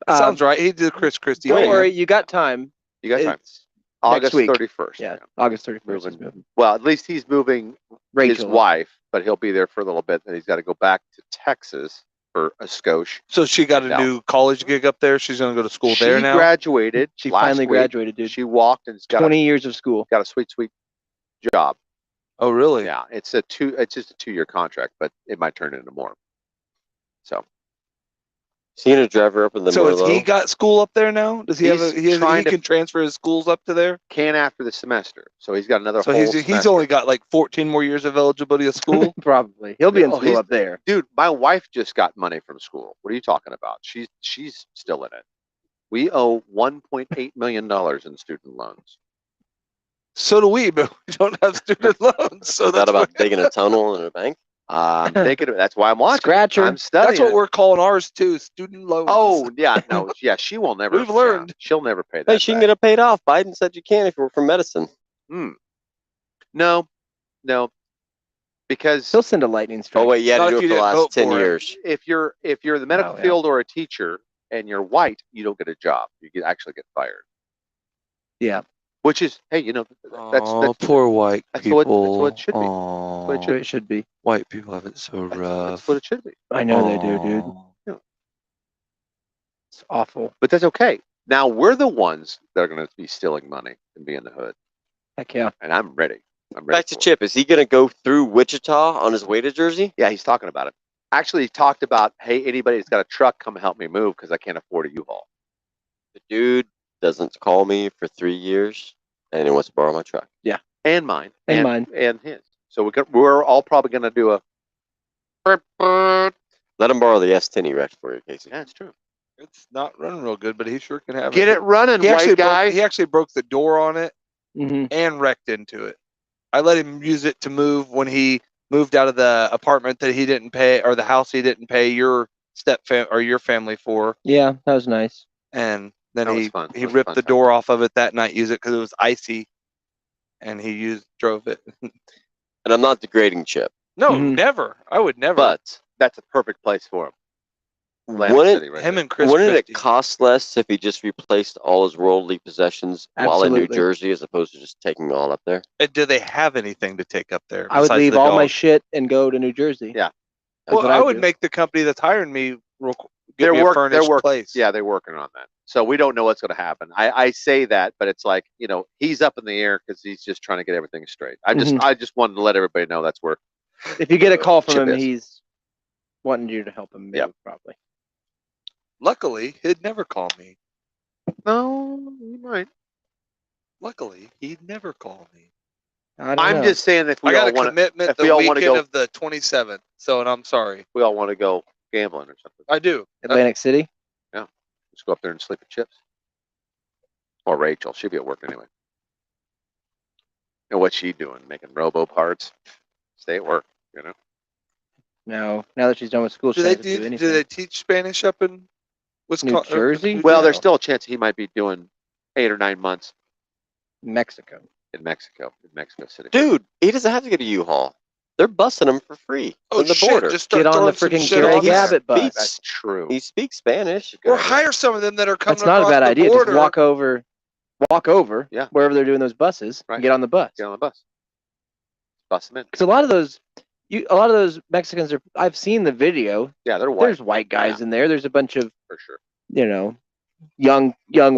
Sounds right. He did Chris Christie. Don't thing. worry, you got time. you got time. It's August week. 31st. Yeah, August 31st. Moving. He's moving. Well, at least he's moving Rachel. his wife, but he'll be there for a little bit. Then he's got to go back to Texas for a skosh. So she got a No. new college gig up there. She's going to go to school there now. She graduated. She last finally week. graduated, dude. She walked and 20 years of school. got a sweet job. Oh, really? Yeah, it's just a 2-year contract, but it might turn into more. So Is he gonna drive her up in the So has he Merlot? got school up there now? Does he have a? He's He trying to- can transfer his schools up to there. can after the semester. So he's got another So whole he's semester. only got like 14 more years of eligibility of school. Probably. He'll be in Oh, school he's- up there. Dude, my wife just got money from school. What are you talking about? She's still in it. We owe $1.8 million in student loans. So do we, but we don't have student loans. So Is that that's about what, digging a tunnel in a bank? I'm thinking of, that's why I'm watching. Scratcher. I'm studying. that's what it. we're calling ours too. Student loans. Oh yeah, no, yeah. She will never. We've learned. Yeah, she'll never pay that. Hey, she can back. get it paid off. Biden said you can if you work for medicine. No, because He'll send a lightning strike. Oh wait, you had Not to if do it you for the didn't last vote 10 for him. years. if you're in the medical Oh, yeah. field or a teacher and you're white, you don't get a job. You actually get fired. Yeah. Which is, hey, that's poor white that's what- people. that's what it should be. Aw, what it So it should be. white people have it so that's rough. what it should be. I know they do, dude. Aw. It's awful. But that's okay. Now we're the ones that are going to be stealing money and be in the hood, Heck yeah. and I'm ready. I'm ready. Back to for it. Chip. Is he gonna go through Wichita on his way to Jersey? Yeah, he's talking about it. Actually, he talked about, hey, anybody that's got a truck, come help me move because I can't afford a U-Haul. The dude doesn't call me for 3 years, and he wants to borrow my truck. And mine. And mine. And his. So we're all probably going to do a. Let him borrow the S10 he wrecked for you, Casey. Yeah, it's true. It's not running real good, but he sure can have Get it running, He actually, white guy. he actually broke the door on it Mm-hmm. and wrecked into it. I let him use it to move when he moved out of the apartment that he didn't pay or the house he didn't pay your your family for, Yeah, that was nice. and then That was he fun. That he was a ripped fun the time. door off of it that night, used it because it was icy, and he drove it. And I'm not degrading Chip, No, Mhm. never. I would never. but That's a perfect place for him. Atlantic wouldn't City right him there. and Chris wouldn't Christie. it cost less if he just replaced all his worldly possessions while in New Absolutely. Jersey as opposed to just taking all up there? And do they have anything to take up there? I would besides leave the all my dog? shit and go to New Jersey. Yeah. That's Well, what I I'd would do. make the company that's hiring me get They're me a work- furnished they're work- place. Yeah, they're working on that. So we don't know what's going to happen. I say that, but it's like, he's up in the air because he's just trying to get everything straight. I just wanted to let everybody know that's where. If you get a call from Chip him, is. he's wanting you to help him move, Yep. probably. Luckily, he'd never call me. No, you might. Luckily, he'd never call me. I don't I'm know. just saying if I we got all a want to, commitment if the we all wanna weekend go- of the 27th. So, and I'm sorry. we all want to go gambling or something. I do. Atlantic City. Just go up there and sleep at Chips. Or Rachel, she'll be at work anyway. And what's she doing? Making robo parts? Stay at work, you know. No, now that she's done with school, she Do they doesn't have to do do anything. they teach Spanish up in Wisconsin? Jersey? Well, there's No. still a chance he might be doing 8 or 9 months Mexico. in Mexico City. Dude, he doesn't have to get a U-Haul. They're busting him for free Oh on the shit! border. Just start Get on the throwing some freaking shit Greg on there. Abbott bus. That's true. He speaks Spanish. Or hire some of them that are coming That's not a across bad the idea. border. Just walk over Yeah. wherever they're doing those buses Right. and get on the bus. Get on the bus. Bus them in. Because a lot of those Mexicans are. I've seen the video. Yeah, they're white There's white guys in there. There's a bunch of for sure. young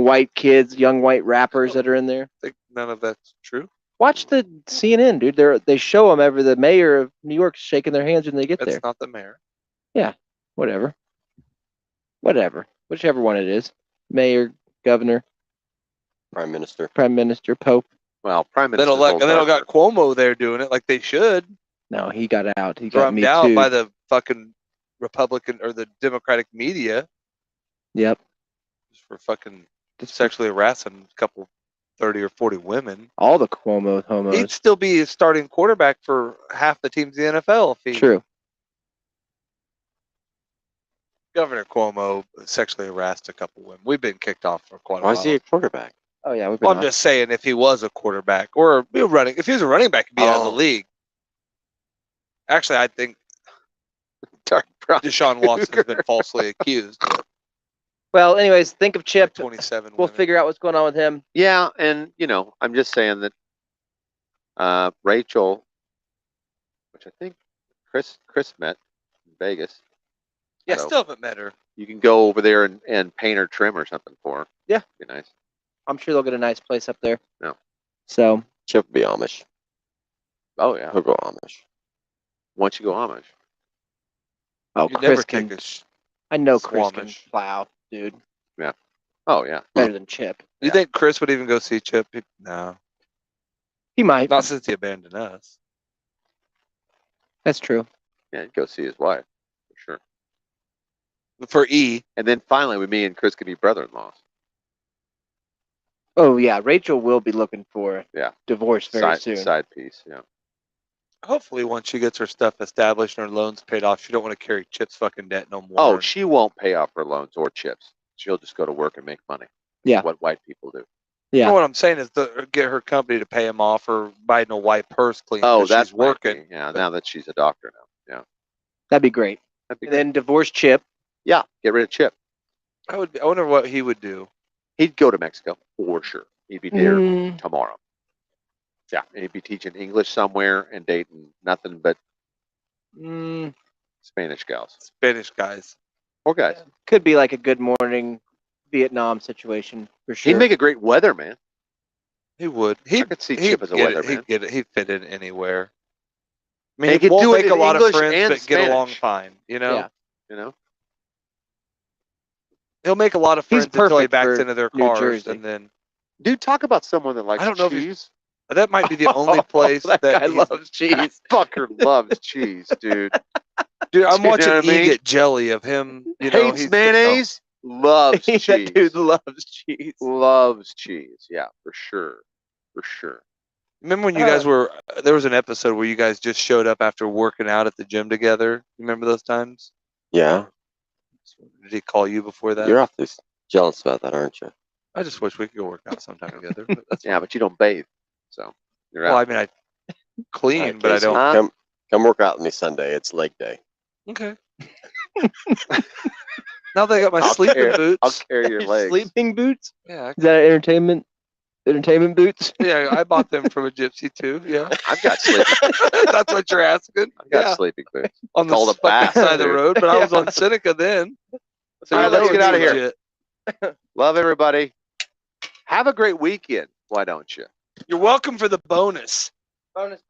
white kids, young white rappers that are in there. I think none of that's true. Watch the CNN, dude. They show them the mayor of New York shaking their hands when they get That's there. not the mayor. Whatever. Whichever one it is. Mayor, governor, Prime Minister. prime minister, pope. Well, Prime They Minister. don't got Cuomo there doing it like they should. No, he got out. He got Drummed me out too. by the fucking Republican or the Democratic media Yep. just for fucking sexually harassing a couple 30 or 40 women. All the Cuomo homos. He'd still be a starting quarterback for half the teams in the NFL if he. True. Governor Cuomo sexually harassed a couple women. We've been kicked off for quite a Why while. is he a quarterback? Oh yeah, we've been Well, I'm just saying, if he was a quarterback or if he was a running back, he'd be out of the Oh. league. Actually, I think Dark brown Deshaun Watson has been cougar. falsely accused. Well, anyways, think of Chip. 27. We'll women. figure out what's going on with him. Yeah, and I'm just saying that Rachel, which I think Chris met in Vegas. Yeah, So still haven't met her. you can go over there and paint or trim or something for her. Yeah. Be nice. I'm sure they'll get a nice place up there. Yeah. So Chip will be Amish. Oh yeah. He'll go Amish. Once you go Amish. oh, You Chris never can. take I know Chris can Swamish. plow, dude. Oh yeah. Better than Chip. You Yeah. think Chris would even go see Chip? No, He might. not since he abandoned us. That's true. Yeah, he'd go see his wife for sure. For E, And then finally, me and Chris could be brother-in-laws. Oh yeah, Rachel will be looking for Yeah. divorce very Side soon. side piece. Yeah. hopefully once she gets her stuff established and her loans paid off, she don't want to carry Chip's fucking debt no more. Oh, she won't pay off her loans or chips. She'll just go to work and make money. Yeah. What white people do. You Yeah. know what I'm saying is get her company to pay him off or buy no white purse clean. Oh, 'cause that's she's working. Yeah. Now that she's a doctor now. Yeah. That'd be great. That'd be And great. then divorce Chip. Yeah. Get rid of Chip. I wonder what he would do. He'd go to Mexico for sure. He'd be there Mm, tomorrow. Yeah. And he'd be teaching English somewhere and dating nothing but Spanish gals Spanish guys. or guys. could be like a Good Morning Vietnam situation for sure. He'd make a great weatherman. He would. I could see Chip as a get it. weatherman. He'd get it. He'd fit in anywhere. I And mean, he he could won't do it make a in lot English of friends, and but get along Spanish. fine. You know, Yeah. You know. he'll make a lot of He's friends until he perfect backs for into their New cars, Jersey. and then Dude, talk about someone that likes I don't know if he's- cheese. that might be the only place that that guy he's- loves cheese. Fucker loves cheese, dude. Dude, I'm You know watching what I E mean? get jelly of him. You know, Hates he's mayonnaise. Loves that cheese. dude loves cheese. Loves cheese. Yeah, for sure. For sure. Remember when you guys were? There was an episode where you guys just showed up after working out at the gym together. You remember those times? Yeah. Did he call you before that? You're awfully jealous about that, aren't you? I just wish we could go work out sometime together. But that's Yeah, but you don't bathe, so you're well, I out. mean, I clean, All right, but I Casey, don't. Huh? Come work out with me Sunday. It's leg day. Okay. Now they got my I'll sleeping carry- boots. I'll carry your legs. Sleeping boots? Yeah, Is that entertainment boots? yeah, I bought them from a gypsy too. Yeah, I've got sleeping. that's what you're asking. I've got Yeah, sleeping boots. on the called a fucking bath, side of the dude. road, but I was on Seneca then. So All right, that let's was get outta here. legit. Love everybody. Have a great weekend. Why don't you? You're welcome for the bonus. Bonus.